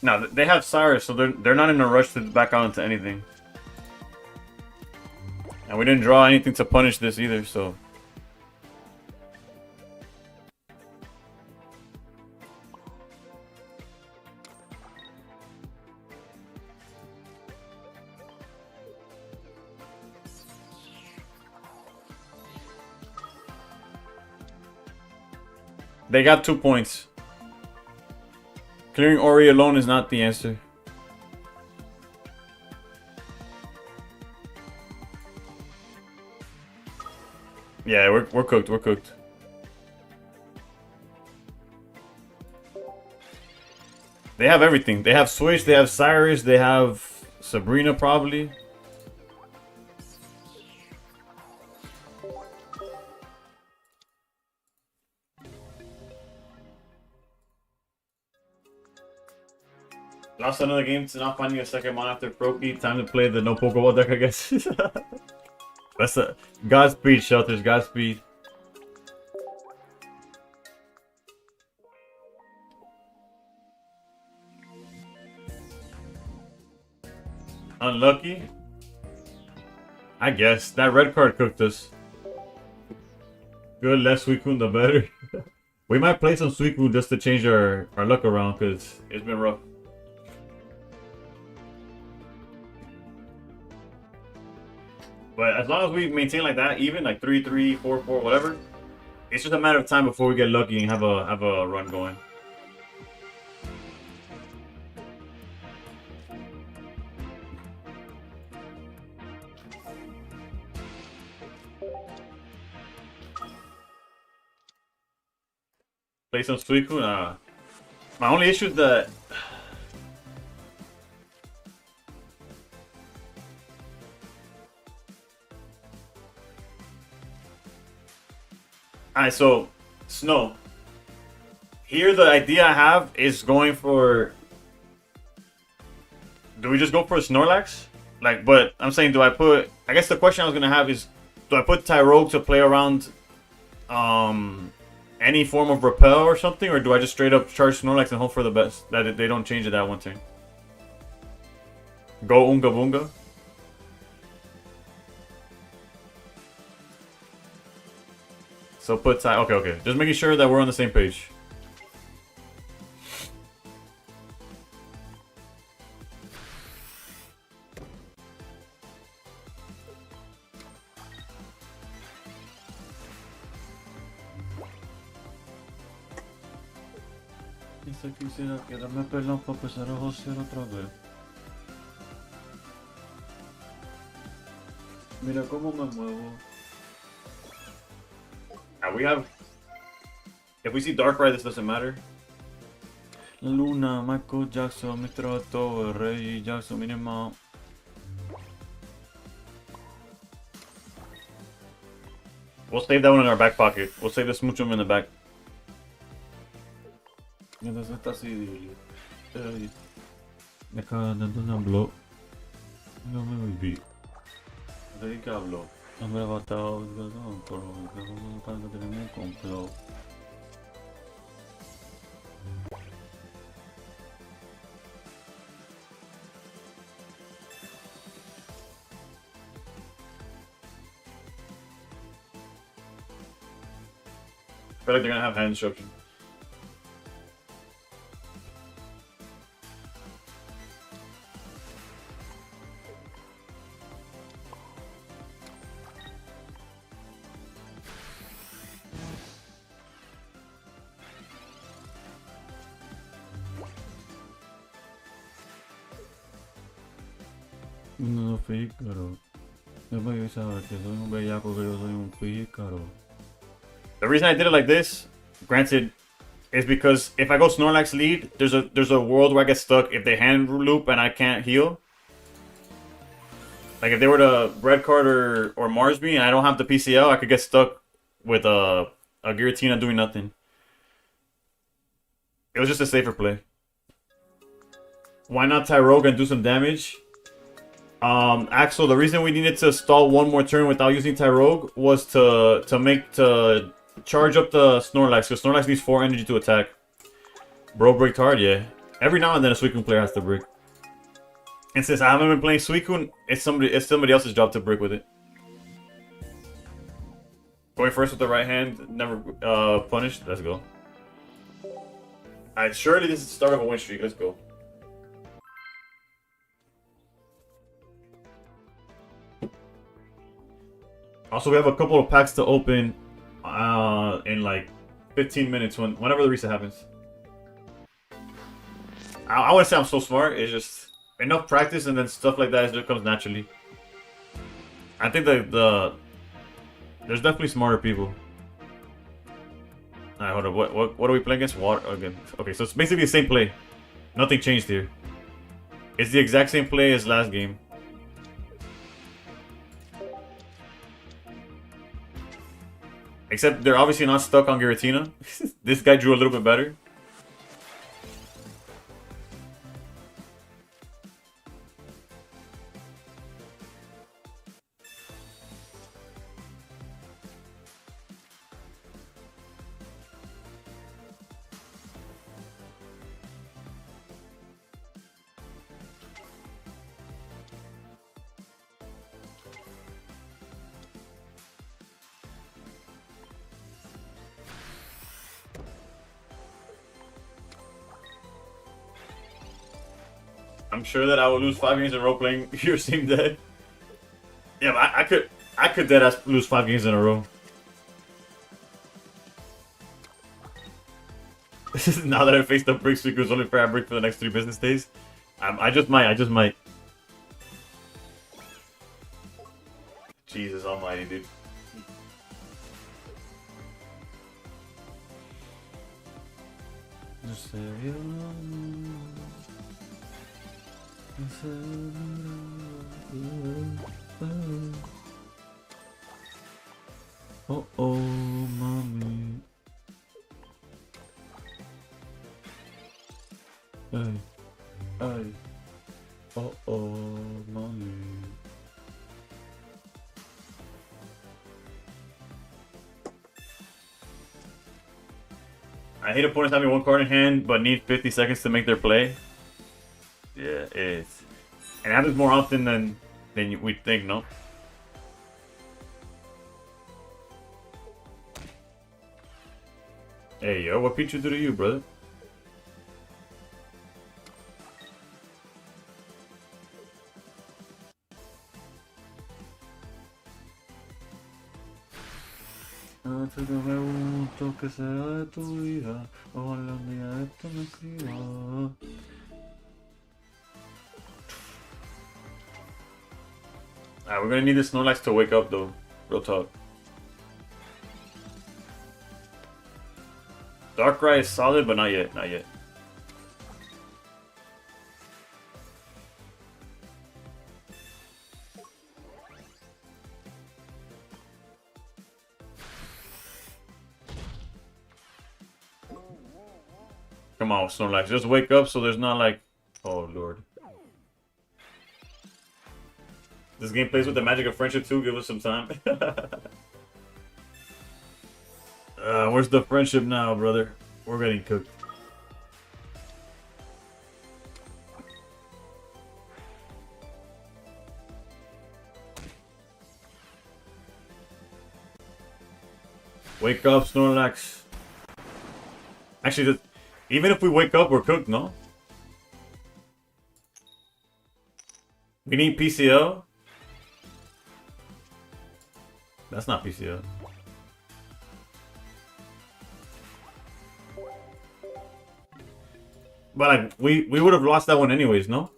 No, they have Cyrus, so they're not in a rush to back out into anything. And we didn't draw anything to punish this either, so. They got 2 points. Clearing Ori alone is not the answer. Yeah, we're cooked. We're cooked. They have everything. They have Switch. They have Cyrus. They have Sabrina probably. Lost another game to not finding a second mon after Proki. Time to play the no Pokeball deck, I guess. That's a Godspeed, Shelters. Godspeed. Unlucky? I guess. That red card cooked us. Good, less Suicune, the better. We might play some Suicune just to change our luck around, because it's been rough. But as long as we maintain like that, even like 3-3, 4-4, whatever, it's just a matter of time before we get lucky and have a run going. Play some Suicune. My only issue is that alright, so Snow. Here the idea I have is going for. Do we just go for a Snorlax? Like, but I'm saying, do I put? I guess the question I was gonna have is, do I put Tyrogue to play around, any form of repel or something, or do I just straight up charge Snorlax and hope for the best that they don't change it that one turn? Go Unga Bunga. So put Ty. Okay. Just making sure that we're on the same page. Quizá quisiera quedarme pelón para empezar a josear otra vez. Mira cómo me muevo. We have. If we see Darkrai, this doesn't matter. Luna, Michael Jackson, Mr. Otto, Reggie Jackson, Minima. We'll save that one in our back pocket. We'll save this Smoochum in the back. Entonces está así. De acá dando habló. No me volví. ¿De qué habló? Hombre batado, por lo que tenemos un complot. I feel like they're gonna have hand instruction. No pícaro. Nobody sabe que soy un bellaco, que yo soy un pícaro. The reason I did it like this, granted, is because if I go Snorlax lead, there's a world where I get stuck if they hand loop and I can't heal. Like if they were to Red Card or Mars me and I don't have the PCL, I could get stuck with a Giratina doing nothing. It was just a safer play. Why not Tyrogue and do some damage? Axel, the reason we needed to stall one more turn without using Tyrogue was to charge up the Snorlax, because Snorlax needs 4 energy to attack. Bro breaked hard, yeah. Every now and then a Suicune player has to brick. And since I haven't been playing Suicune, it's somebody else's job to brick with it. Going first with the right hand, never punished. Let's go. Alright, surely this is the start of a win streak. Let's go. Also, we have a couple of packs to open in like 15 minutes whenever the reset happens. I wouldn't say I'm so smart. It's just enough practice, and then stuff like that just comes naturally. I think that there's definitely smarter people. Alright, hold on. What are we playing against? Water again. Okay, so it's basically the same play. Nothing changed here. It's the exact same play as last game. Except they're obviously not stuck on Giratina. This guy drew a little bit better. I'm sure that I will lose 5 games in a row playing your same deck. Yeah, but I could deadass lose 5 games in a row. Now that I faced up Brick Suicune, it's only fair I break for the next 3 business days. I just might. Jesus almighty, dude. Oh, mommy. Ay. Oh, mommy. I hate opponents having 1 card in hand, but need 50 seconds to make their play. Yeah, it's... And it happens more often than we'd think, no? Hey, yo, what Pichu do to you, brother? Antes que me pregunto que será de tu vida, ojalá un día esto me escriba. Alright, we're gonna need the Snorlax to wake up though. Real talk. Darkrai is solid, but not yet, not yet. Come on, Snorlax, just wake up so there's not like... Oh, Lord. This game plays with the magic of friendship too, give us some time. Where's the friendship now, brother? We're getting cooked. Wake up, Snorlax. Actually, even if we wake up, we're cooked, no? We need PCO? That's not PCO. But like, we would have lost that one anyways, no?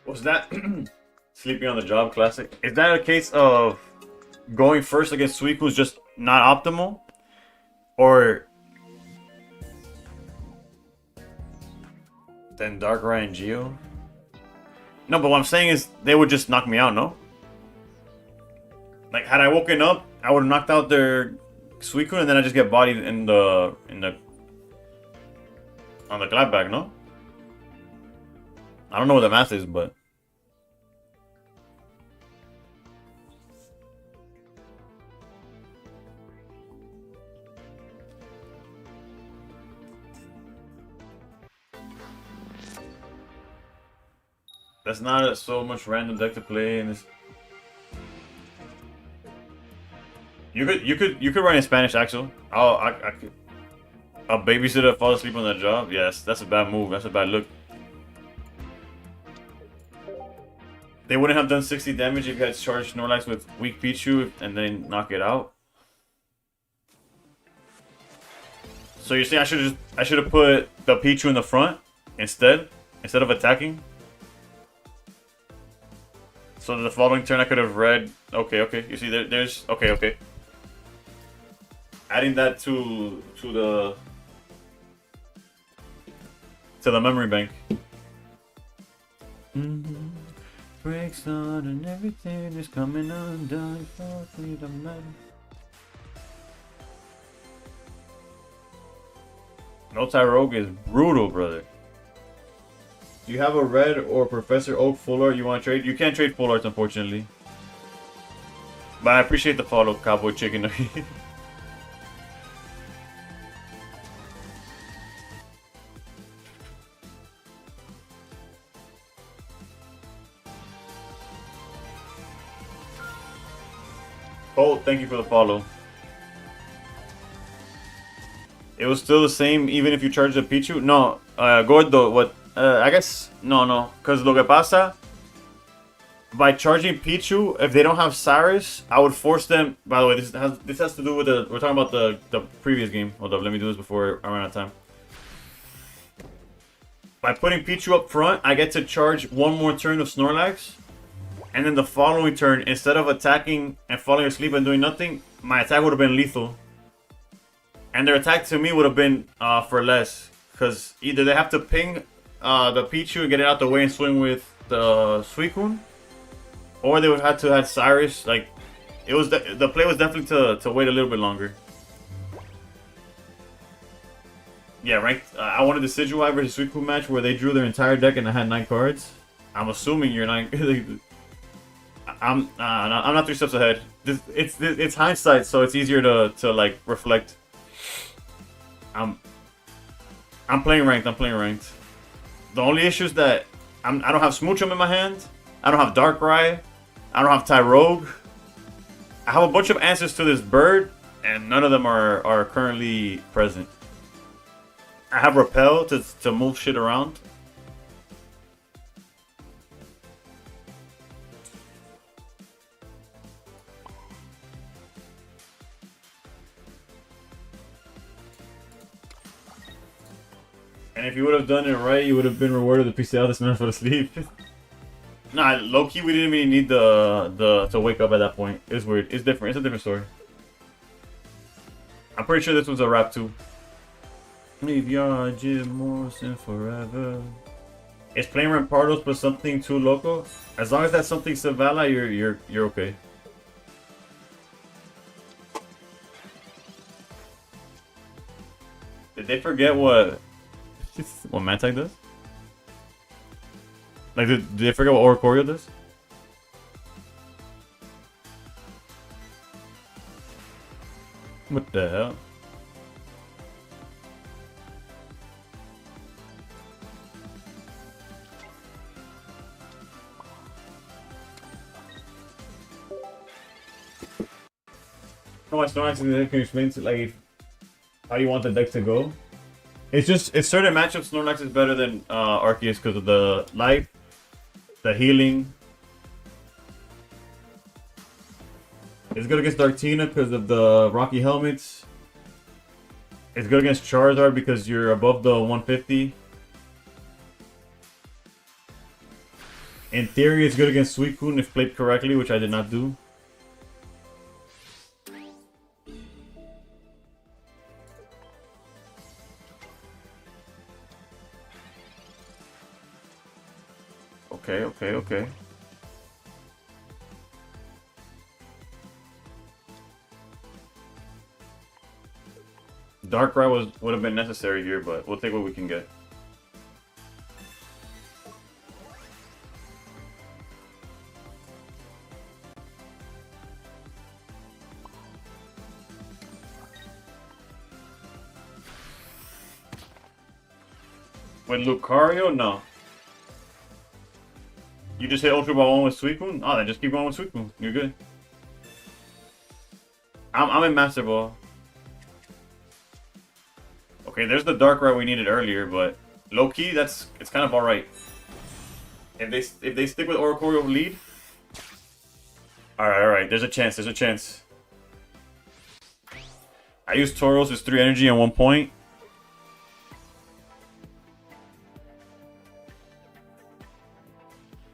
Was that Sleeping on the Job classic? Is that a case of going first against Suicune's just not optimal? Or then Darkrai and Geo? No, but what I'm saying is they would just knock me out, no? Like, had I woken up, I would have knocked out their Suicune and then I just get bodied on the clapback, no? I don't know what the math is, but That's not so much random deck to play, and you could run in Spanish Axel. I could. A babysitter fall asleep on the job? Yes, that's a bad move. That's a bad look. They wouldn't have done 60 damage if you had charged Snorlax with weak Pichu and then knock it out. So you're saying I should have put the Pichu in the front instead of attacking? So the following turn I could have read. Okay. You see there's okay. Adding that to the memory bank. Breaks on and everything is coming undone. No Tyrogue is brutal, brother. Do you have a red or Professor Oak full art you want to trade? You can't trade full arts, unfortunately. But I appreciate the follow, Cowboy Chicken. Oh, thank you for the follow. It was still the same even if you charged a Pichu? No, Gordo, what? I guess, no. Because lo que pasa, by charging Pichu, if they don't have Cyrus, I would force them. By the way, this has to do with we're talking about the previous game. Hold up, let me do this before I run out of time. By putting Pichu up front, I get to charge one more turn of Snorlax. And then the following turn, instead of attacking and falling asleep and doing nothing, my attack would have been lethal. And their attack to me would have been for less. Because either they have to ping the Pichu and get it out the way and swing with the Suicune, or they would have to have Cyrus. Like, it was the play was definitely to wait a little bit longer. Yeah, ranked. I wanted the Decidueye versus Suicune match where they drew their entire deck and I had 9 cards. I'm assuming you're 9. I'm not 3 steps ahead. It's hindsight, so it's easier to like reflect. I'm playing ranked. The only issue is that I don't have Smoochum in my hand. I don't have Darkrai. I don't have Tyrogue. I have a bunch of answers to this bird, and none of them are currently present. I have Repel to move shit around. And if you would have done it right, you would have been rewarded the PCL this man for the sleep. Nah, low key, we didn't even need the to wake up at that point. It's weird. It's different. It's a different story. I'm pretty sure this was a rap too. Leave your Jim Morrison forever. It's plain Rampardos, but something too local. As long as that's something Savala, you're okay. Did they forget what Mantag does? Like, did they forget what Oricorio does? What the hell? How much Snorlax can you explain to, like, how you want the deck to go? It's certain matchups Snorlax is better than Arceus because of the life, the healing. It's good against Dartina because of the Rocky Helmets. It's good against Charizard because you're above the 150. In theory, it's good against Suicune if played correctly, which I did not do. Okay. Darkrai would have been necessary here, but we'll take what we can get. With Lucario, no. You just hit Ultra Ball 1 with Suicune? Oh, then just keep going with Suicune. You're good. I'm in Master Ball. Okay, there's the Darkrai we needed earlier, but low key, it's kind of alright. If they stick with Oricorio lead, alright. There's a chance. I used Tauros, it's 3 energy and 1 point.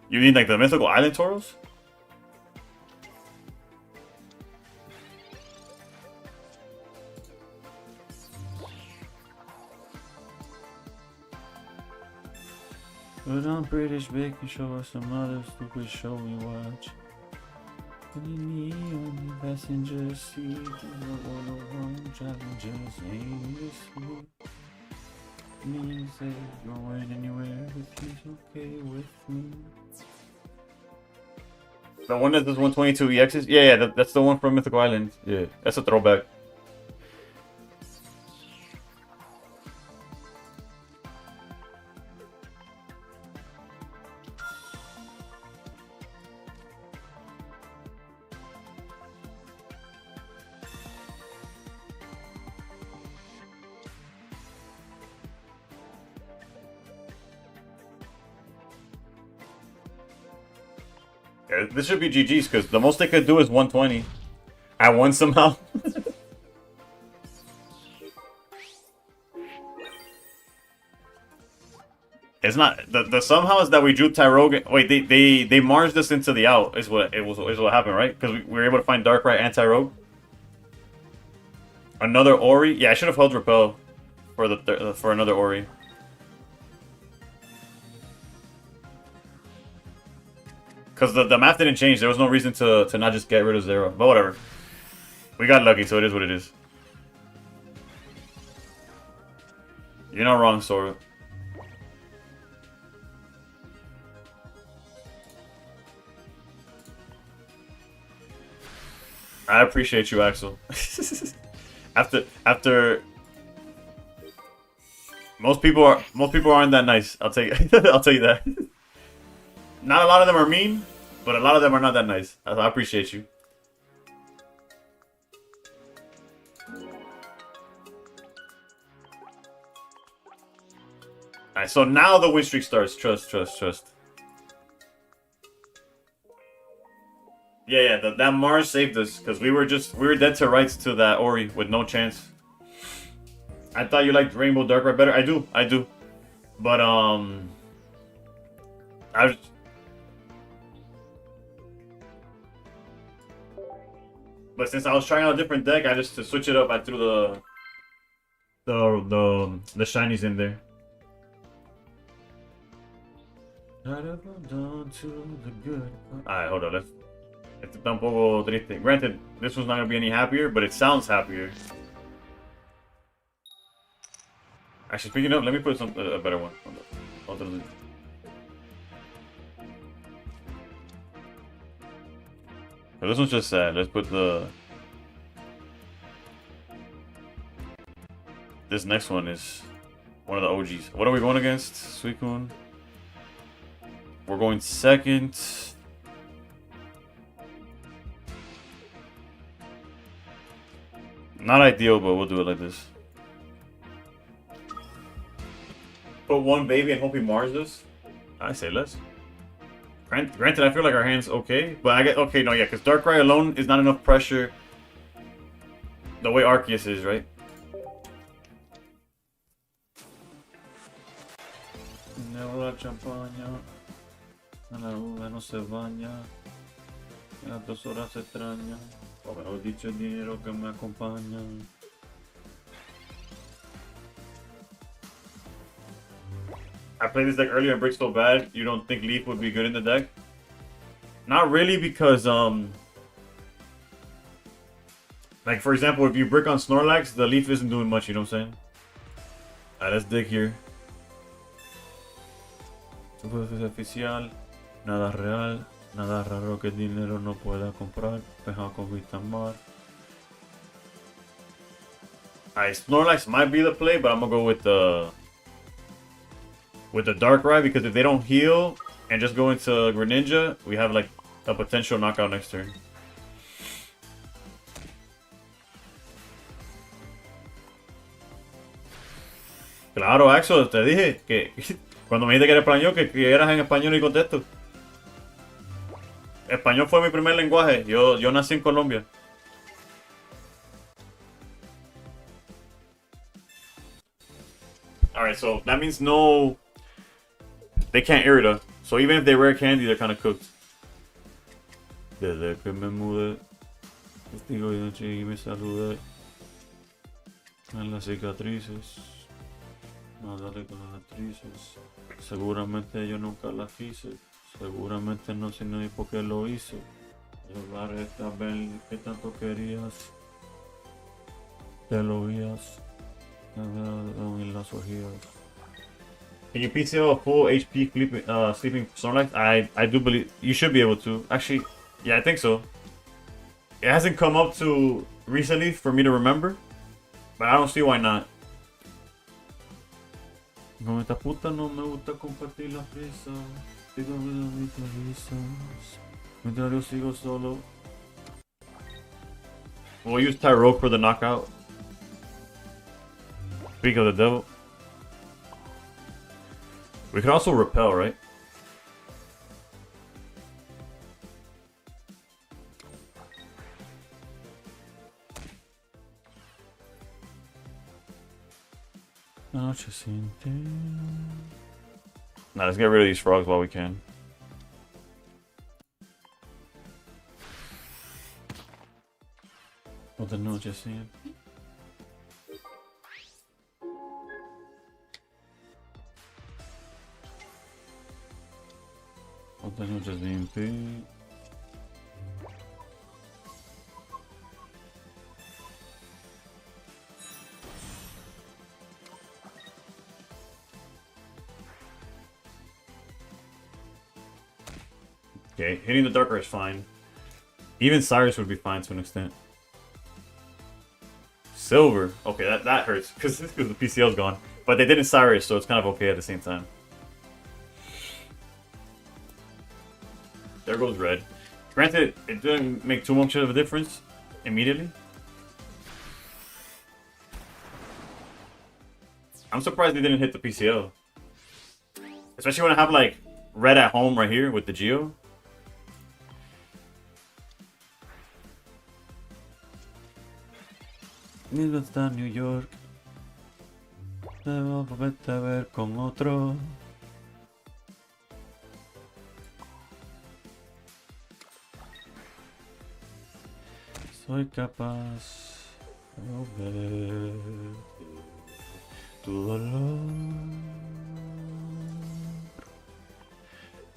You need like the Mythical Island Tauros? Put on British Bake and show us some other stupid show we watch. Put me on the passenger seat, driving just aimlessly. Me say going anywhere with you's okay with me. The one that does 122 EXs? Yeah, that's the one from Mythical Island. Yeah, that's a throwback. Yeah, this should be GG's because the most they could do is 120. I won somehow. It's not the somehow is that we drew Tyrogue. Wait, they marged us into the out is what happened, right? Because we were able to find Darkrai and Tyrogue. Another Ori. Yeah, I should have held Repel for another Ori. Because the map didn't change. There was no reason to not just get rid of Zero. But whatever. We got lucky, so it is what it is. You're not wrong, Sora. I appreciate you, Axel. after most people aren't that nice. I'll tell you that. Not a lot of them are mean, but a lot of them are not that nice. I appreciate you. Alright, so now the win streak starts. Trust. Yeah, that Mars saved us because we were dead to rights to that Ori with no chance. I thought you liked Rainbow Darkrai better. I do. But But since I was trying out a different deck, to switch it up, I threw the shinies in there. Alright, hold on. It's un poco triste. Granted, this one's not gonna be any happier, but it sounds happier. Actually, speaking of, let me put a better one. Hold on. But this one's just sad. Let's put this next one is one of the OGs. What are we going against? Suicune. We're going second. Not ideal, but we'll do it like this. Put one baby and hope he Mars us. I say less. Granted, I feel like our hand's okay, but I get okay. No, yeah, because Darkrai alone is not enough pressure. The way Arceus is, right? La champaña, a la uva no se baña, a las 2 horas se extraña, o mejor dicho, el dinero que me acompaña. I played this deck earlier and Brick's so bad. You don't think Leaf would be good in the deck? Not really, because like for example, if you brick on Snorlax, the Leaf isn't doing much. You know what I'm saying? Alright, let's dig here. Superficie oficial, nada real, nada raro que el dinero no pueda comprar, pesado con vista mar. Alright, Snorlax might be the play, but I'm gonna go with the Darkrai because if they don't heal and just go into Greninja, we have like a potential knockout next turn. Claro, Axel, te dije que cuando me dijiste que era español, que eras en español y contesto. Español fue mi primer lenguaje. Yo nací en Colombia. Alright, so that means no... They can't Irida. So even if they rare candy, they're kind of cooked. Desde que me mudé, testigo de noche y me saludé. En las cicatrices. Más dale con las actrices. Seguramente yo nunca las quise. Seguramente no sé ni por qué lo hice. Llevar esta vez que tanto querías. Te lo vías. En las ojillas. Can you PCO a full HP sleeping Snorlax? I do believe you should be able to. Actually, yeah, I think so. It hasn't come up to recently for me to remember, but I don't see why not. No, esta puta no me gusta compartir la prisa. Sigo viendo mis risas. Mientras yo sigo solo. We'll use Tyrogue for the knockout. Speak of the devil. We could also repel, right? Nah, let's get rid of these frogs while we can. Otra noche sin. Otra noche sin ti. Okay, hitting the Darker is fine. Even Cyrus would be fine to an extent. Silver. Okay, that hurts because the PCL's gone. But they didn't Cyrus, so it's kind of okay at the same time. There goes red. Granted, it didn't make too much of a difference immediately. I'm surprised they didn't hit the PCL. Especially when I have like red at home right here with the Geo. Mismo está en New York. Debo volverte a ver con otro. Soy capaz de ver tu dolor.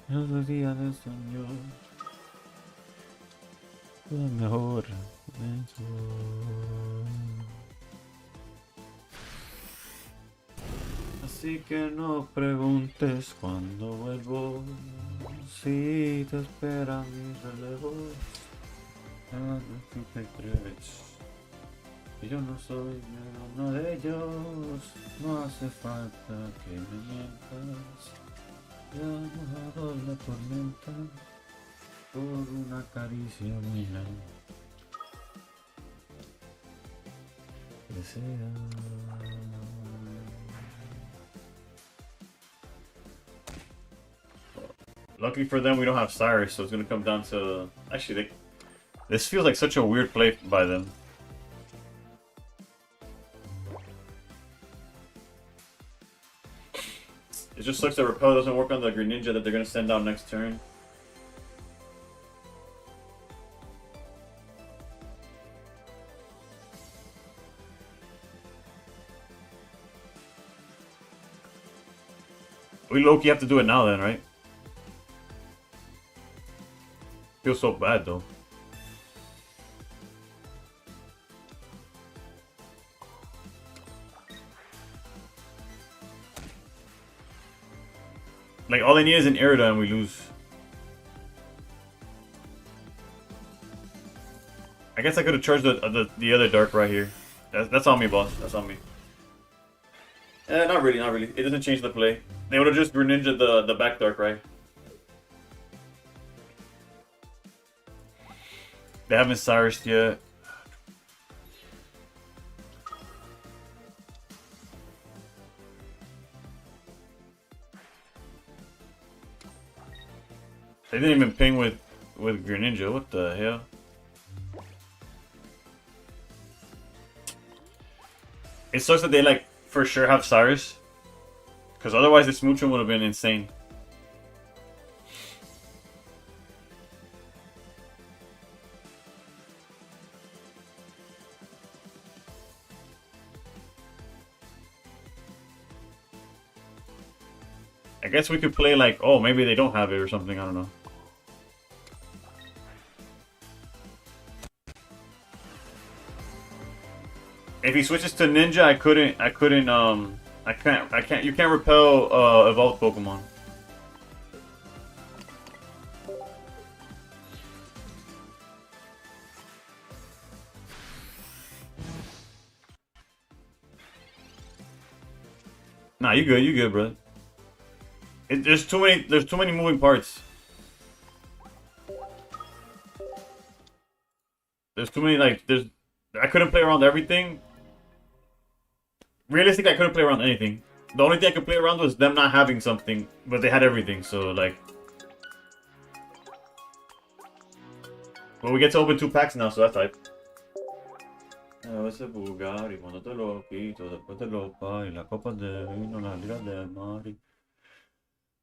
En los días del sueño. Lo mejor de Así que no preguntes cuándo vuelvo, si te espera mi relevo. Y yo no soy uno de ellos, no hace falta que me mientas. Ya ha mojado la tormenta por una caricia mía. Desea. Luckily for them, we don't have Cyrus, so it's gonna come down to... Actually, this feels like such a weird play by them. It just sucks that Repel doesn't work on the Greninja that they're gonna send out next turn. We low-key have to do it now then, right? Feels so bad though. Like all they need is an Irida and we lose. I guess I could have charged the other Dark right here. That's on me, boss. That's on me. Not really, not really. It doesn't change the play. They would have just Greninja the back Dark, right? They haven't Cyrus yet. They didn't even ping with Greninja. What the hell? It sucks that they like for sure have Cyrus, because otherwise this Smoochum would have been insane. I guess we could play like, oh, maybe they don't have it or something. I don't know. If he switches to Ninja, I can't, you can't repel evolved Pokemon. Nah, you good, bro. There's too many moving parts. There's too many, like, I couldn't play around everything. Realistically, I couldn't play around anything. The only thing I could play around was them not having something, but they had everything, so, like... But we get to open 2 packs now, so that's hype. Ese Bugatti, cuando te lo quito, después te lo pago, y la copa de vino, la liga de Mari.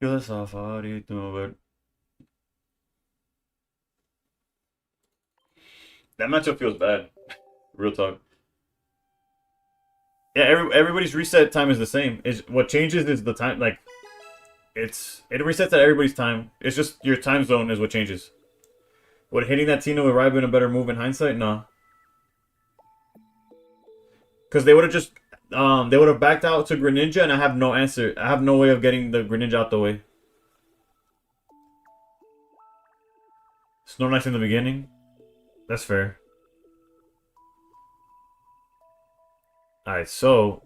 Yo de Safari, tú ver. That matchup feels bad. Real talk. Yeah, everybody's reset time is the same. Is what changes is the time. Like, it resets at everybody's time. It's just your time zone is what changes. Would hitting that Tina with Raibu a better move in hindsight? No, because they would have just they would have backed out to Greninja, and I have no answer. I have no way of getting the Greninja out the way. Snorlax in the beginning. That's fair. Alright, so...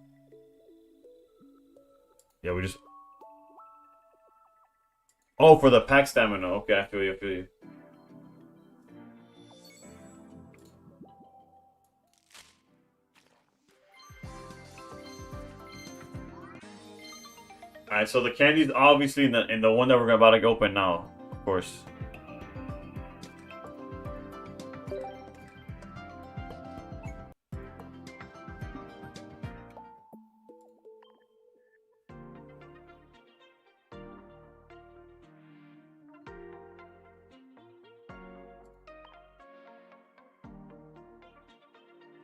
Yeah, we just... Oh, for the pack stamina. Okay, I feel you, I feel you. Alright, so the candy's obviously in the one that we're about to open now, of course.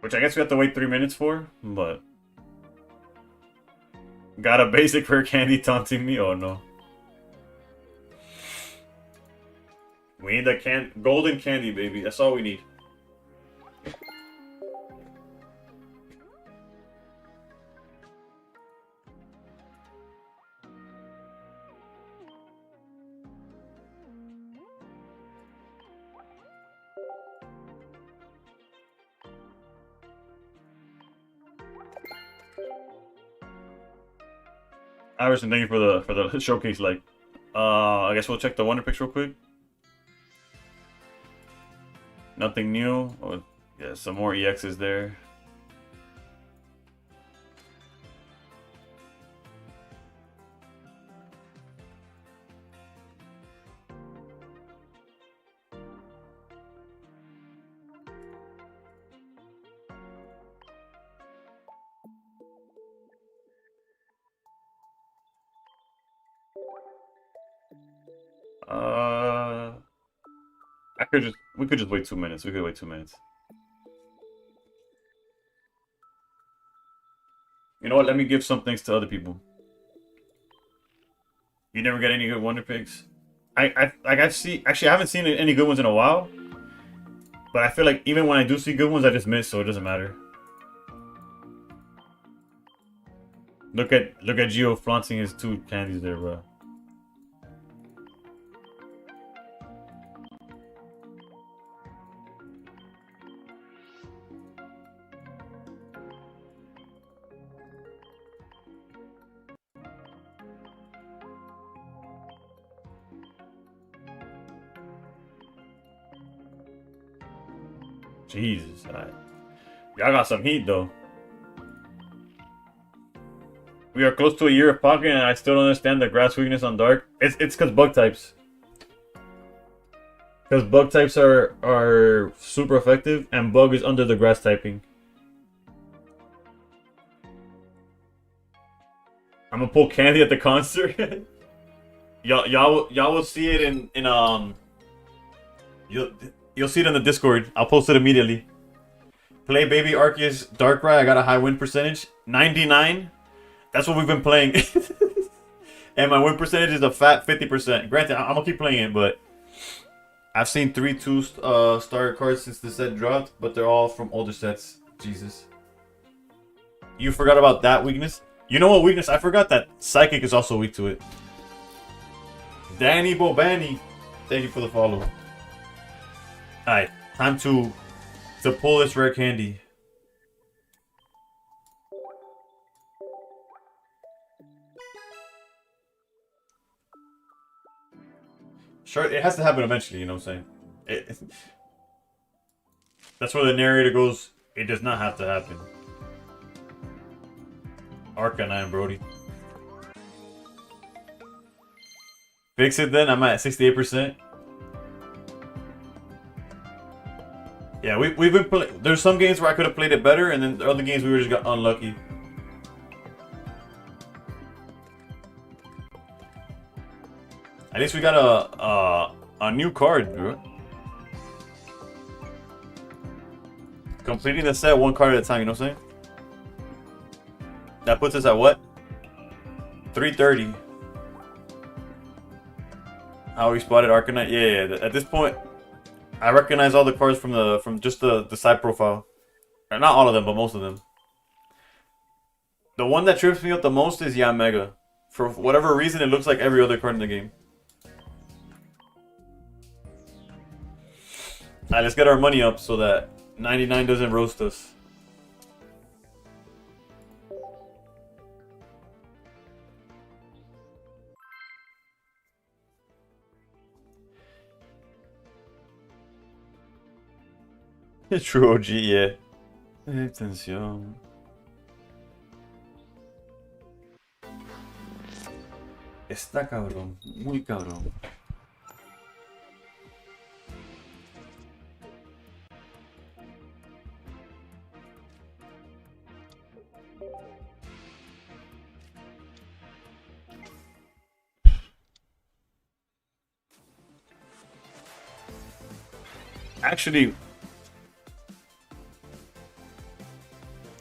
Which I guess we have to wait 3 minutes for, but... Got a basic for candy taunting me? Oh no. We need the golden candy, baby. That's all we need. Iverson, thank you for the showcase. Like, I guess we'll check the Wonder Picks real quick. Nothing new. Oh, yeah, some more EXs there. We could just wait 2 minutes. We could wait 2 minutes. You know what? Let me give some things to other people. You never get any good Wonder Picks. Actually, I haven't seen any good ones in a while. But I feel like even when I do see good ones, I just miss, so it doesn't matter. Look at Gio flaunting his 2 candies there, bro. Jesus. Y'all got some heat, though. We are close to a year of pocket, and I still don't understand the grass weakness on dark. It's because bug types. Because bug types are super effective, and bug is under the grass typing. I'm gonna pull candy at the concert. y'all will see it in you'll see it in the Discord. I'll post it immediately. Play Baby Arceus Darkrai. I got a high win percentage, 99. That's what we've been playing. And my win percentage is a fat 50%. Granted, I'm gonna keep playing it, but I've seen 3 2-star cards since the set dropped, but they're all from older sets. Jesus. You forgot about that weakness? You know what weakness? I forgot that Psychic is also weak to it. Danny Bobani, thank you for the follow. Alright, time to pull this rare candy. Sure, it has to happen eventually, you know what I'm saying? That's where the narrator goes, it does not have to happen. Arcanine, Brody. Fix it then, I'm at 68%. Yeah, we've been playing. There's some games where I could have played it better, and then the other games we just got unlucky. At least we got a new card, bro. Completing the set one card at a time, you know what I'm saying? That puts us at what? 330. How we spotted Arcanine? Yeah. At this point, I recognize all the cards from just the side profile. Or not all of them, but most of them. The one that trips me up the most is Yamega. For whatever reason, it looks like every other card in the game. Alright, let's get our money up so that 99 doesn't roast us. True OG, yeah. Atención. Está cabrón, muy cabrón. Actually,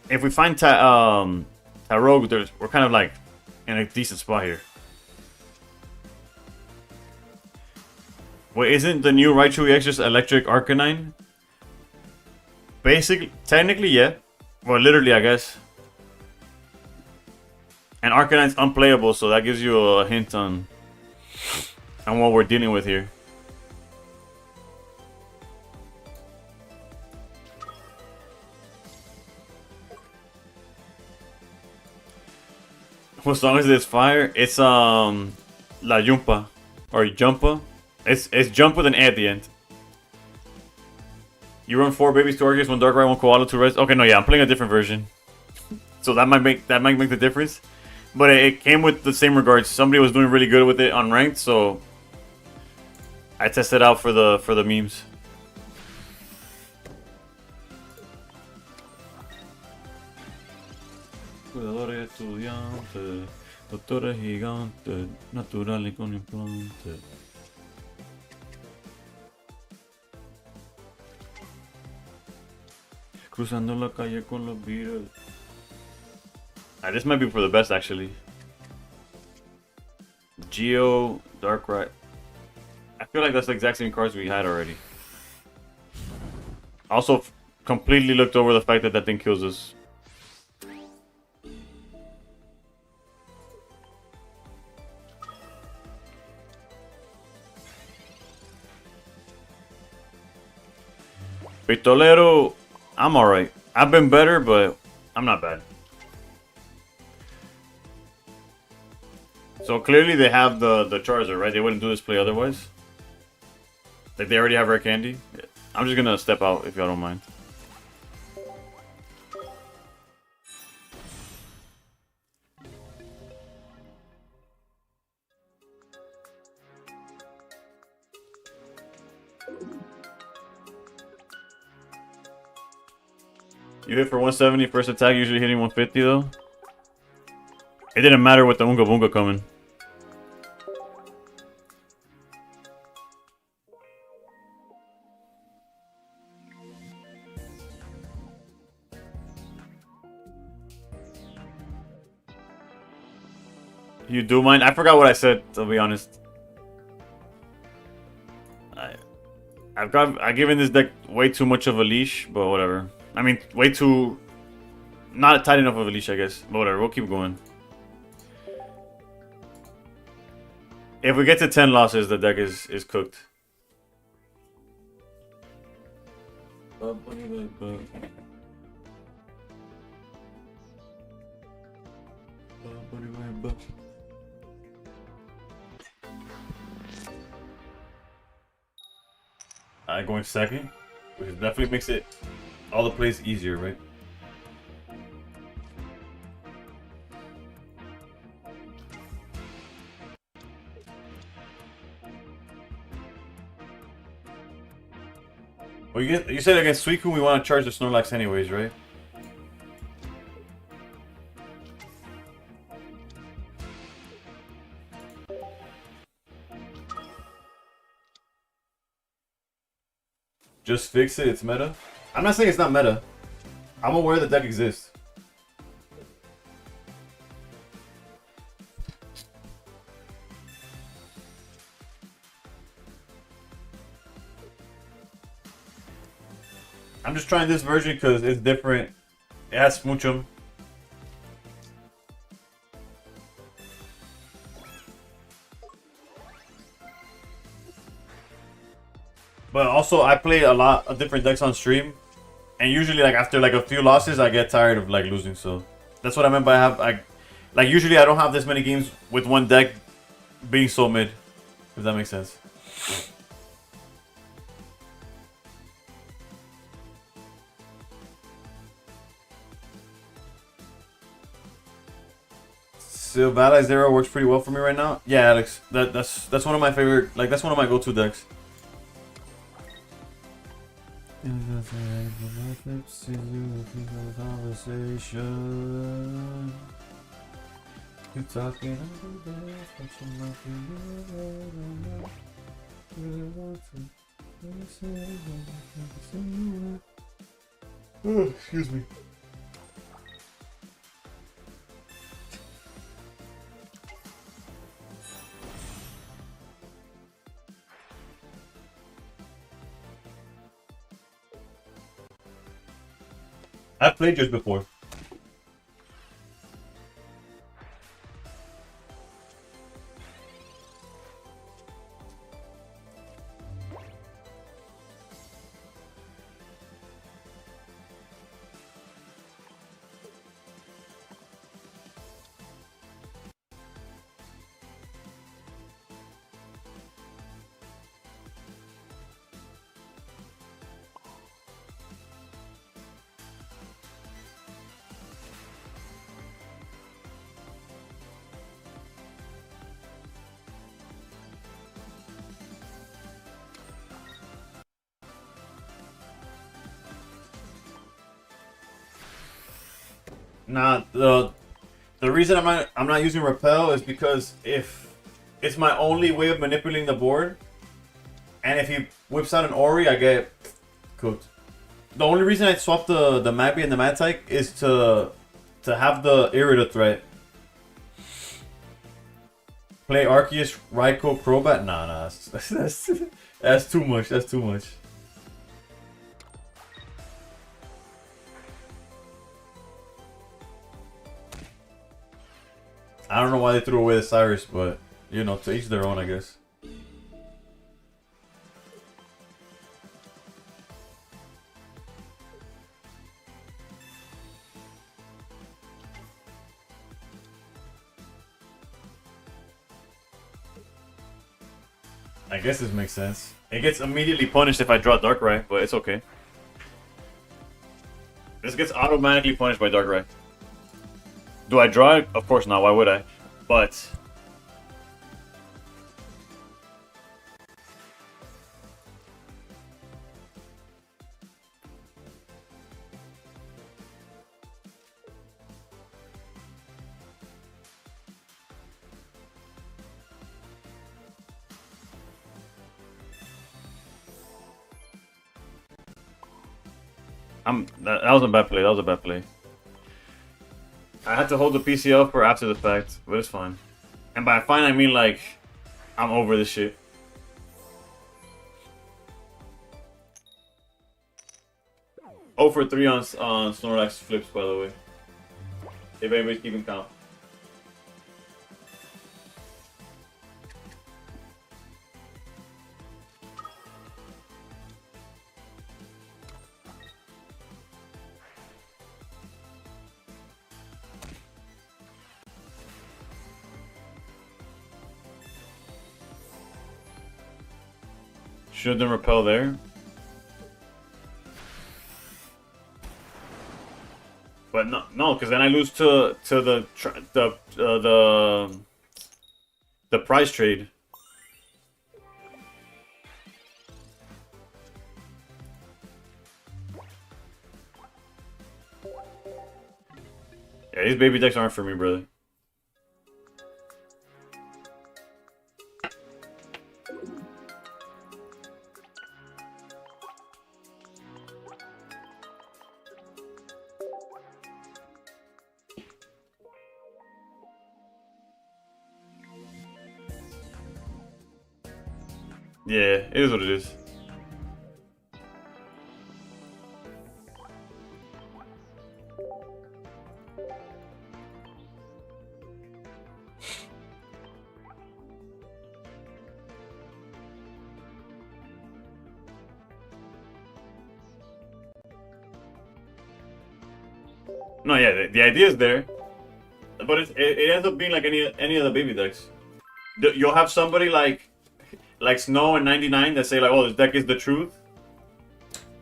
if we find Rogue, we're kind of like in a decent spot here. Wait, isn't the new Raichu EX just Electric Arcanine? Basically, technically, yeah. Well, literally, I guess. And Arcanine's unplayable, so that gives you a hint on what we're dealing with here. What song is this? Fire? It's La Yumpa or Jumpa. It's Jump with an A at the end. You run 4 babies to Arceus, 1 Darkrai, 1 Koala, 2 Res. Okay, no, yeah, I'm playing a different version, so that might make the difference. But it came with the same regards. Somebody was doing really good with it on ranked, so I tested out for the memes. Cuidadores estudiantes, doctores gigantes, natural y con implante. Cruzando la calle con los Beatles. This might be for the best, actually. Geo, Darkrai. I feel like that's the exact same cards we had already. Also, completely looked over the fact that that thing kills us. Pistolero, I'm alright. I've been better, but I'm not bad. So clearly they have the Charizard, right? They wouldn't do this play otherwise. Like they already have rare candy. I'm just gonna step out if y'all don't mind. You hit for 170 first attack, usually hitting 150 though. It didn't matter with the Unga Bunga coming. You do mind? I forgot what I said, to be honest. I've given this deck way too much of a leash, but whatever. I mean, way too... Not tight enough of a leash, I guess. But whatever, we'll keep going. If we get to 10 losses, the deck is cooked. Going second, which definitely makes it all the plays easier, right? Well, you said against Suicune we want to charge the Snorlax anyways, right? Just fix it, it's meta. I'm not saying it's not meta. I'm aware the deck exists. I'm just trying this version because it's different. It has Smoochum. But also, I play a lot of different decks on stream, and usually, like after like a few losses, I get tired of like losing. So that's what I meant by like usually I don't have this many games with one deck being so mid. If that makes sense. Sylvalla Zero works pretty well for me right now. Yeah, Alex, that's one of my favorite. Like that's one of my go-to decks. Conversation. You talking excuse me. I've played yours before. Nah, the reason I'm not using repel is because if it's my only way of manipulating the board, and if he whips out an Ori, I get cooked. The only reason I swapped the Magby and the Mattyke is to have the Irida threat. Play Arceus, Raikou, Crobat? Nah, that's too much. That's too much. I don't know why they threw away the Cyrus, but you know, to each their own, I guess. I guess this makes sense. It gets immediately punished if I draw Darkrai, but it's okay. This gets automatically punished by Darkrai. Do I draw it? Of course not, why would I? But... That was a bad play. That was a bad play. I had to hold the PCL for after the fact, but it's fine. And by fine, I mean like I'm over this shit. Oh for 3 on Snorlax flips, by the way. If anybody's keeping count. Should then repel there. But no, because then I lose to the prize trade. Yeah, these baby decks aren't for me, brother. Yeah, it is what it is. No, yeah, the idea is there, but it ends up being like any of the baby decks. You'll have somebody like Snow and 99 that say like, oh, this deck is the truth.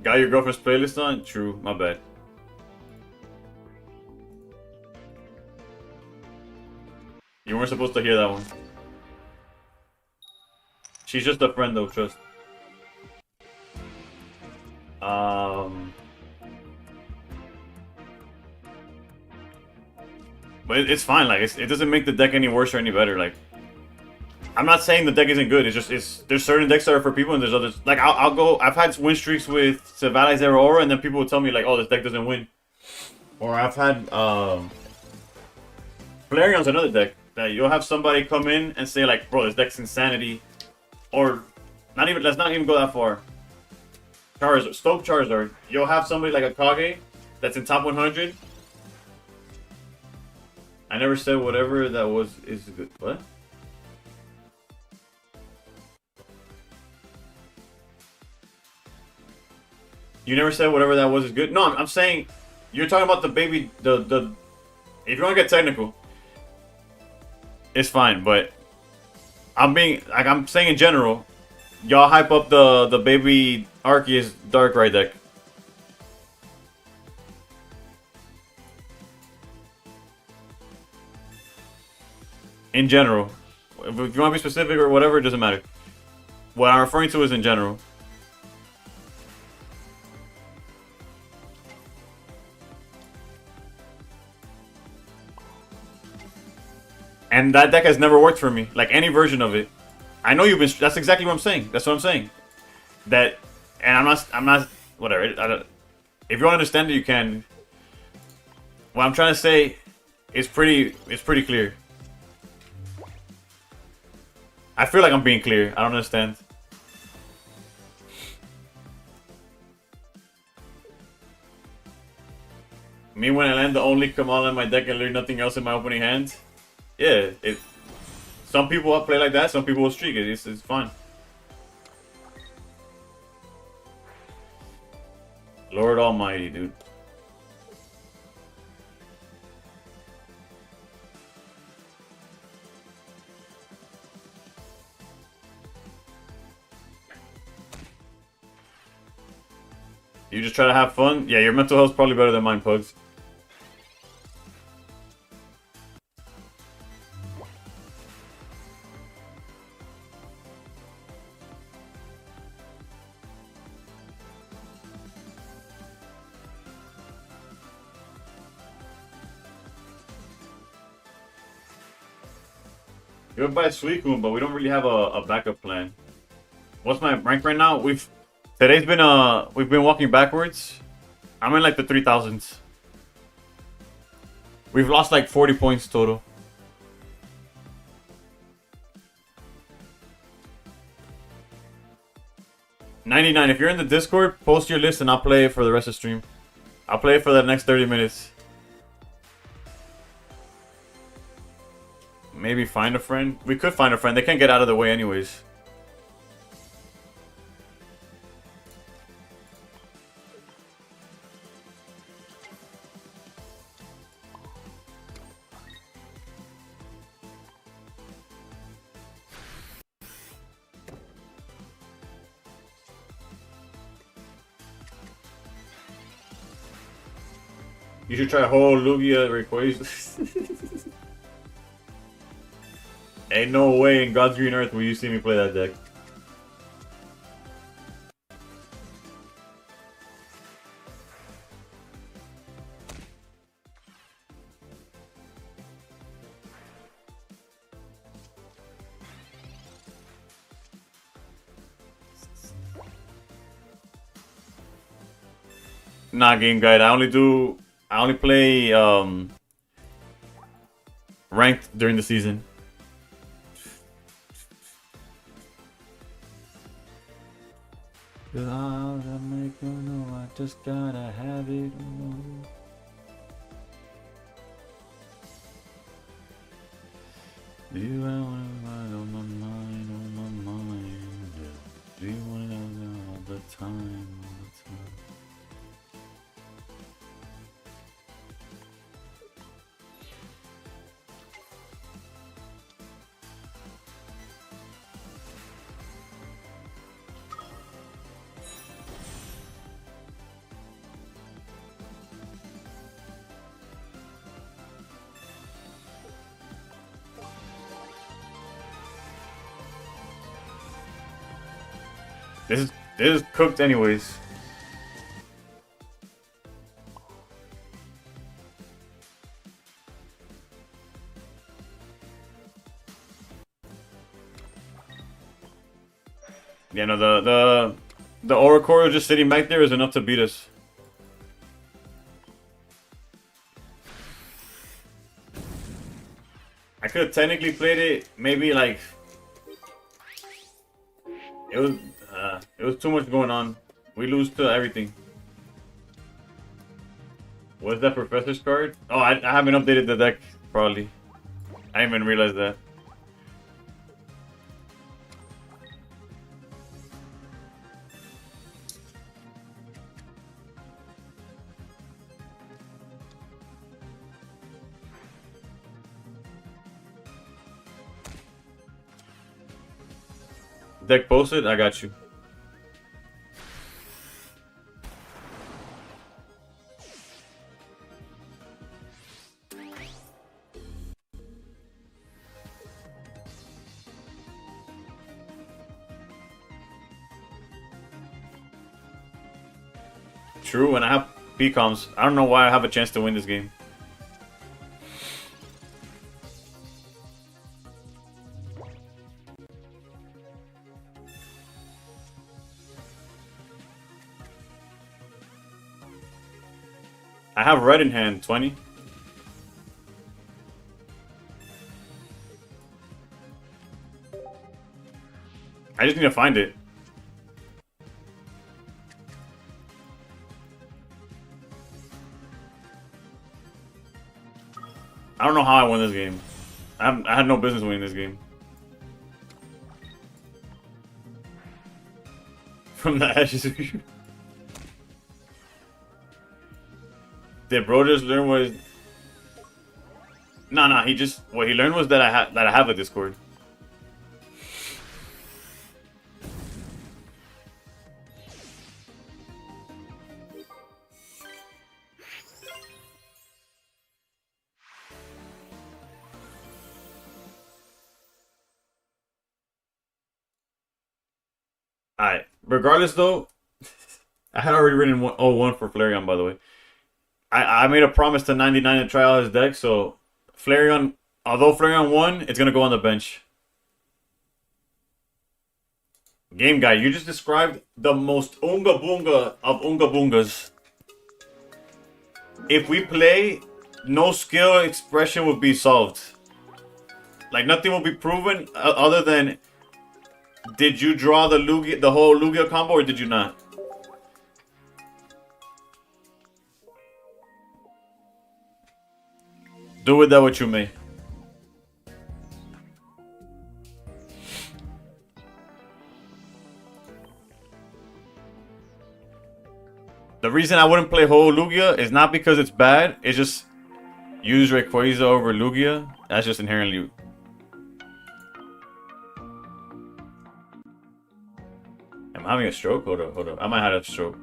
Got your girlfriend's playlist on? True, my bad. You weren't supposed to hear that one. She's just a friend though, trust. But it's fine, like it doesn't make the deck any worse or any better. Like, I'm not saying the deck isn't good. It's just there's certain decks that are for people and there's others. Like I'll go. I've had win streaks with Savali's Aurora and then people will tell me like, oh, this deck doesn't win. Or I've had Flareon's another deck that you'll have somebody come in and say like, bro, this deck's insanity. Or not even. Let's not even go that far. Charizard, Stoke Charizard. You'll have somebody like a Kage that's in top 100. I never said whatever that was is good. What? You never said whatever that was is good. No, I'm saying you're talking about the baby. The if you want to get technical, it's fine. But I'm saying in general, y'all hype up the baby Arceus Darkrai deck. In general, if you want to be specific or whatever, it doesn't matter. What I'm referring to is in general. And that deck has never worked for me. Like any version of it. I know you've been. That's exactly what I'm saying. That's what I'm saying. That, and I'm not. Whatever. If you want to understand it, you can. What I'm trying to say is pretty clear. I feel like I'm being clear. I don't understand. Me when I land the only Kamala in my deck and leave nothing else in my opening hand. Yeah, some people will play like that. Some people will streak it. It's fine. Lord Almighty, dude. You just try to have fun? Yeah, your mental health's probably better than mine, Pugs. You would buy Suicune, but we don't really have a backup plan. What's my rank right now? We've been walking backwards. I'm in like the 3,000s. We've lost like 40 points total. $99. If you're in the Discord, post your list and I'll play it for the rest of the stream. I'll play it for the next 30 minutes. Maybe find a friend. We could find a friend. They can't get out of the way anyways. You should try whole Lugia Rayquaza. Ain't no way in God's green earth will you see me play that deck. Nah, game guide. I only play ranked during the season. I just gotta have it. Do you want on my mind, Do you want it all the time, This is cooked anyways. Yeah, no, the Oracle just sitting back there is enough to beat us. I could have technically played it, maybe like it was too much going on. We lose to everything. What's that professor's card? Oh, I haven't updated the deck, probably. I didn't even realize that. Deck posted? I got you. True, and I have PComs. I don't know why I have a chance to win this game. I have red in hand, 20. I just need to find it. I don't know how I won this game. I had no business winning this game. From the ashes of you. Did bro just learn what? No, he just what he learned was that I have a Discord. Alright. Regardless though, I had already written 101 for Flareon, by the way. I made a promise to 99 to try out his deck, so Flareon, although Flareon won, it's gonna go on the bench. Game guy, you just described the most Oonga Boonga of Oonga Boongas. if we play, no skill expression will be solved. Like nothing will be proven other than did you draw the Lugia, the whole Lugia combo, or did you not? Do with that what you may. The reason I wouldn't play whole Lugia is not because it's bad. It's just use Rayquaza over Lugia. That's just inherently. I'm having a stroke. Hold up, hold up. I might have a stroke.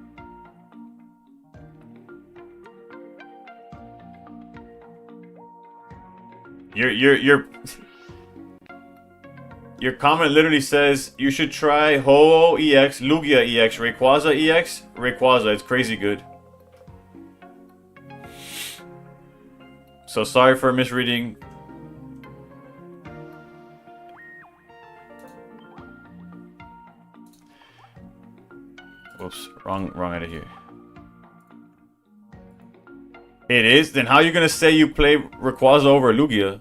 Your comment literally says you should try Ho EX, Lugia EX, Rayquaza EX, Rayquaza. It's crazy good. So sorry for misreading. Whoops, wrong edit here. It is? Then how are you gonna say you play Rayquaza over Lugia?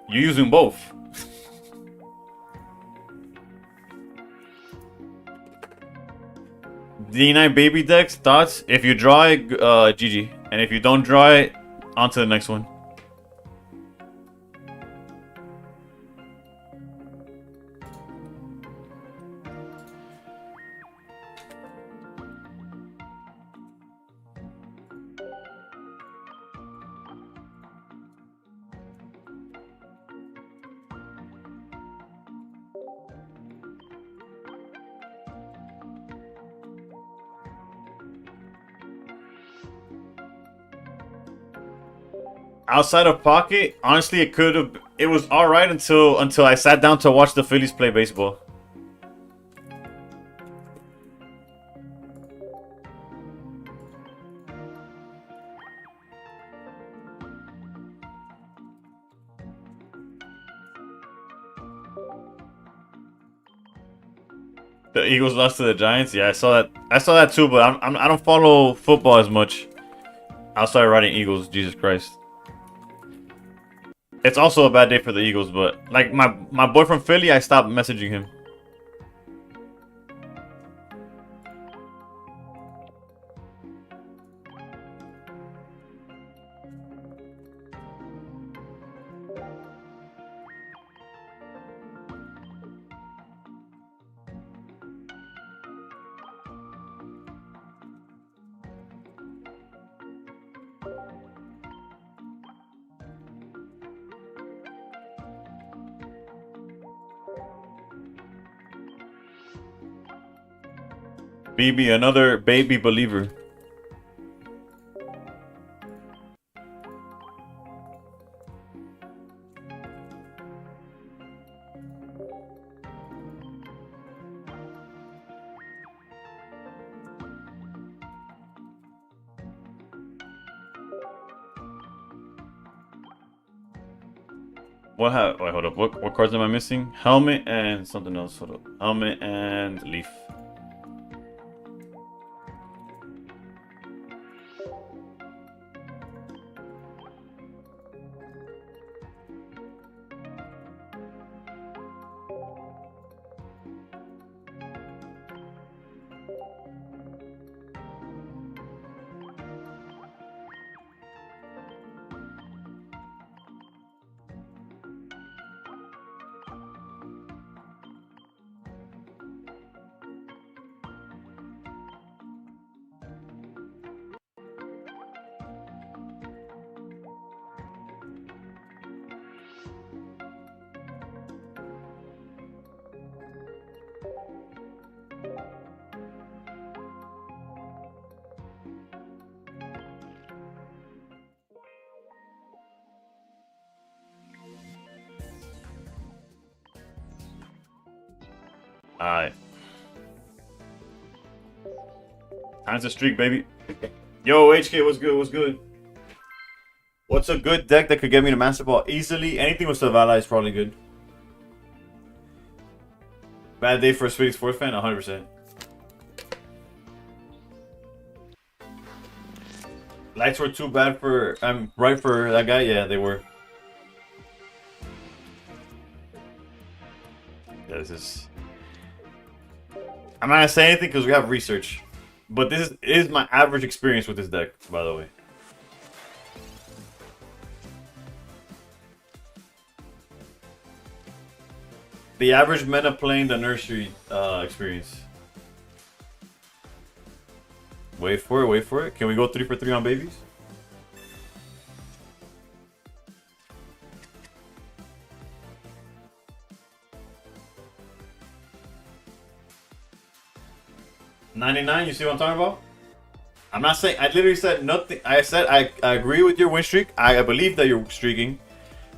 You're using both. D9 baby decks, thoughts? If you draw it, GG. And if you don't draw it, on to the next one. Outside of pocket, honestly, it could have. It was all right until I sat down to watch the Phillies play baseball. The Eagles lost to the Giants. Yeah, I saw that. I saw that too, but I don't follow football as much. Outside of riding Eagles, Jesus Christ. It's also a bad day for the Eagles, but like my boy from Philly, I stopped messaging him. BB, another baby believer. Wait, hold up. What cards am I missing? Helmet and something else. Hold up. Helmet and Leaf. Alright. Time's a streak, baby. Yo, HK, what's good? What's good? What's a good deck that could get me to Master Ball easily? Anything with Savala is probably good. Bad day for a Swedish sports fan? 100%. Lights were too bad for. I'm right for that guy. Yeah, they were. Yeah, this is. I'm not gonna say anything because we have research, but this is my average experience with this deck, by the way. The average meta playing the nursery experience. Wait for it, wait for it. Can we go 3 for 3 on babies? $99, you see what I'm talking about? I'm not saying, I literally said nothing. I said I agree with your win streak. I believe that you're streaking.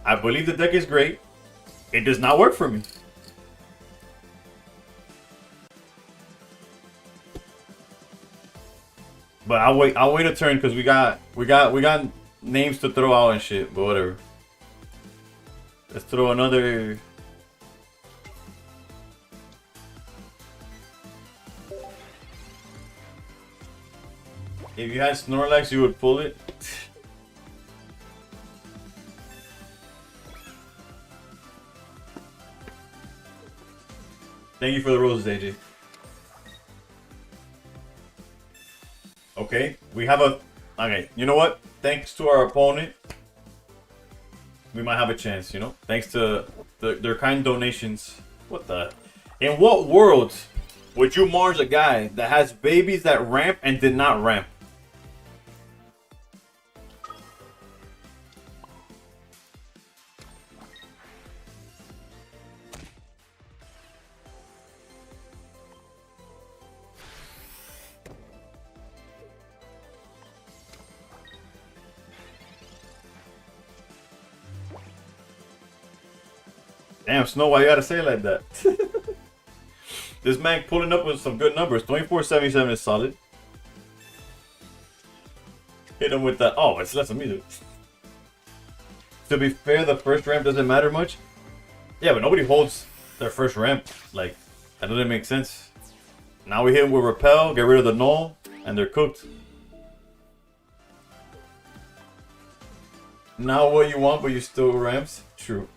I believe the deck is great. It does not work for me. But I'll wait a turn because we got names to throw out and shit, but whatever. Let's throw another. If you had Snorlax, you would pull it. Thank you for the roses, AJ. Okay, we have a... Okay, you know what? Thanks to our opponent, we might have a chance, you know? Thanks to their kind donations. What the... In what world would you Mars a guy that has babies that ramp and did not ramp? Damn, Snow, why you gotta say it like that? This man pulling up with some good numbers. 2477 is solid. Hit him with that. Oh, it's less than me, dude. To be fair, the first ramp doesn't matter much. Yeah, but nobody holds their first ramp. Like, that doesn't make sense. Now we hit him with Repel, get rid of the null, and they're cooked. Now what you want, but you still ramps? True.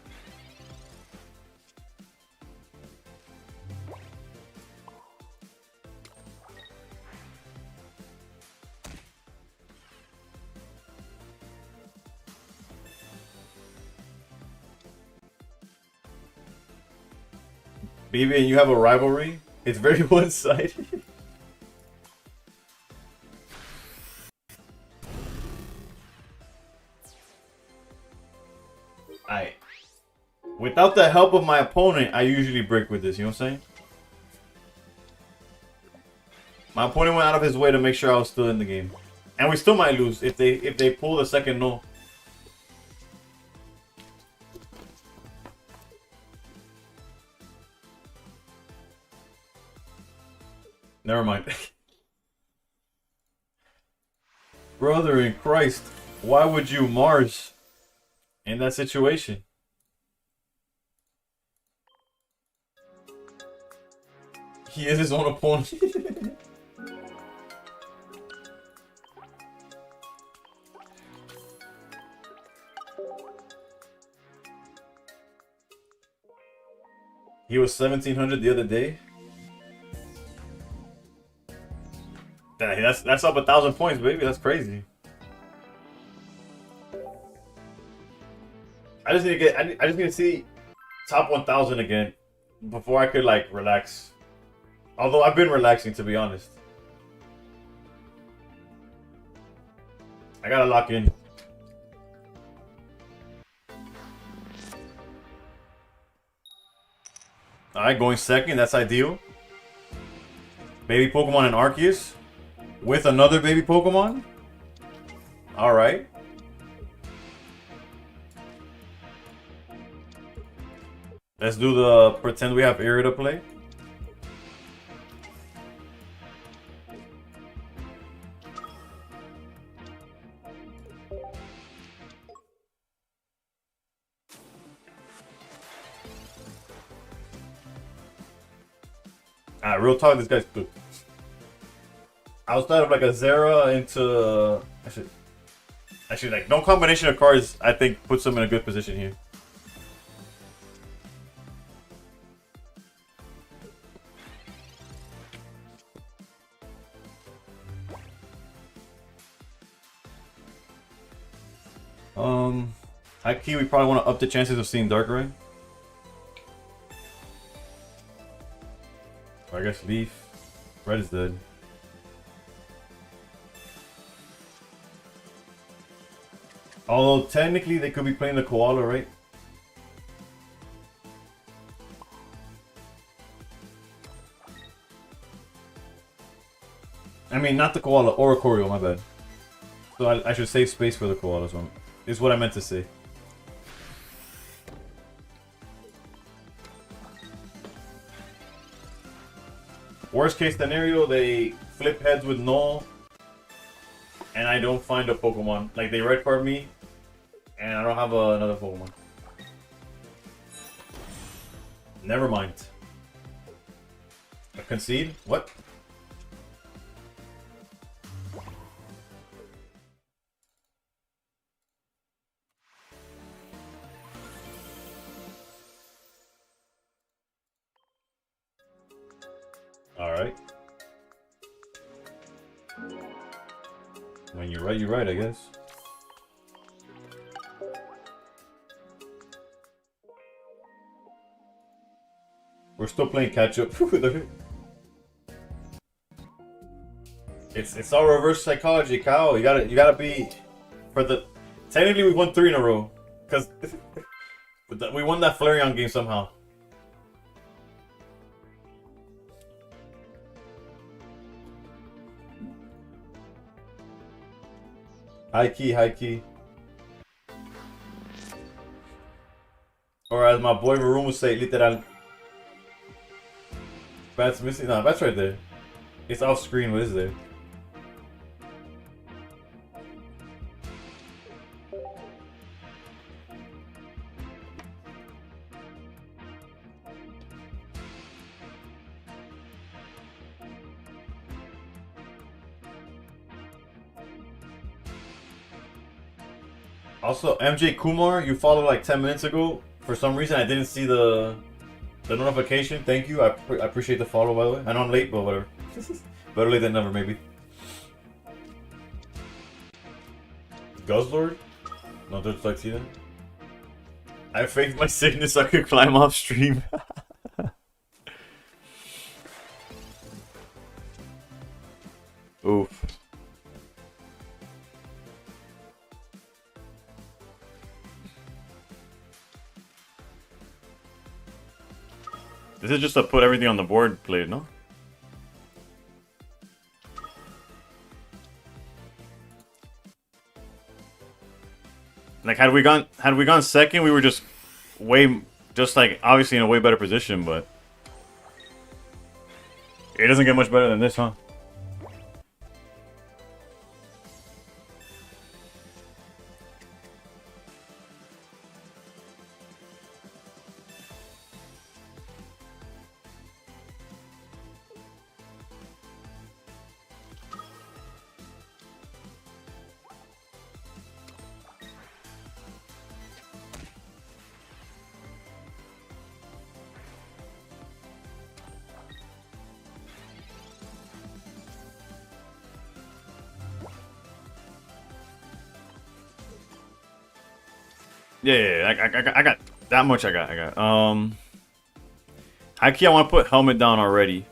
BB and you have a rivalry? It's very one-sided. Without the help of my opponent, I usually break with this, you know what I'm saying? My opponent went out of his way to make sure I was still in the game. And we still might lose if they pull the second null. Never mind. Brother in Christ, why would you Mars in that situation? He is his own opponent. He was 1700 the other day. That's up 1,000 points, baby. That's crazy. I just need to get. I just need to see top 1,000 again before I could like relax. Although I've been relaxing, to be honest. I gotta lock in. Alright, going second. That's ideal. Baby Pokemon and Arceus. With another baby Pokemon? Alright. Let's do the pretend we have Irida play. Real talk, this guy's good. Outside of like a Zera into... Actually, like, no combination of cards, I think, puts them in a good position here. High key, we probably want to up the chances of seeing Dark Ray. Or I guess Leaf. Red is dead. Although technically they could be playing the Koala, right? I mean, not the Koala, or Oricorio, my bad. So I should save space for the Koalas one. Is what I meant to say. Worst case scenario, they flip heads with Null, and I don't find a Pokemon. Like, they red card me, and I don't have another Pokemon. Never mind. A concede? What? Alright. When you're right, I guess. We're still playing catch up. It's all reverse psychology, Kyle. You gotta be for the. Technically, we won 3 in a row because we won that Flareon game somehow. High key. Or as my boy Maroon would say, literal. Bat's missing. No, Bat's right there. It's off screen. What is there? Also, MJ Kumar, you followed like 10 minutes ago. For some reason, I didn't see the notification. Thank you. I appreciate the follow, by the way. I know I'm late, but whatever. Better late than never, maybe. Guzzlord? No, don't like see that. I faked my sickness so I could climb off stream. Oof. This is just to put everything on the board played, no? Like had we gone second, we were just like obviously in a way better position, but it doesn't get much better than this, huh? Yeah, I got that much. I got. High key, I want to put helmet down already,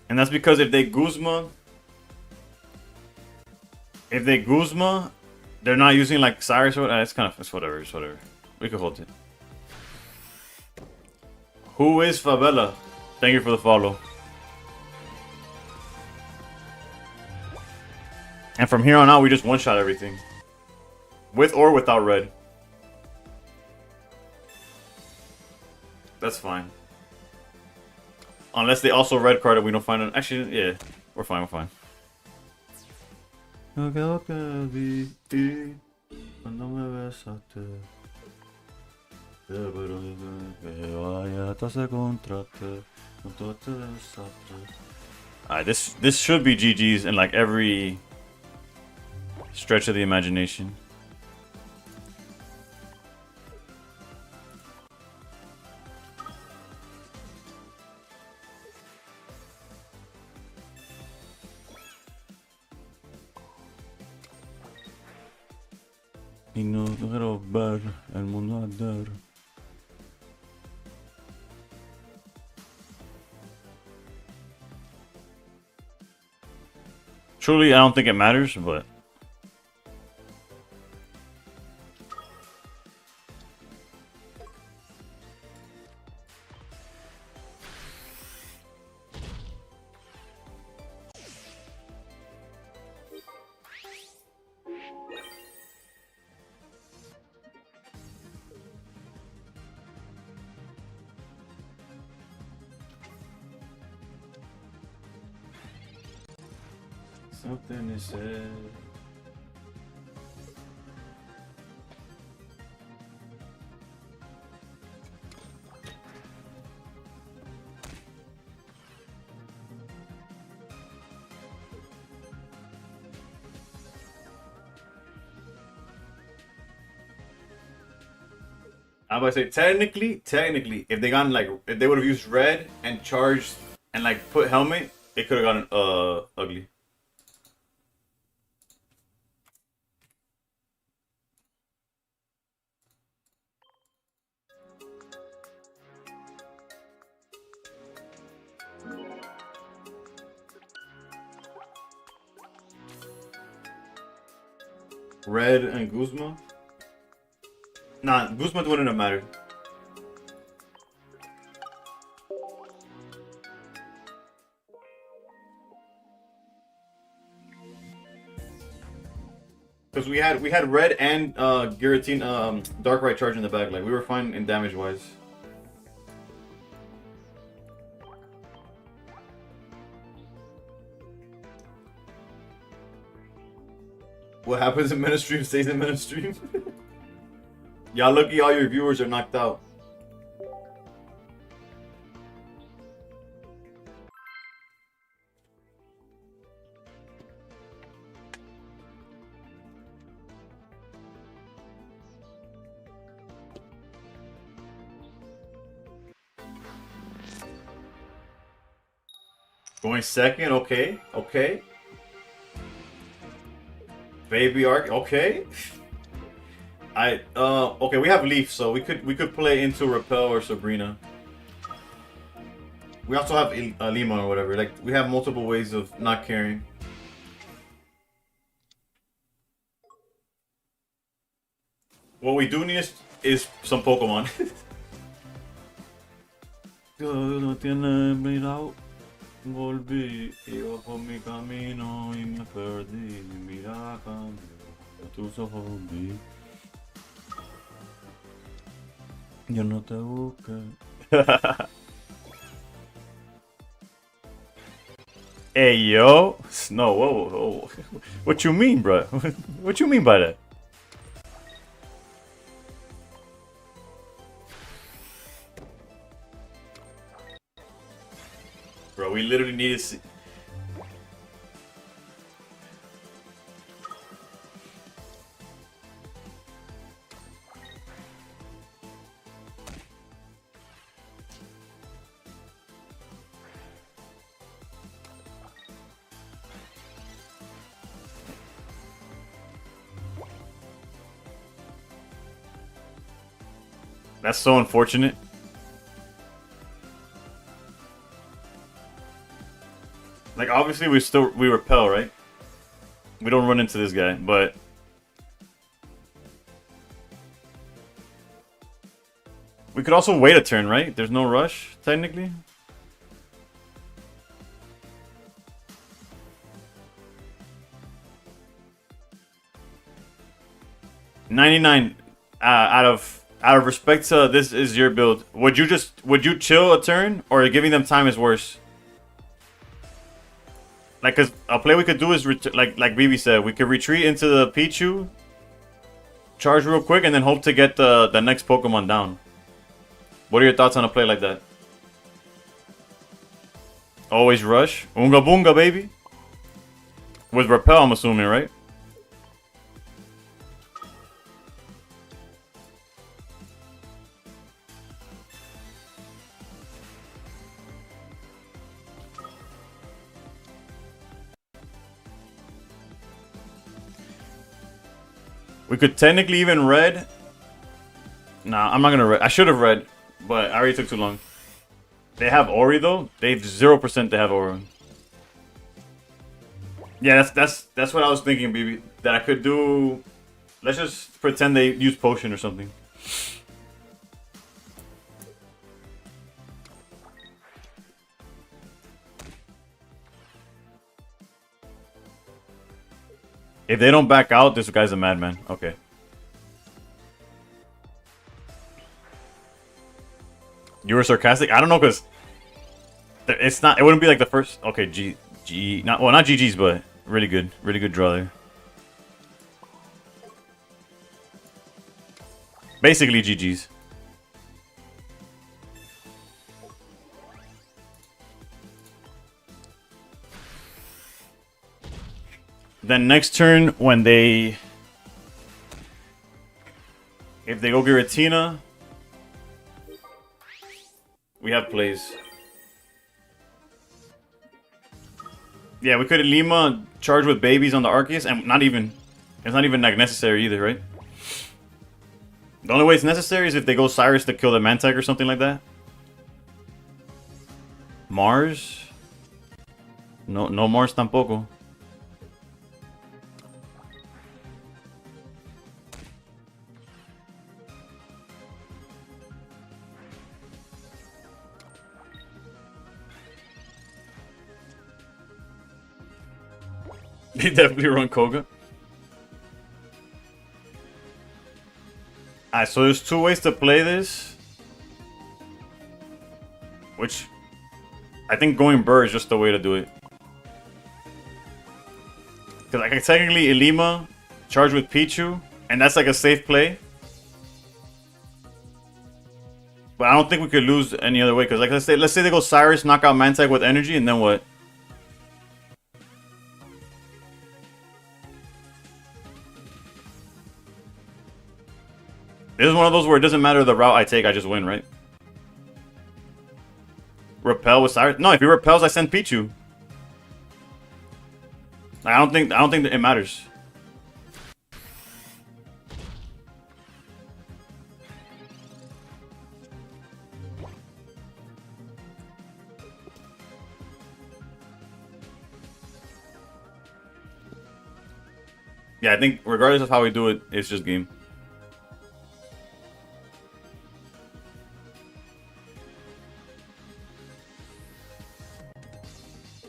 and that's because if they Guzma, they're not using like Cyrus. It's whatever. It's whatever. We can hold it. Who is Favela? Thank you for the follow. And from here on out, we just one-shot everything. With or without red. That's fine. Unless they also red card and we don't find it. Actually, yeah. We're fine. Alright, this should be GG's in like every Stretch of the imagination. Y no quiero ver el mundo arder. Truly, I don't think it matters, but... Something is said. I'm about to say technically, if they got like if they would have used red and charged and like put helmet, it could have gotten ugly. Red and Guzma? Nah, Guzma wouldn't have mattered. Because we had red and Guillotine Dark Right charge in the back. Like we were fine in damage wise. What happens in Ministry stays in Ministry. Y'all lucky all your viewers are knocked out. Going second, okay, okay. Baby Arc, okay. Okay, we have Leaf, so we could play into Repel or Sabrina. We also have Lima or whatever. Like we have multiple ways of not caring. What we do need is some Pokemon. Volví, iba por mi camino y me perdí. Mira, cambió tus ojos vi. Yo no te busqué. Hey yo, no, whoa. What you mean, bro? What you mean by that? Bro, we literally need to see. That's so unfortunate. Like obviously we repel, right? We don't run into this guy, but we could also wait a turn, right? There's no rush, technically. $99 out of respect to this is your build. Would you chill a turn or giving them time is worse? Like, cause a play we could do is like BB said, we could retreat into the Pichu, charge real quick, and then hope to get the next Pokemon down. What are your thoughts on a play like that? Always rush, Unga Boonga, baby. With Repel, I'm assuming, right? We could technically even red. Nah, I'm not gonna read. I should have read, but I already took too long. They have Ori though. They've 0%. They have Ori. Yeah, that's what I was thinking, BB. That I could do. Let's just pretend they use potion or something. If they don't back out, this guy's a madman. Okay. You were sarcastic? I don't know, because it's not. It wouldn't be like the first. Okay, not GG's, but really good draw there. Basically GG's. Then next turn, when they, if they go Giratina, we have plays. Yeah, we could Lima charge with babies on the Arceus, and it's not even like necessary either, right? The only way it's necessary is if they go Cyrus to kill the Mantag or something like that. Mars? No Mars tampoco. They definitely run Koga. Alright, so there's two ways to play this. Which, I think going Burr is just the way to do it. Because I can technically Ilima, charge with Pichu, and that's like a safe play. But I don't think we could lose any other way. Because like let's say they go Cyrus, knock out Mantag with energy, and then what? This is one of those where it doesn't matter the route I take, I just win, right? Repel with Cyrus? No, if he repels, I send Pichu. I don't think that it matters. Yeah, I think regardless of how we do it, it's just game.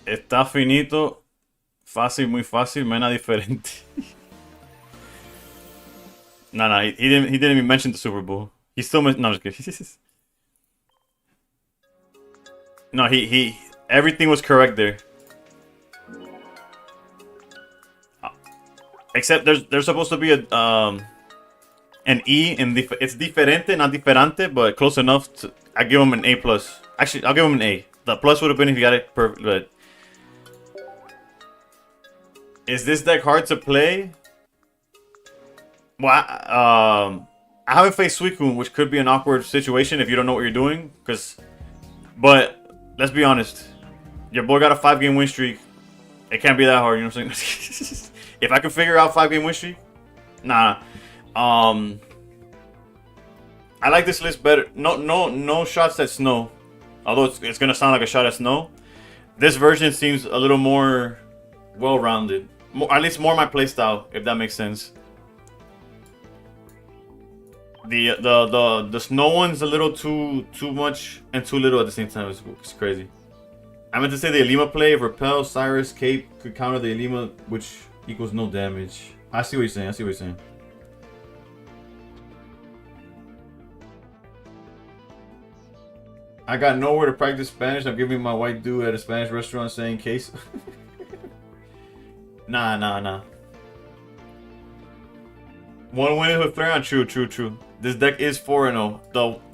Está finito, fácil, muy fácil, mena diferente. No, he didn't even mention the Super Bowl. He still no, I'm just kidding. No, he everything was correct there. Except there's supposed to be a an E in it's diferente, not diferente, but close enough to I give him an A plus. Actually, I'll give him an A. The plus would have been if you got it perfect, but is this deck hard to play? Well, I haven't faced Suicune, which could be an awkward situation if you don't know what you're doing. But let's be honest, your boy got a 5-game win streak. It can't be that hard, you know what I'm saying? If I can figure out 5-game win streak, nah. I like this list better. No shots at Snow. Although it's gonna sound like a shot at Snow. This version seems a little more well-rounded. At least more my playstyle, if that makes sense. The Snow one's a little too much and too little at the same time. It's crazy. I meant to say the Ilima play, if Repel, Cyrus, Cape could counter the Ilima, which equals no damage. I see what you're saying. I got nowhere to practice Spanish. I'm giving my white dude at a Spanish restaurant saying case. Nah. One win with Flareon, true. This deck is 4-0.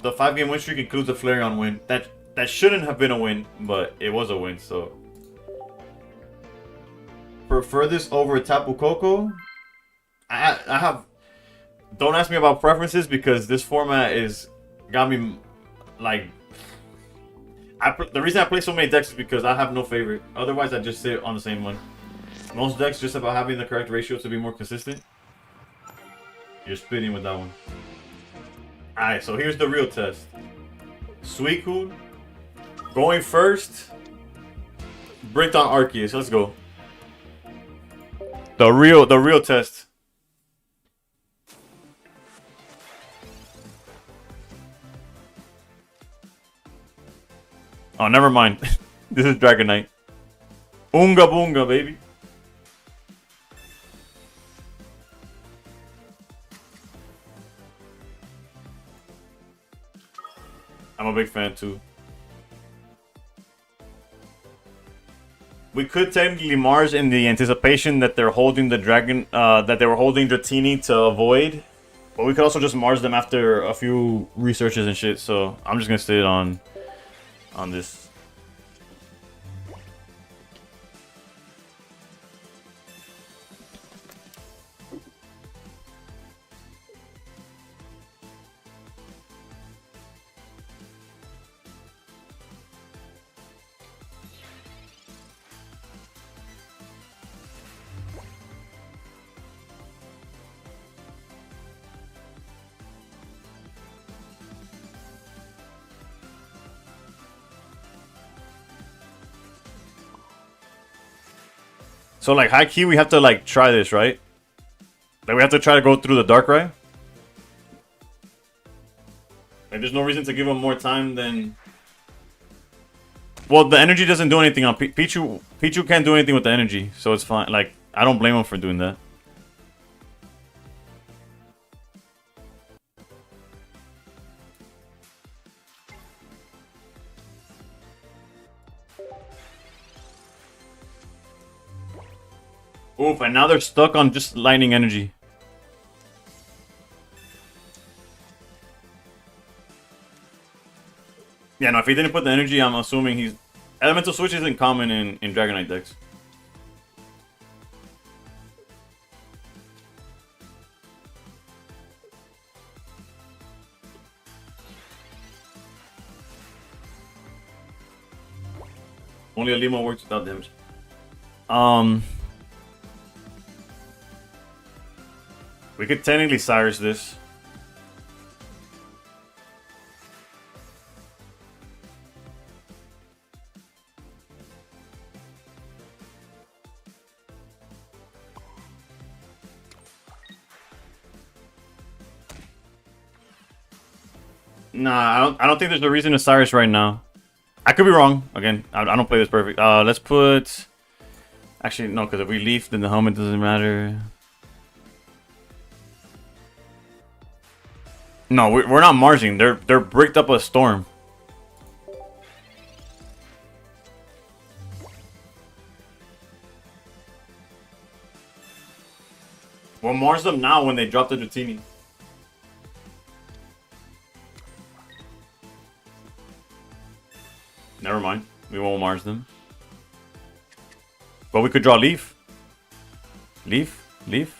The 5-game win streak includes a Flareon win. That shouldn't have been a win, but it was a win, so. Prefer this over Tapu Koko? I have. Don't ask me about preferences because this format got me like. The reason I play so many decks is because I have no favorite. Otherwise, I just sit on the same one. Most decks just about having the correct ratio to be more consistent. You're spinning with that one. Alright, so here's the real test. Suicune going first. Bricked on Arceus. Let's go. The real test. Oh, never mind. This is Dragonite. Oonga boonga, baby. I'm a big fan too. We could technically Mars in the anticipation that they're holding the dragon, that they were holding Dratini to avoid. But we could also just Mars them after a few researches and shit. So I'm just gonna stay on this. So like high key, we have to like try this, right? Like we have to try to go through the Darkrai. Like there's no reason to give him more time than. Well, the energy doesn't do anything on Pichu. Pichu can't do anything with the energy, so it's fine. Like I don't blame him for doing that. Oof, and now they're stuck on just lightning energy. Yeah, no, if he didn't put the energy, I'm assuming he's... Elemental Switch isn't common in Dragonite decks. Only a Limo works without damage. We could technically Cyrus this. Nah, I don't think there's a reason to Cyrus right now. I could be wrong. Again, I don't play this perfect. Let's put... Actually, no, because if we leaf, then the helmet doesn't matter. No, we're not Marsing. They're bricked up a storm. We'll Mars them now when they drop the Dratini. Never mind. We won't Mars them. But we could draw Leaf. Leaf? Leaf?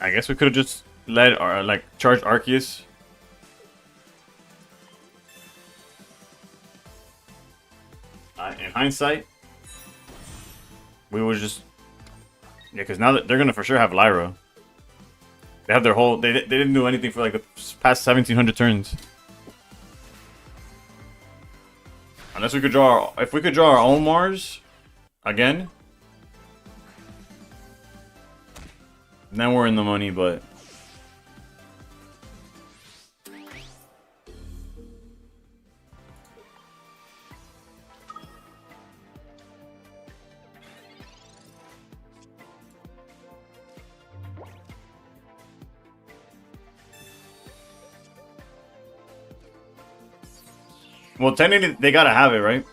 I guess we could have just let our like charged Arceus. In hindsight, we would just because now that they're gonna for sure have Lyra. They have their whole. They didn't do anything for like the past 1700 turns. Unless we could draw. If we could draw our own Mars again. Then we're in the money, but... Well, technically, they gotta have it, right?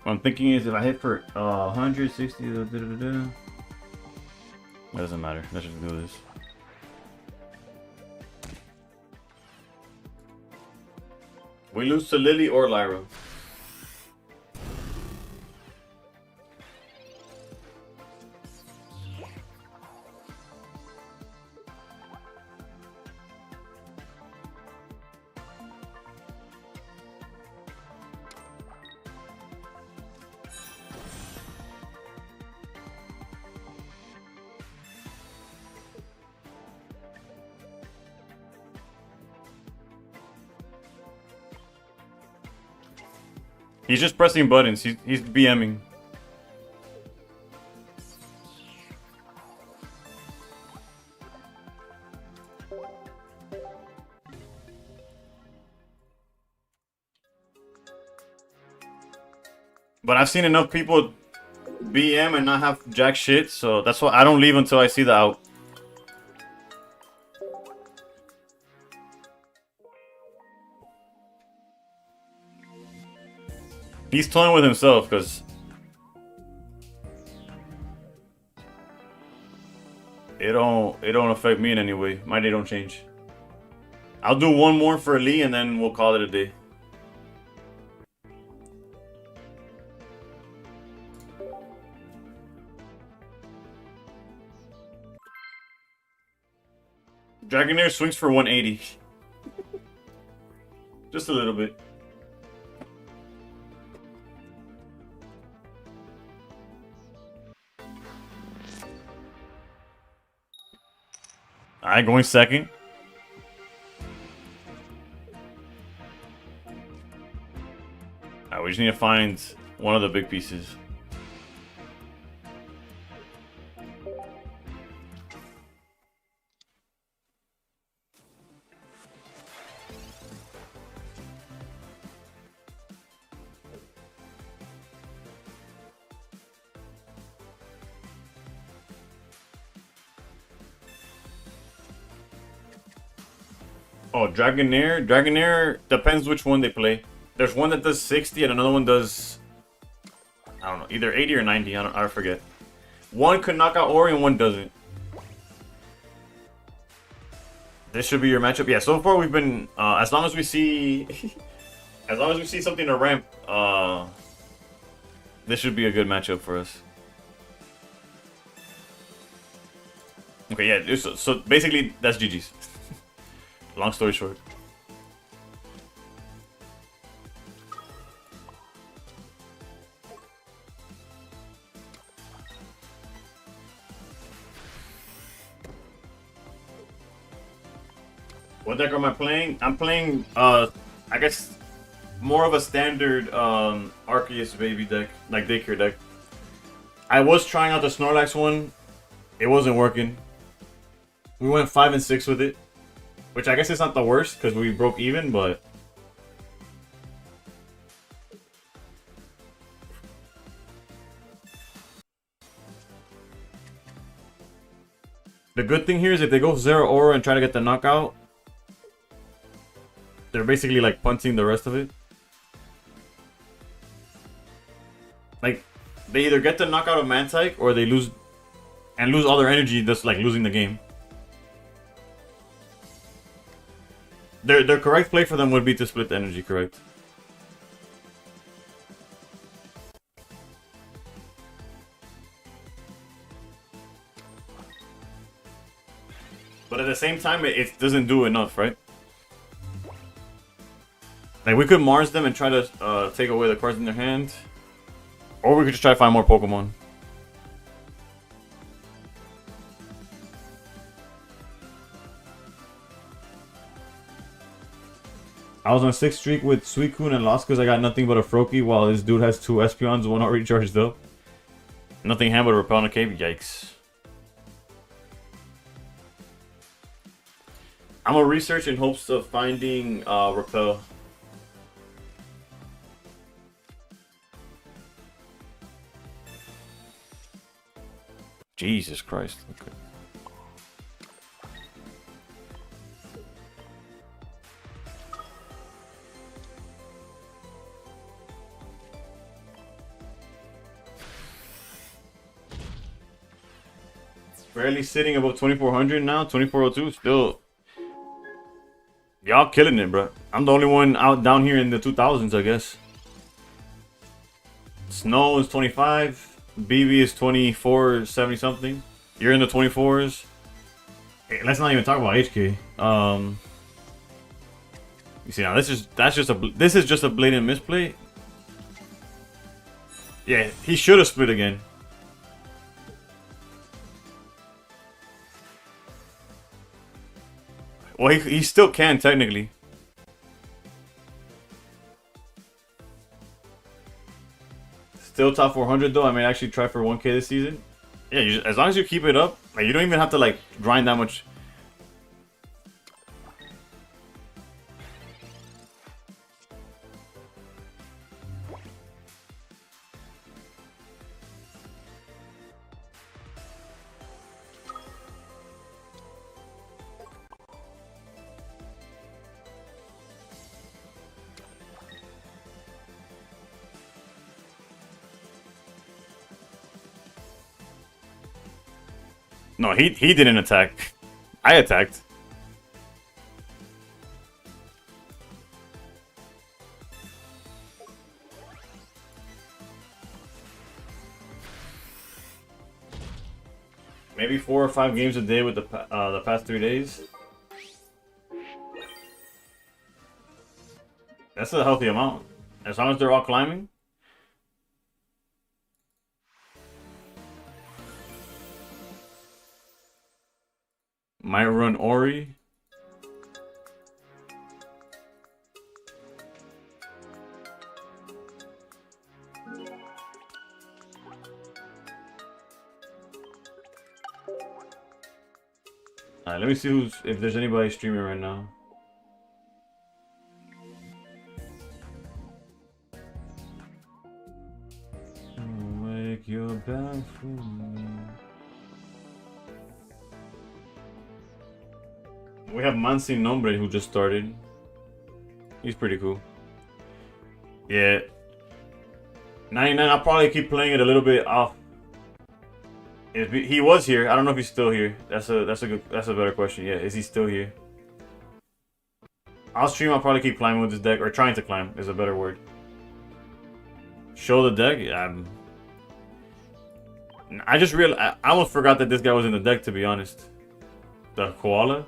What I'm thinking is if I hit for 160, that doesn't matter. Let's just do this. We lose to Lily or Lyra. He's just pressing buttons. He's BMing. But I've seen enough people BM and not have jack shit, so that's why I don't leave until I see the out. He's toying with himself because it don't affect me in any way. My day don't change. I'll do one more for Lee and then we'll call it a day. Dragonair swings for 180. Just a little bit. Alright, going second. Alright, we just need to find one of the big pieces. Oh, Dragonair? Dragonair depends which one they play. There's one that does 60 and another one does, I don't know, either 80 or 90. I forget. One could knock out Ori and one doesn't. This should be your matchup. Yeah, so far we've been, as long as we see, as long as we see something to ramp, this should be a good matchup for us. Okay, yeah, so basically that's GG's. Long story short. What deck am I playing? I'm playing, I guess, more of a standard Arceus baby deck, like daycare deck. I was trying out the Snorlax one. It wasn't working. We went 5 and 6 with it. Which I guess is not the worst, because we broke even, but... The good thing here is if they go Zero Aura and try to get the knockout, they're basically like punting the rest of it. Like, they either get the knockout of Mantike, or they lose... And lose all their energy, just like losing the game. Their correct play for them would be to split the energy, correct? But at the same time, it doesn't do enough, right? Like, we could Mars them and try to take away the cards in their hand. Or we could just try to find more Pokemon. I was on a 6th streak with Suicune and lost because I got nothing but a Froakie while this dude has 2 Espeons, one already charged up. Nothing hand but a Repel and a Cape. Yikes. I'm gonna research in hopes of finding Repel. Jesus Christ. Okay. Barely sitting above 2400 now, 2402. Still, y'all killing it, bro. I'm the only one out down here in the 2000s, I guess. Snow is 25. BB is 24, 70 something. You're in the 24s. Hey, let's not even talk about HK. You see now, this is just a blatant misplay. Yeah, he should have split again. Well, he still can, technically. Still top 400, though. I may actually try for 1K this season. Yeah, as long as you keep it up, like, you don't even have to, like, grind that much. No, he didn't attack. I attacked. Maybe 4 or 5 games a day with the past 3 days. That's a healthy amount. As long as they're all climbing. Might run Ori. Alright, let me see if there's anybody streaming right now. Wake your bell for me. We have Mansi Nombre who just started. He's pretty cool. Yeah. 99, I'll probably keep playing it a little bit off. He was here. I don't know if he's still here. That's a better question. Yeah, is he still here? I'll stream. I'll probably keep climbing with this deck, or trying to climb is a better word. Show the deck. Yeah, I just realized I almost forgot that this guy was in the deck. To be honest, the koala.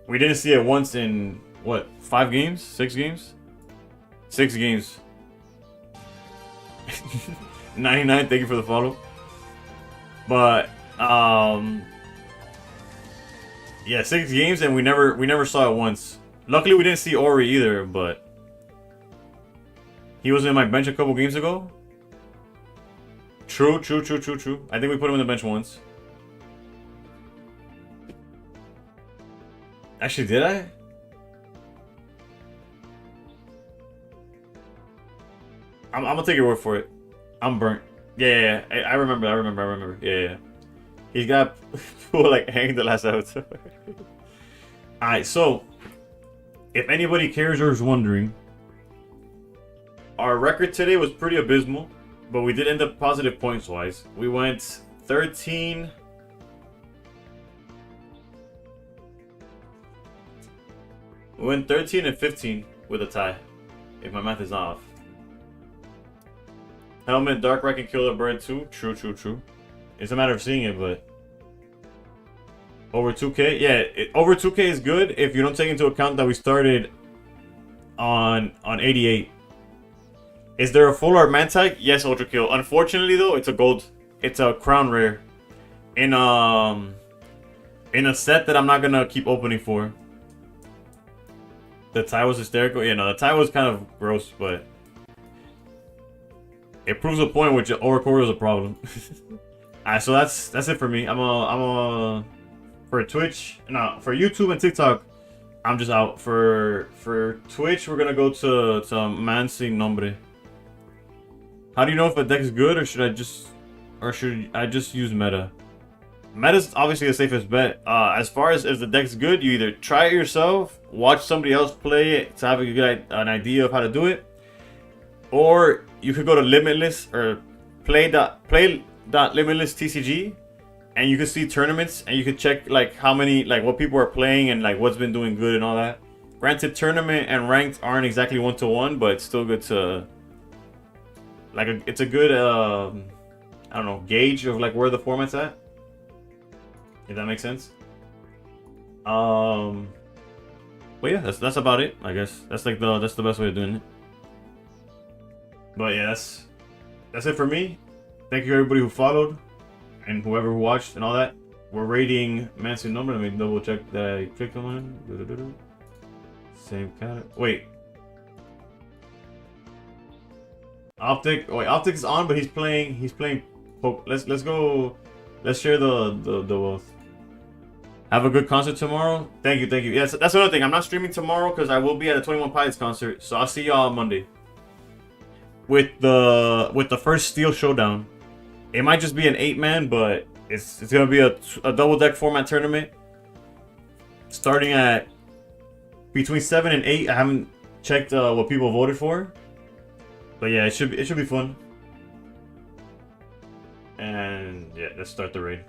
We didn't see it once in, what, 5 games? 6 games? 6 games. 99, thank you for the follow. But, yeah, 6 games and we never saw it once. Luckily we didn't see Ori either, but he was in my bench a couple games ago. True. I think we put him in the bench once. Actually, did I? I'm gonna take your word for it. I'm burnt. Yeah. I remember. Yeah. He's got people like hanging the last episode. Alright, so if anybody cares or is wondering, our record today was pretty abysmal, but we did end up positive points wise. We went 13. We went 13 and 15 with a tie, if my math is not off. Helmet, Dark Rat can kill a bird too. True. It's a matter of seeing it, but over 2K, yeah, over 2K is good if you don't take into account that we started on 88. Is there a full art Mantike? Yes, Ultra Kill. Unfortunately, though, it's a gold. It's a crown rare in a set that I'm not gonna keep opening for. The tie was hysterical. Yeah, no, the tie was kind of gross, but it proves a point which Oracle is a problem. Alright, so that's it for me. For Twitch, no, for YouTube and TikTok, I'm just out. For Twitch, we're gonna go to Mansi Nombre. How do you know if a deck is good, or should I just or should I just use meta? Meta's obviously the safest bet. As far as if the deck's good, you either try it yourself, watch somebody else play it to have a good an idea of how to do it, or you could go to Limitless or play.limitless TCG, and you can see tournaments and you can check like how many, like what people are playing and like what's been doing good and all that. Granted, tournament and ranked aren't exactly 1-to-1, but it's still good to like it's a good I don't know, gauge of like where the format's at. If that makes sense. But yeah, that's about it. I guess that's like that's the best way of doing it. But yeah, that's it for me. Thank you everybody who followed and whoever who watched and all that. We're rating Mansion number. Let me double check that I clicked on it. Same kind of wait. Optic. Wait, Optic is on, but he's playing. He's playing. Let's go. Let's share the. Have a good concert tomorrow. Thank you. Yes, that's another thing. I'm not streaming tomorrow because I will be at a 21 Pilots concert. So I'll see y'all on Monday. With the first Steel Showdown. It might just be an 8-man, but it's gonna be a double deck format tournament. Starting at between 7 and 8. I haven't checked what people voted for. But yeah, it should be fun. And yeah, let's start the raid.